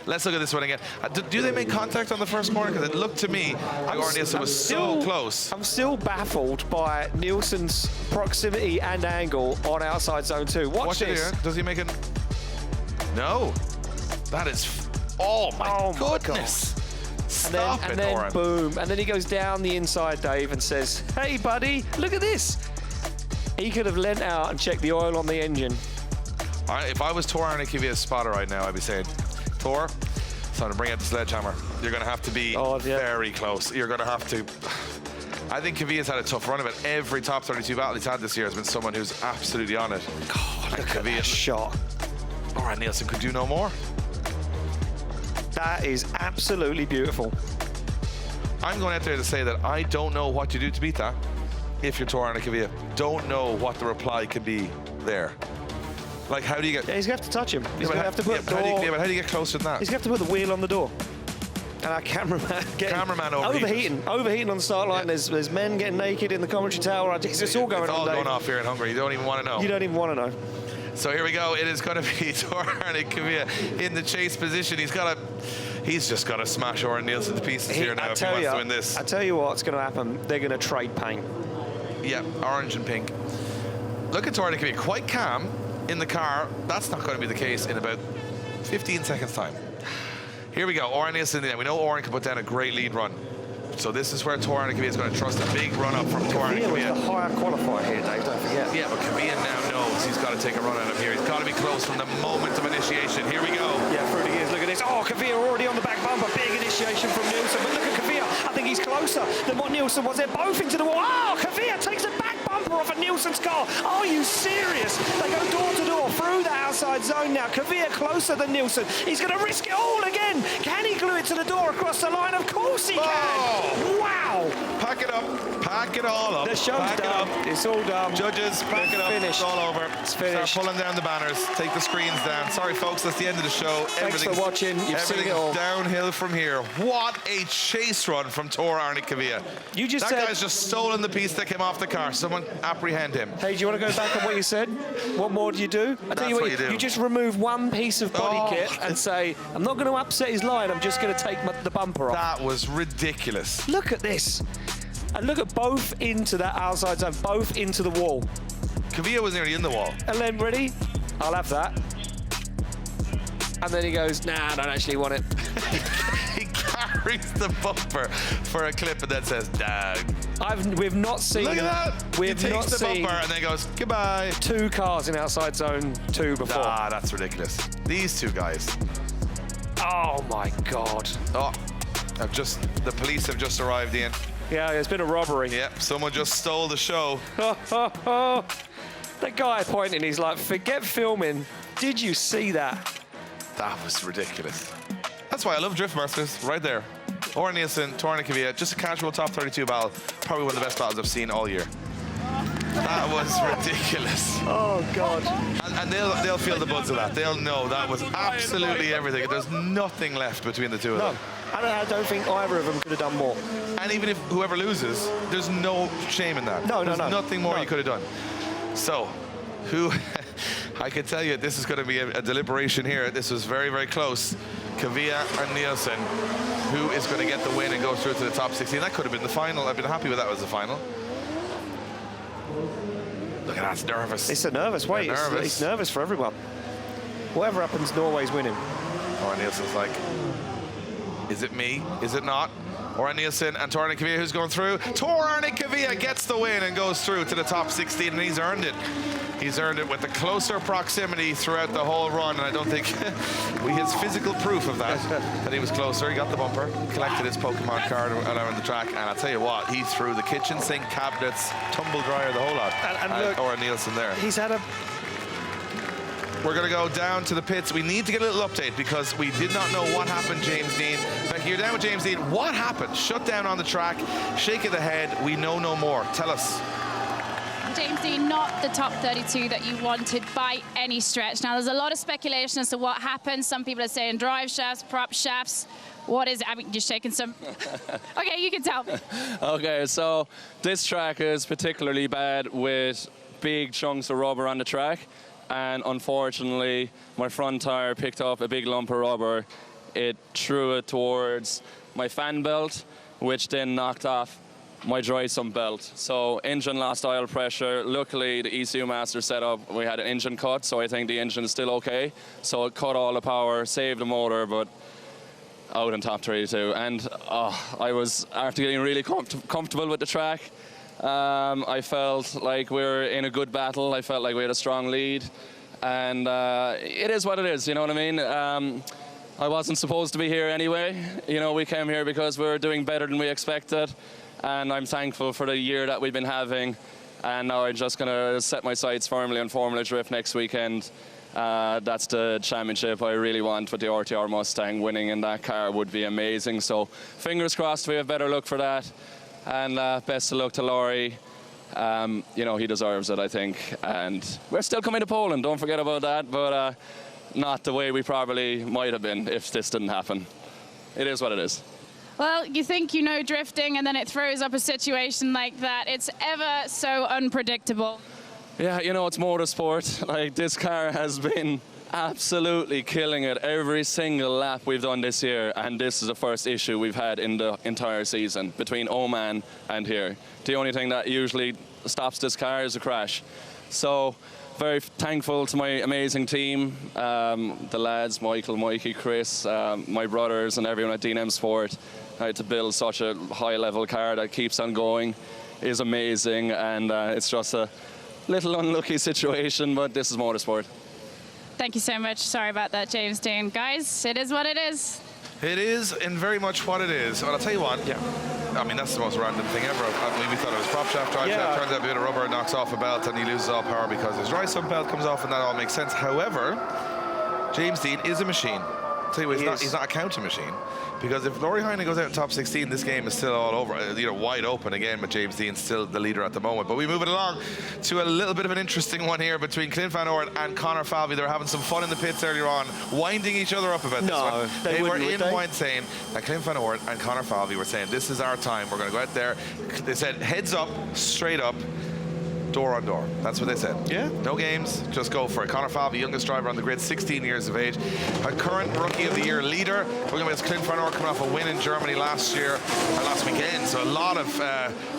Let's look at this one again. Do they make contact on the first corner? Because it looked to me like Oren Nielsen was so close. I'm still baffled by Nielsen's proximity and angle on outside zone 2. Watch this. It here. Does he make it? No. That is... Oh, my goodness. Stop it, and then Oren. boom. And then he goes down the inside, Dave, and says, hey, buddy, look at this. He could have leant out and checked the oil on the engine. All right, if I was Tor Arne-Kivia's spotter right now, I'd be saying, Tor, it's time to bring out the sledgehammer. You're going to have to be very close. You're going to have to... I think Kavia's had a tough run of it. Every top 32 battle he's had this year has been someone who's absolutely on it. God, look at that shot. Oren Nielsen could do no more. That is absolutely beautiful. I'm going out there to say that I don't know what to do to beat that if you're Tor Arne-Kivia. Don't know what the reply could be there. Like, how do you get... Yeah, he's going to have to touch him. He's going to have to put the how door... do you get closer than that? He's going to have to put the wheel on the door. And our cameraman overheating on the start line. There's men getting naked in the commentary tower. It's all going on. It's all going off here in Hungary. You don't even want to know. You don't even want to know. So here we go. It is going to be Tor Arne-Kivia in the chase position. He's just got to smash Oren Nielsen to pieces here now if he wants to win this. I tell you what's going to happen. They're going to trade paint. Yeah, orange and pink. Look at Tor Arne-Kivia, quite calm in the car. That's not going to be the case in about 15 seconds time. Here we go, Oren Nielsen. We know Oren can put down a great lead run. So this is where Tor Arne-Kivia is going to trust a big run up from Tor Arne-Kivia. Kavia was the higher qualifier here, Dave, don't forget. Yeah, but Kavia now knows he's got to take a run out of here. He's got to be close from the moment of initiation. Here we go. Yeah, through the years, look at this. Oh, Kavia already on the back bumper. Big initiation from Nielsen. But look at Kavia. I think he's closer than what Nielsen was. They're both into the wall. Oh, Kavia takes a back bumper off of Nielsen's car. Are you serious? They go door to door through the outside zone now. Kavia closer than Nielsen. He's going to risk it all again. Can he glue it to the door across the line? Of course he can. Wow. Pack it up. Pack it all up. The show's done. It's all done. Judges, pack it up. Finished. It's all over. It's finished. Start pulling down the banners. Take the screens down. Sorry, folks. That's the end of the show. Thanks for watching. You've seen it all. Downhill from here. What a chase run from Tor Arne-Kivia. That guy's just stolen the piece that came off the car. Someone apprehend him. Hey, do you want to go back on what you said? What more do you do? I tell you what, you just remove one piece of body kit and say, I'm not going to upset his line. I'm just going to take the bumper off. That was ridiculous. Look at this. And look at both into that outside zone, both into the wall. Kavia was nearly in the wall. And then, ready? I'll have that. And then he goes, nah, I don't actually want it. He carries the bumper for a clip and then says, nah. We've not seen... Look at that. We've he not takes the seen bumper and then goes, goodbye. 2 cars in outside zone 2 before. Ah, that's ridiculous. These two guys. Oh, my God. Oh, the police have just arrived, Ian. Yeah, it's been a robbery. Yep, someone just stole the show. That guy pointing, he's like, forget filming. Did you see that? That was ridiculous. That's why I love Drift Masters, right there. Oren Nielsen, Tor Arne-Kivia, just a casual top 32 battle. Probably one of the best battles I've seen all year. That was ridiculous. Oh, God. And they'll feel the buzz of that. They'll know that was absolutely everything. There's nothing left between the two of them. I don't think either of them could have done more. And even if whoever loses, there's no shame in that. No. There's nothing more you could have done. So, I can tell you this is going to be a deliberation here. This was very, very close. Kvyat and Nielsen. Who is going to get the win and go through to the top 16? That could have been the final. I've been happy with that as the final. Look at that, it's nervous. It's a nervous way. It's nervous for everyone. Whatever happens, Norway's winning. Or Nielsen's like, is it me? Is it not? Or Nielsen and Torarni Kvyat who's going through. Torarni Kvyat gets the win and goes through to the top 16, and he's earned it. He's earned it with the closer proximity throughout the whole run, and I don't think we have physical proof of that he was closer. He got the bumper, collected his Pokemon card around the track, and I'll tell you what, he threw the kitchen sink, cabinets, tumble dryer, the whole lot. And look, or Nielsen there. He's had a... We're going to go down to the pits. We need to get a little update because we did not know what happened, James Dean. Becky, you're down with James Dean. What happened? Shut down on the track, shake of the head. We know no more. Tell us. James Dean, not the top 32 that you wanted by any stretch. Now, there's a lot of speculation as to what happened. Some people are saying drive shafts, prop shafts. What is it? I mean, you're shaking some. Okay, you can tell me. Okay, so this track is particularly bad with big chunks of rubber on the track. And unfortunately, my front tire picked up a big lump of rubber. It threw it towards my fan belt, which then knocked off my dry sump belt. So engine lost oil pressure. Luckily, the ECU master setup, we had an engine cut, so I think the engine is still okay. So it cut all the power, saved the motor, but out in top 32. And I was, after getting really comfortable with the track, I felt like we were in a good battle. I felt like we had a strong lead. And it is what it is, you know what I mean? I wasn't supposed to be here anyway. You know, we came here because we were doing better than we expected. And I'm thankful for the year that we've been having. And now I'm just going to set my sights firmly on Formula Drift next weekend. That's the championship I really want with the RTR Mustang. Winning in that car would be amazing. So fingers crossed we have better luck for that. And best of luck to Lauri. You know, he deserves it, I think. And we're still coming to Poland, don't forget about that. But not the way we probably might have been if this didn't happen. It is what it is. Well, you think you know drifting, and then it throws up a situation like that. It's ever so unpredictable. Yeah, you know, it's motorsport. Like, this car has been absolutely killing it every single lap we've done this year, and this is the first issue we've had in the entire season between Oman and here. The only thing that usually stops this car is a crash. So very thankful to my amazing team, the lads, Michael, Mikey, Chris, my brothers and everyone at D&M Sport. To build such a high-level car that keeps on going is amazing, and it's just a little unlucky situation, but this is motorsport. Thank you so much. Sorry about that, James Dean. Guys, it is what it is. It is, and very much what it is. Well, I'll tell you what. Yeah. I mean, that's the most random thing ever. I mean, we thought it was prop shaft, drive shaft. Turns out a bit of rubber knocks off a belt, and he loses all power because his dry sump belt comes off, and that all makes sense. However, James Dean is a machine. I'll tell you what, he's not a counter machine. Because if Lauri Heinonen goes out in top 16, this game is still all over. You know, wide open again, but James Dean still the leader at the moment. But we move it along to a little bit of an interesting one here between Clint Van Oort and Conor Falvey. They were having some fun in the pits earlier on, winding each other up about this one. They were in point saying that Clint Van Oort and Conor Falvey were saying, this is our time. We're going to go out there. They said, heads up, straight up. Door on door. That's what they said. Yeah. No games, just go for it. Conor Falvey, youngest driver on the grid, 16 years of age. A current Rookie of the Year leader. We're going to miss Clint Van Oort coming off a win in Germany last weekend. So a lot of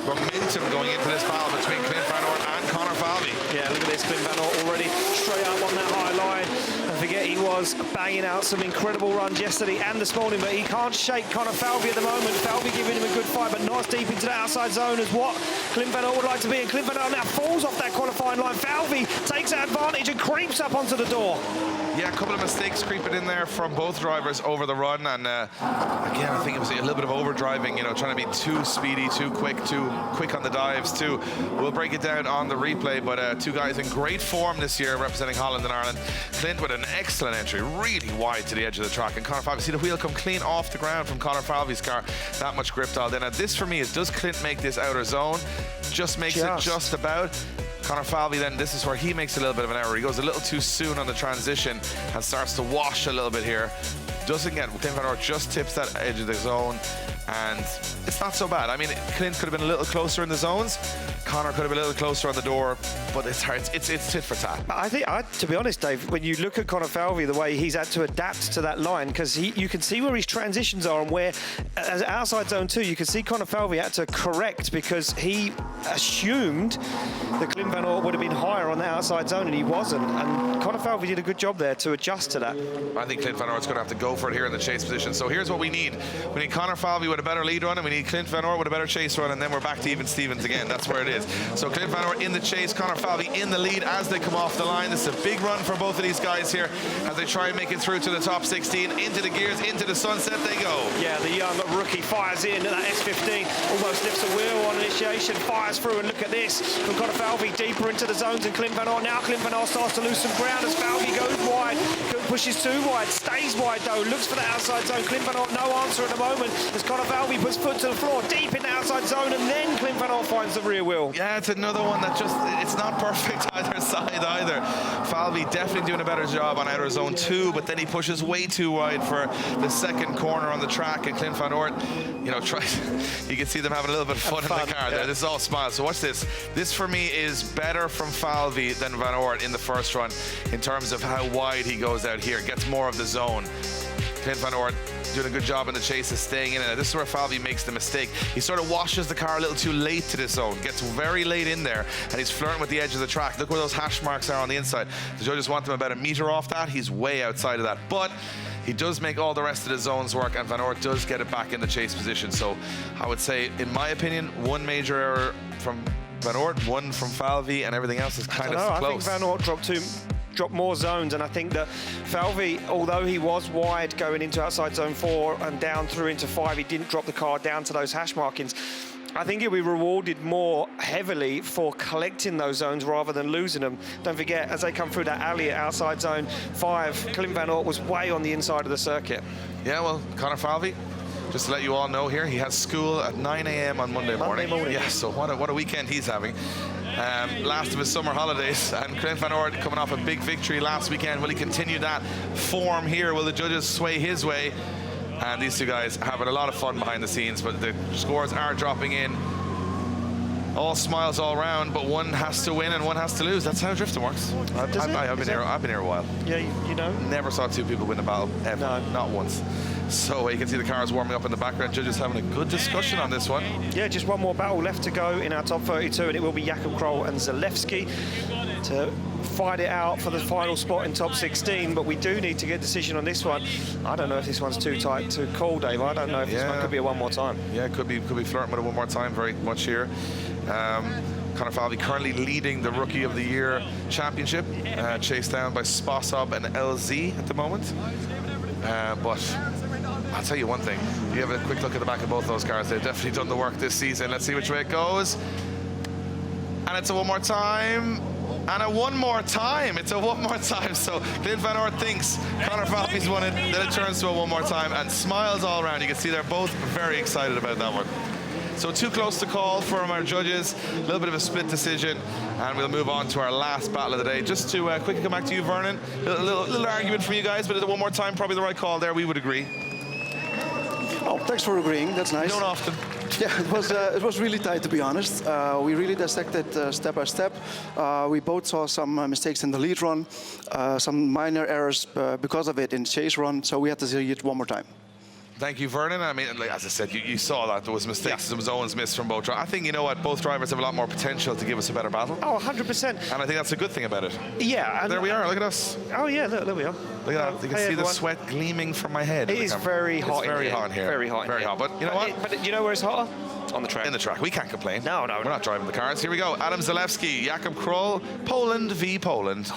momentum going into this battle between Clint Van Oort and Conor Falvey. Yeah, look at this. Clint Van Oort already straight up on that high line. And forget he was banging out some incredible runs yesterday and this morning, but he can't shake Conor Falvey at the moment. Falvey giving him a good fight, but not as deep into that outside zone as what Clint Van Oort would like to be. And Clint Van Oort now falls off that qualifying line. Falvey takes that advantage and creeps up onto the door. Yeah, a couple of mistakes creeping in there from both drivers over the run, and again, I think it was a little bit of overdriving, you know, trying to be too speedy, too quick on the dives too. We'll break it down on the replay, but two guys in great form this year representing Holland and Ireland. Clint with an excellent entry, really wide to the edge of the track, and Conor Falvey, see the wheel come clean off the ground from Conor Falvey's car, that much grip dialed in. Now this for me is, does Clint make this outer zone? Just makes it just about. Conor Falvey then, this is where he makes a little bit of an error. He goes a little too soon on the transition and starts to wash a little bit here. Doesn't get, Clint Van Oort just tips that edge of the zone, and it's not so bad. I mean, Clint could have been a little closer in the zones. Connor could have been a little closer on the door, but it's hard. It's tit for tat. I think, to be honest, Dave, when you look at Connor Falvey, the way he's had to adapt to that line, because you can see where his transitions are and where, as outside zone 2, you can see Connor Falvey had to correct because he assumed that Clint Van Oort would have been higher on the outside zone, and he wasn't. And Connor Falvey did a good job there to adjust to that. I think Clint Van Oort's going to have to go for it here in the chase position. So here's what we need. We need Connor Falvey with a better lead run, and we need Clint Van Oort with a better chase run, and then we're back to even Stevens again. That's where it is. So Clint Van Oort in the chase, Connor Falvey in the lead as they come off the line. This is a big run for both of these guys here as they try and make it through to the top 16. Into the gears, into the sunset they go. Yeah, the young rookie fires in, and that S15 almost lifts a wheel on initiation, fires through, and look at this. From Connor Falvey deeper into the zones, and Clint Van Oort. Now Clint Van Oort starts to lose some ground as Falvey goes wide, pushes too wide, stays wide though, looks for the outside zone. Clint Van Oort, no answer at the moment as Connor Falvey puts foot to the floor, deep in the outside zone, and then Clint Van Oort finds the rear wheel. Yeah, it's another one that just, it's not perfect either side either. Falvey definitely doing a better job on outer zone 2, but then he pushes way too wide for the second corner on the track, and Clint Van Oort, you know, you can see them having a little bit of fun in the car there. This is all smiles. So watch this. This for me is better from Falvey than Van Oort in the first run in terms of how wide he goes out here, gets more of the zone. Clint Van Oort doing a good job in the chase of staying in it. This is where Falvey makes the mistake. He sort of washes the car a little too late to this zone, gets very late in there, and he's flirting with the edge of the track. Look where those hash marks are on the inside. The judges want them about a meter off that. He's way outside of that. But he does make all the rest of the zones work, and Van Oort does get it back in the chase position. So I would say, in my opinion, one major error from Van Oort, one from Falvey, and everything else is kind of close. I think Van Oort dropped more zones, and I think that Falvey, although he was wide going into outside zone 4 and down through into 5, he didn't drop the car down to those hash markings. I think he'll be rewarded more heavily for collecting those zones rather than losing them. Don't forget, as they come through that alley at outside zone 5, Clint Van Oort was way on the inside of the circuit. Yeah, well, Connor Falvey, just to let you all know here, he has school at 9 a.m. on Monday morning. Yeah, so what a weekend he's having. Last of his summer holidays, and Clint Van Oort coming off a big victory last weekend. Will he continue that form here? Will the judges sway his way? And these two guys having a lot of fun behind the scenes, but the scores are dropping in. All smiles all round, but one has to win and one has to lose. That's how drifting works. I've been here a while. Yeah, you know. Never saw two people win a battle, ever. No. Not once. So you can see the cars warming up in the background. Judges having a good discussion on this one. Yeah, just one more battle left to go in our top 32, and it will be Jakub Kroll and Zalewski to fight it out for the final spot in top 16. But we do need to get a decision on this one. I don't know if this one's too tight to call, Dave. I don't know if this one could be a one more time. Yeah, could be flirting with a one more time very much here. Connor Falvey currently leading the Rookie of the Year championship, chased down by Sposób and LZ at the moment. But I'll tell you one thing, you have a quick look at the back of both those cars. They've definitely done the work this season. Let's see which way it goes. And it's a one more time. And a one more time. It's a one more time. So Clint Van Oort thinks Connor Falvey's won it. Then it turns to a one more time and smiles all around. You can see they're both very excited about that one. So too close to call from our judges. A little bit of a split decision. And we'll move on to our last battle of the day. Just to quickly come back to you, Vernon. A little argument from you guys, but one more time, probably the right call there. We would agree. Oh, thanks for agreeing. That's nice. Don't often. Yeah, it was really tight, to be honest. We really dissected step by step. We both saw some mistakes in the lead run, some minor errors because of it in chase run, so we had to see it one more time. Thank you, Vernon. I mean, like, as I said, you saw that there was mistakes, there was zones missed from both drivers. I think, you know what, both drivers have a lot more potential to give us a better battle. Oh, 100%. And I think that's a good thing about it. Yeah. There we are, look at us. Oh, yeah, look, there we are. Look at that, you can see the sweat gleaming from my head. It is very hot. It's very hot in here. Very hot. Very hot, but you know what? But you know where it's hotter? On the track. In the track. We can't complain. No. We're not driving the cars. Here we go. Adam Zalewski, Jakub Kroll, Poland v Poland.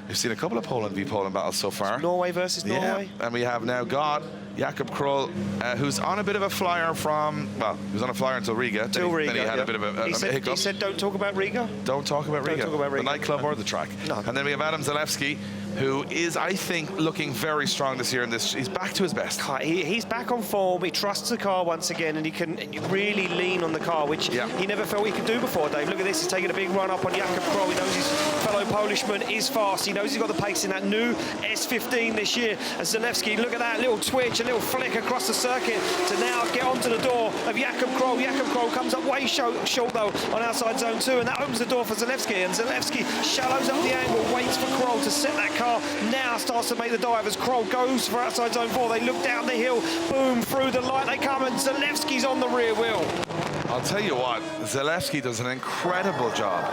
We've seen a couple of Poland v Poland battles so far. Norway versus Norway. And we have now got Jakub Kroll, who's on a bit of a flyer from, well, he was on a flyer until Riga. Then he had a bit of a hiccup. He said, don't talk about Riga? Don't talk about Riga. Don't talk about Riga. The nightclub or the track. No. And then we have Adam Zalewski, who is, I think, looking very strong this year in this. He's back to his best. He's back on form. He trusts the car once again, and he can really lean on the car, which he never felt he could do before, Dave. Look at this. He's taking a big run up on Jakub Kroll. He knows his fellow Polishman is fast. He knows he's got the pace in that new S15 this year. And Zalewski, look at that little twitch, a little flick across the circuit to now get onto the door of Jakub Kroll. Jakub Kroll comes up way short, though, on outside zone 2, and that opens the door for Zalewski. And Zalewski shallows up the angle, waits for Kroll to set that car. Now starts to make the dive as Kroll goes for outside zone 4. They look down the hill, boom, through the light they come, and Zalewski's on the rear wheel. I'll tell you what, Zalewski does an incredible job,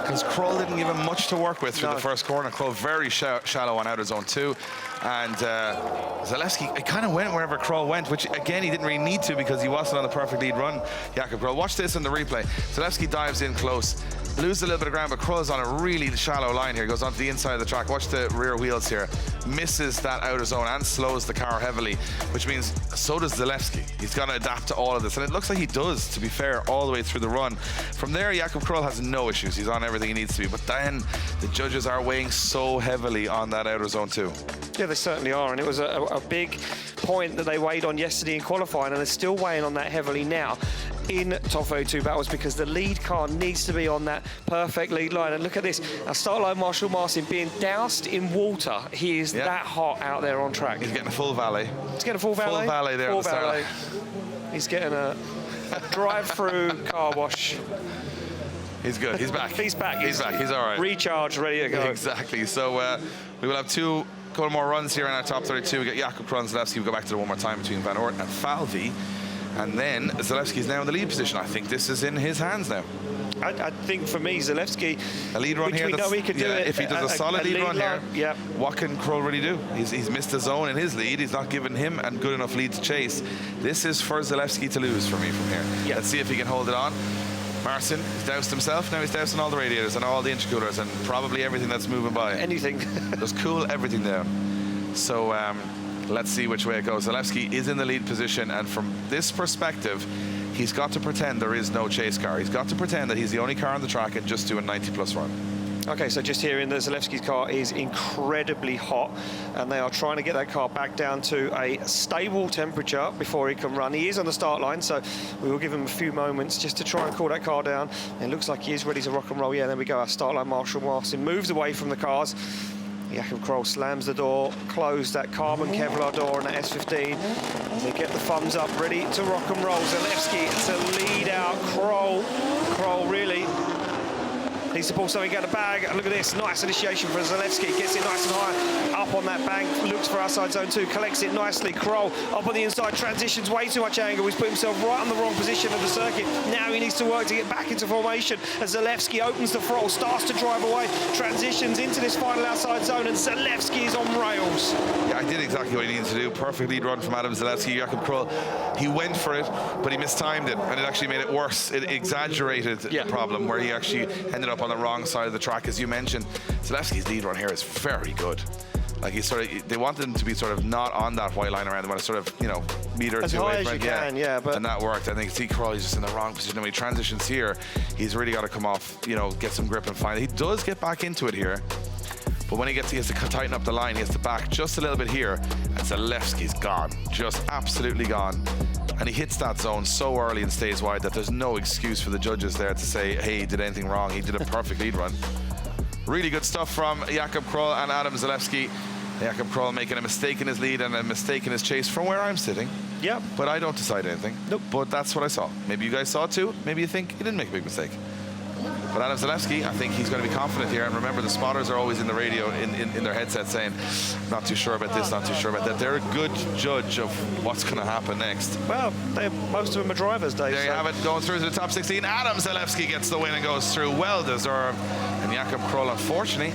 because Kroll didn't give him much to work with through the first corner. Kroll very shallow on outer zone 2, and Zalewski, it kind of went wherever Kroll went, which again he didn't really need to because he wasn't on the perfect lead run. Jakub Kroll, watch this in the replay. Zalewski dives in close, loses a little bit of ground, but Kroll's on a really shallow line here. Goes onto the inside of the track. Watch the rear wheels here. Misses that outer zone and slows the car heavily, which means so does Zalewski. He's got to adapt to all of this, and it looks like he does, to be fair, all the way through the run. From there, Jakub Kroll has no issues. He's on everything he needs to be, but then the judges are weighing so heavily on that outer zone too. Yeah, they certainly are, and it was a big point that they weighed on yesterday in qualifying, and they're still weighing on that heavily now in top 32 battles, because the lead car needs to be on that perfect lead line. And look at this, a start line Marshall Martin being doused in water. He is that hot out there on track. He's getting a full valet. He's getting a full valet? Full valet there. Full valet. He's getting a drive-through car wash. He's good. He's back. He's back. He's back. He's all right. Recharged, ready to go. Exactly. So we will have a couple more runs here in our top 32. We got Jakub Kroll and Zalewski. We'll go back to it one more time between Van Oort and Falvey. And then Zalewski's now in the lead position. I think this is in his hands now. I think for me, Zalewski, a lead run here. We know he could do it. If he does a solid lead run here, what can Kroll really do? He's missed the zone in his lead. He's not given him a good enough lead to chase. This is for Zalewski to lose for me from here. Let's see if he can hold it on. Marcin, he's doused himself. Now he's dousing all the radiators and all the intercoolers and probably everything that's moving by. Anything. Just cool everything down. So let's see which way it goes. Zalewski is in the lead position, and from this perspective, he's got to pretend there is no chase car. He's got to pretend that he's the only car on the track and just do a 90-plus run. Okay, so just hearing that Zalewski's car is incredibly hot, and they are trying to get that car back down to a stable temperature before he can run. He is on the start line, so we will give him a few moments just to try and cool that car down. And it looks like he is ready to rock and roll. Yeah, there we go. Our start line Marshall Martin moves away from the cars. Jakub Kroll slams the door, closed that carbon Kevlar door on the S15. They get the thumbs up, ready to rock and roll. Zalewski to lead out Kroll. Kroll really needs to pull something out of the bag. And look at this, nice initiation for Zalewski. Gets it nice and high, up on that bank, looks for outside zone 2, collects it nicely. Kroll up on the inside, transitions way too much angle. He's put himself right on the wrong position of the circuit. Now he needs to work to get back into formation. As Zalewski opens the throttle, starts to drive away, transitions into this final outside zone, and Zalewski is on rails. Yeah, I did exactly what he needed to do. Perfect lead run from Adam Zalewski. Jakub Kroll, he went for it, but he mistimed it, and it actually made it worse. It exaggerated the problem, where he actually ended up on the wrong side of the track, as you mentioned. Zalewski's lead run here is very good. Like, he's sort of, they wanted him to be sort of not on that white line around. They want to sort of, you know, meter or two away from it. But and that worked. I think see Kroll, he's just in the wrong position. When he transitions here, he's really got to come off, you know, get some grip and find it. He does get back into it here, but when he has to tighten up the line, he has to back just a little bit here, and Zalewski's gone, just absolutely gone. And he hits that zone so early and stays wide that there's no excuse for the judges there to say, hey, he did anything wrong. He did a perfect lead run. Really good stuff from Jakub Kroll and Adam Zalewski. Jakub Kroll making a mistake in his lead and a mistake in his chase from where I'm sitting. Yeah. But I don't decide anything. Nope. But that's what I saw. Maybe you guys saw it too. Maybe you think he didn't make a big mistake. But Adam Zalewski, I think he's going to be confident here. And remember, the spotters are always in the radio, in their headset, saying, not too sure about this, not too sure about that. They're a good judge of what's going to happen next. Well, most of them are drivers, Dave. There you have it, going through to the top 16. Adam Zalewski gets the win and goes through, well deserved. And Jakub Kroll, unfortunately,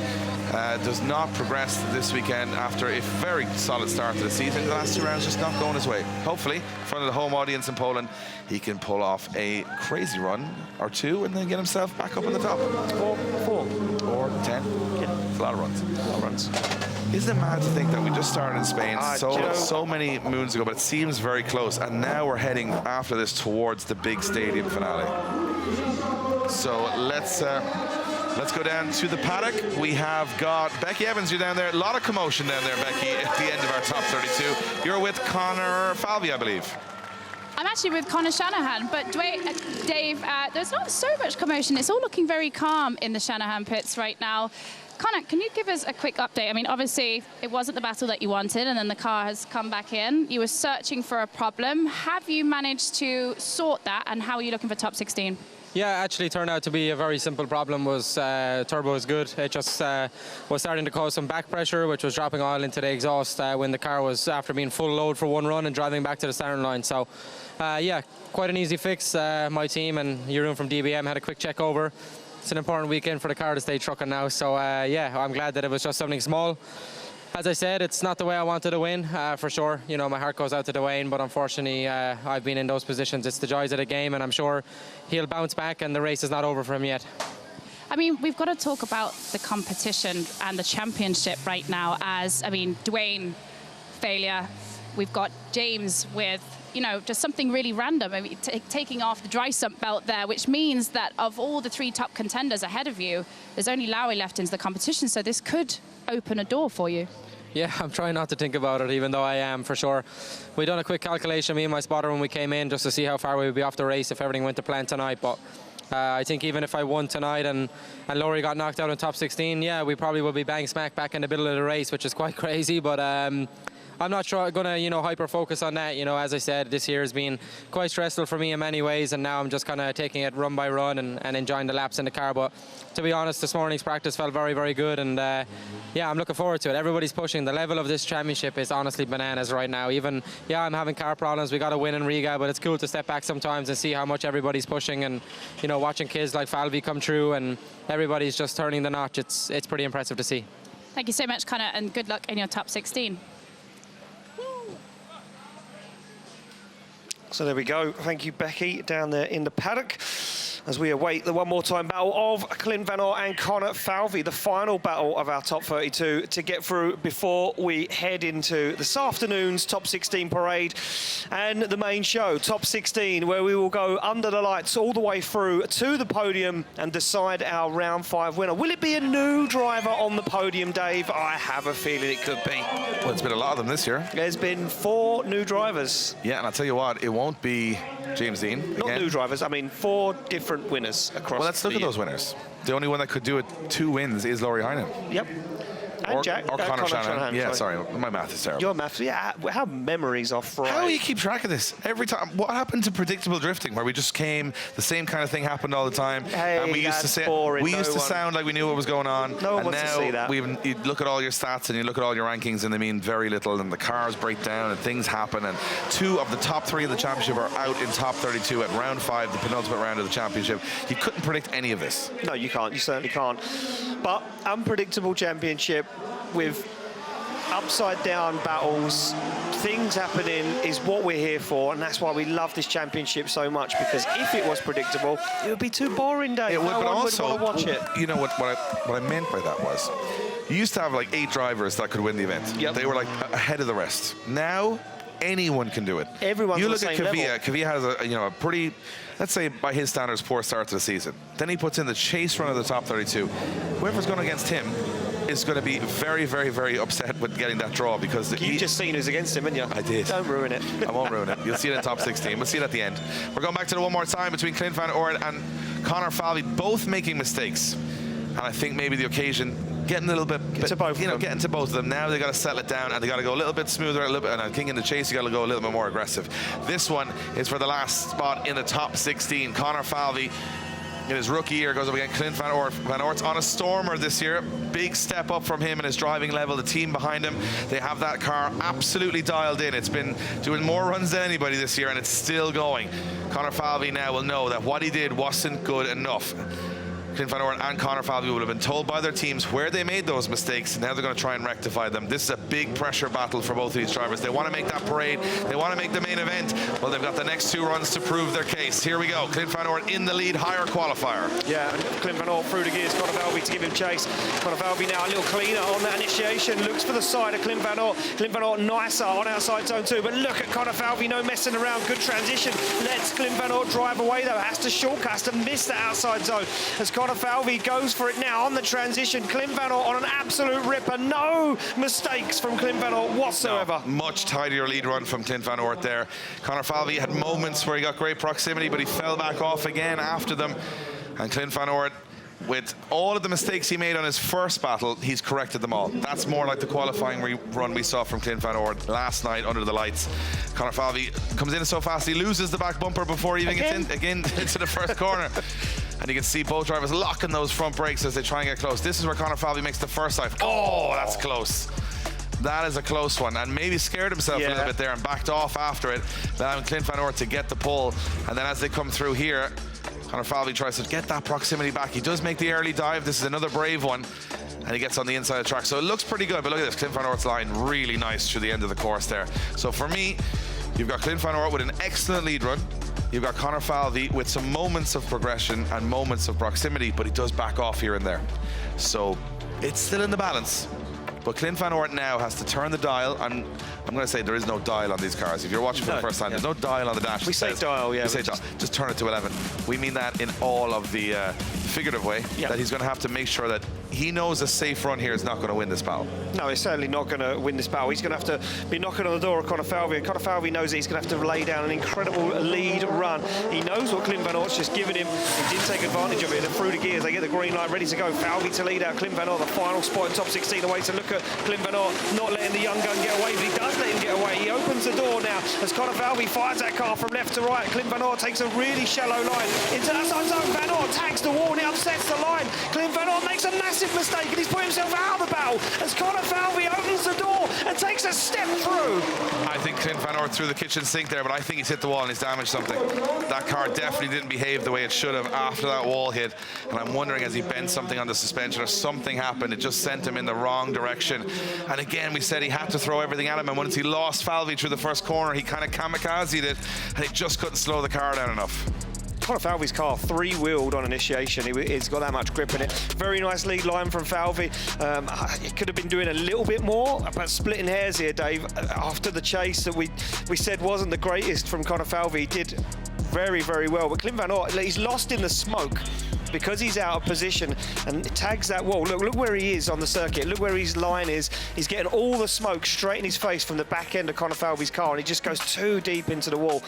does not progress this weekend after a very solid start to the season. The last 2 rounds just not going his way. Hopefully, in front of the home audience in Poland, he can pull off a crazy run or 2 and then get himself back up on the top. Or 4. Or 10. Yeah. It's a lot of runs. A lot of runs. Isn't it mad to think that we just started in Spain so many moons ago, but it seems very close, and now we're heading after this towards the big stadium finale. So let's Let's go down to the paddock. We have got Becky Evans, you're down there. A lot of commotion down there, Becky, at the end of our top 32. You're with Connor Falvey, I believe. I'm actually with Connor Shanahan, but Dave, there's not so much commotion. It's all looking very calm in the Shanahan pits right now. Connor, can you give us a quick update? I mean, obviously, it wasn't the battle that you wanted, and then the car has come back in. You were searching for a problem. Have you managed to sort that, and how are you looking for top 16? Yeah, actually turned out to be a very simple problem. Was turbo is good. It just was starting to cause some back pressure, which was dropping oil into the exhaust when the car was after being full load for one run and driving back to the starting line. So, yeah, quite an easy fix. My team and Jeroen from DBM had a quick check over. It's an important weekend for the car to stay trucking now. So, yeah, I'm glad that it was just something small. As I said, it's not the way I wanted to win, for sure. You know, my heart goes out to Dwayne, but unfortunately, I've been in those positions. It's the joys of the game, and I'm sure he'll bounce back, and the race is not over for him yet. I mean, we've got to talk about the competition and the championship right now as, I mean, Dwayne, failure. We've got James with, you know, just something really random. I mean, taking off the dry sump belt there, which means that of all the 3 top contenders ahead of you, there's only Lauri left into the competition, so this could open a door for you. Yeah, I'm trying not to think about it, even though I am, for sure. We done a quick calculation, me and my spotter, when we came in, just to see how far we would be off the race if everything went to plan tonight. But I think even if I won tonight and Lauri got knocked out in top 16, yeah, we probably would be bang smack back in the middle of the race, which is quite crazy. But I'm not sure going to, you know, hyper-focus on that. You know, as I said, this year has been quite stressful for me in many ways, and now I'm just kind of taking it run by run and enjoying the laps in the car. But to be honest, this morning's practice felt very, very good, and yeah, I'm looking forward to it. Everybody's pushing. The level of this championship is honestly bananas right now. Even, yeah, I'm having car problems. We got to win in Riga, but it's cool to step back sometimes and see how much everybody's pushing, and, you know, watching kids like Falvey come through and everybody's just turning the notch. It's pretty impressive to see. Thank you so much, Connor, and good luck in your top 16. So there we go. Thank you, Becky, down there in the paddock, as we await the one more time battle of Clint Van Aert and Connor Falvey, the final battle of our top 32 to get through before we head into this afternoon's top 16 parade and the main show, top 16, where we will go under the lights all the way through to the podium and decide our round 5 winner. Will it be a new driver on the podium, Dave? I have a feeling it could be. Well, it's been a lot of them this year. There's been 4 new drivers. Yeah, and I'll tell you what, it won't be James Dean again. Not new drivers, I mean 4 different winners across. Well, let's look at those winners. The only one that could do it 2 wins is Lauri Heinonen. Yep. And Connor Shanahan. Yeah, sorry, my math is terrible. Your math, yeah. How memories are fried. How do you keep track of this every time? What happened to predictable drifting, where we just came, the same kind of thing happened all the time, hey, and we used to say, sound like we knew what was going on. No one wants to see that. You look at all your stats and you look at all your rankings, and they mean very little. And the cars break down and things happen. And 2 of the top 3 of the championship are out in top 32 at round 5, the penultimate round of the championship. You couldn't predict any of this. No, you can't. You certainly can't. But unpredictable championship with upside down battles, things happening is what we're here for, and that's why we love this championship so much, because if it was predictable, it would be too boring, Dave. It would, no but one also, would want to watch it. You know what I meant by that was, you used to have like 8 drivers that could win the event. Yep. They were like ahead of the rest. Now, anyone can do it. Everyone's you on look the at same Kvyat. level. Kvyat has a pretty, let's say by his standards, poor start to the season. Then he puts in the chase run of the top 32. Whoever's going against him is going to be very, very, very upset with getting that draw, because You've just seen who's against him, haven't you? I did. Don't ruin it. I won't ruin it. You'll see it in top 16. We'll see it at the end. We're going back to the one more time between Clint Van Aert and Connor Falvey, both making mistakes. And I think maybe the occasion getting a little bit, getting to both of them. Now they got to settle it down, and they got to go a little bit smoother, and I think in the chase you got to go a little bit more aggressive. This one is for the last spot in the top 16. Connor Falvey, in his rookie year, goes up against Clint Van Aert. Van Aert's on a stormer this year. Big step up from him in his driving level. The team behind him, they have that car absolutely dialed in. It's been doing more runs than anybody this year, and it's still going. Connor Falvey now will know that what he did wasn't good enough. Clint Van Aert and Connor Falvey will have been told by their teams where they made those mistakes, and now they're going to try and rectify them. This is a big pressure battle for both of these drivers. They want to make that parade. They want to make the main event. Well, they've got the next 2 runs to prove their case. Here we go. Clint Van Aert in the lead, higher qualifier. Yeah, and Clint Van Aert through the gears. Connor Falvey to give him chase. Connor Falvey now a little cleaner on that initiation. Looks for the side of Clint Van Aert. Clint Van Aert nicer on outside zone 2. But look at Connor Falvey, no messing around. Good transition. Lets Clint Van Aert drive away though. Has to shortcut, has to miss that outside zone. As Connor Conor Falvey goes for it now on the transition. Clint Van Aert on an absolute ripper. No mistakes from Clint Van Aert whatsoever. No, much tidier lead run from Clint Van Aert there. Conor Falvey had moments where he got great proximity, but he fell back off again after them. And Clint Van Aert, with all of the mistakes he made on his first battle, he's corrected them all. That's more like the qualifying run we saw from Clint Van Aert last night under the lights. Conor Falvey comes in so fast, he loses the back bumper before he even gets in again into the first corner. And you can see both drivers locking those front brakes as they try and get close. This is where Conor Falvey makes the first dive. Oh, that's close. That is a close one, and maybe scared himself a little bit there and backed off after it, allowing Clint Van Aert to get the pull. And then as they come through here, Conor Falvey tries to get that proximity back. He does make the early dive. This is another brave one, and he gets on the inside of the track. So it looks pretty good, but look at this. Clint Van Aert's line really nice through the end of the course there. So for me, you've got Clint Van Aert with an excellent lead run. You've got Conor Falvey with some moments of progression and moments of proximity, but he does back off here and there. So it's still in the balance. But Clint Van Aert now has to turn the dial, and I'm going to say there is no dial on these cars. If you're watching for the first time, there's no dial on the dash. We say dial, yeah. We say dial. Just turn it to 11. We mean that in all of the figurative way, that he's going to have to make sure that he knows a safe run here is not going to win this battle. No, he's certainly not going to win this battle. He's going to have to be knocking on the door of Conor Falvey, and Conor Falvey knows that he's going to have to lay down an incredible lead run. He knows what Clint Van Aert's just given him. He didn't take advantage of it, and through the gears, they get the green light ready to go. Falvey to lead out Clint Van Aert, the final spot in top 16 away to look at Clint Van Aert, not letting the young gun get away, but he does let him get away. He opens the door now as Conor Falvey fires that car from left to right. Clint Van Aert takes a really shallow line into that zone. Van Aert tags the wall and he upsets the line. Clint Van Aert makes a massive mistake and he's put himself out of the battle as Conor Falvey opens the door and takes a step through. I think Clint Van Aert threw the kitchen sink there, but I think he's hit the wall and he's damaged something. That car definitely didn't behave the way it should have after that wall hit, and I'm wondering, has he bent something on the suspension or something happened? It just sent him in the wrong direction. And again, we said he had to throw everything at him, and once he lost Falvey through the first corner, he kind of kamikazed it, and he just couldn't slow the car down enough. Conor Falvey's car three-wheeled on initiation. He's got that much grip in it. Very nice lead line from Falvey. It could have been doing a little bit more, but splitting hairs here, Dave. After the chase that we said wasn't the greatest from Conor Falvey, he did very, very well. But Clint Van Aert, he's lost in the smoke because he's out of position and tags that wall. Look where he is on the circuit. Look where his line is. He's getting all the smoke straight in his face from the back end of Conor Falvey's car, and he just goes too deep into the wall.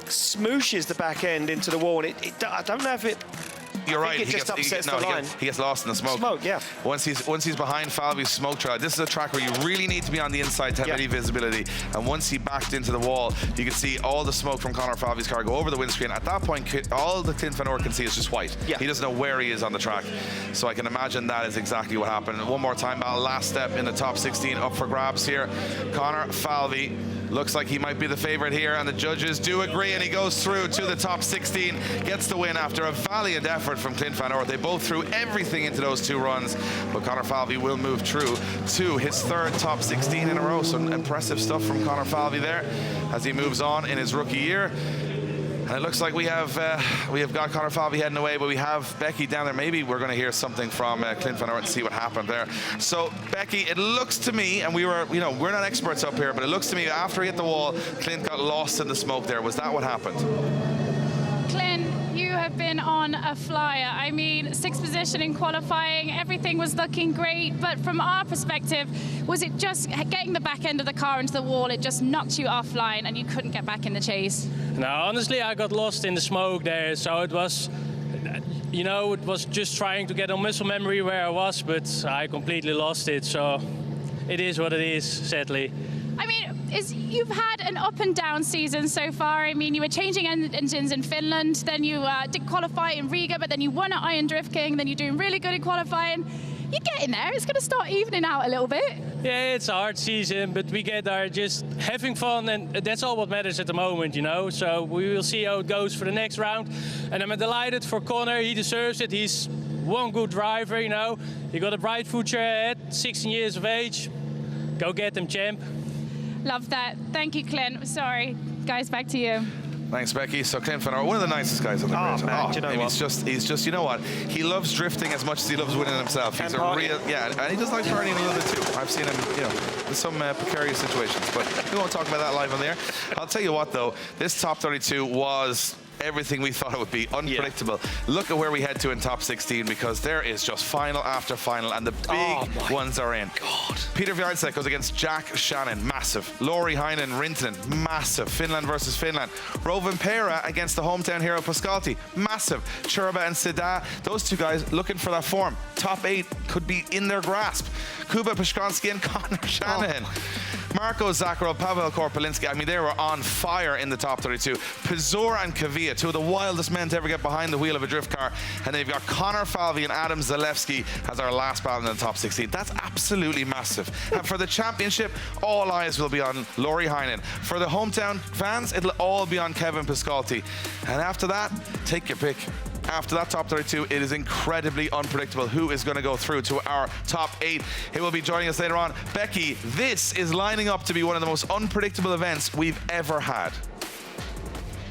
Smooshes the back end into the wall, and I don't know if it. You're right. It just upsets the line. He gets lost in the smoke. Smoke, yeah. Once he's behind Falvey's smoke trail, this is a track where you really need to be on the inside to have any visibility. And once he backed into the wall, you can see all the smoke from Conor Falvey's car go over the windscreen. At that point, all the Clint Van Aert can see is just white. Yeah. He doesn't know where he is on the track. So I can imagine that is exactly what happened. One more time battle, last step in the top 16 up for grabs here. Conor Falvey looks like he might be the favorite here, and the judges do agree, and he goes through to the top 16, gets the win after a valiant effort from Clint Van Aert. They both threw everything into those two runs, but Conor Falvey will move through to his third top 16 in a row. So impressive stuff from Conor Falvey there as he moves on in his rookie year. And it looks like we have got Conor Falvey heading away, but we have Becky down there. Maybe we're going to hear something from Clint Van Aert and see what happened there. So Becky, it looks to me, and we're not experts up here, but it looks to me after he hit the wall, Clint got lost in the smoke there. Was that what happened? Clint, you have been on a flyer. I mean, sixth position in qualifying, everything was looking great, but from our perspective, was it just getting the back end of the car into the wall, it just knocked you offline and you couldn't get back in the chase? No, honestly, I got lost in the smoke there, so it was, it was just trying to get on muscle memory where I was, but I completely lost it, so it is what it is, sadly. I mean, you've had an up and down season so far. I mean, you were changing engines in Finland, then you did qualify in Riga, but then you won at Iron Drift King, then you're doing really good in qualifying. You're getting there. It's going to start evening out a little bit. Yeah, it's a hard season, but we get there just having fun, and that's all what matters at the moment, So we will see how it goes for the next round. And I'm delighted for Conor. He deserves it. He's one good driver, He got a bright future ahead, 16 years of age. Go get him, champ. Love that. Thank you, Clint. Sorry. Guys, back to you. Thanks, Becky. So Clint Van Aert, one of the nicest guys on the grid. Man, you know what? He's just, you know what? He loves drifting as much as he loves winning himself. He's a real, and he does like partying a little bit too. I've seen him, in some precarious situations, but we won't talk about that live on the air. I'll tell you what, though, this top 32 was everything we thought it would be. Unpredictable. Look at where we head to in top 16, because there is just final after final, and the big ones are in. Peter Więcek goes against Jack Shanahan, massive. Lauri, Heinonen, Rintanen, massive. Finland versus Finland. Rovanpera against the hometown hero Piskolty, massive. Čirba and Sadeh, those two guys looking for that form. Top 8 could be in their grasp. Kuba Przygoński and Connor Shanahan. Marko Zakharov, Pavel Korpelinski, I mean, they were on fire in the top 32. Pizor and Kavia, two of the wildest men to ever get behind the wheel of a drift car. And then you've got Connor Falvey and Adam Zalewski as our last battle in the top 16. That's absolutely massive. And for the championship, all eyes will be on Lauri Heinonen. For the hometown fans, it'll all be on Kevin Piskolty. And after that, take your pick. After that top 32, it is incredibly unpredictable who is going to go through to our top 8. He will be joining us later on. Becky, this is lining up to be one of the most unpredictable events we've ever had.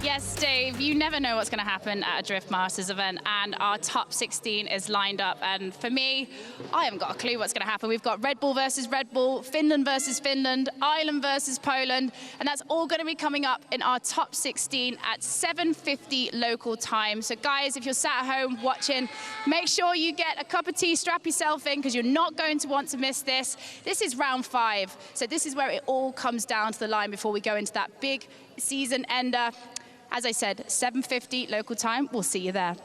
Yes, Dave, you never know what's going to happen at a Drift Masters event, and our top 16 is lined up. And for me, I haven't got a clue what's going to happen. We've got Red Bull versus Red Bull, Finland versus Finland, Ireland versus Poland, and that's all going to be coming up in our top 16 at 7:50 local time. So guys, if you're sat at home watching, make sure you get a cup of tea, strap yourself in, because you're not going to want to miss this. This is round 5, so this is where it all comes down to the line before we go into that big season ender. As I said, 7:50 local time. We'll see you there.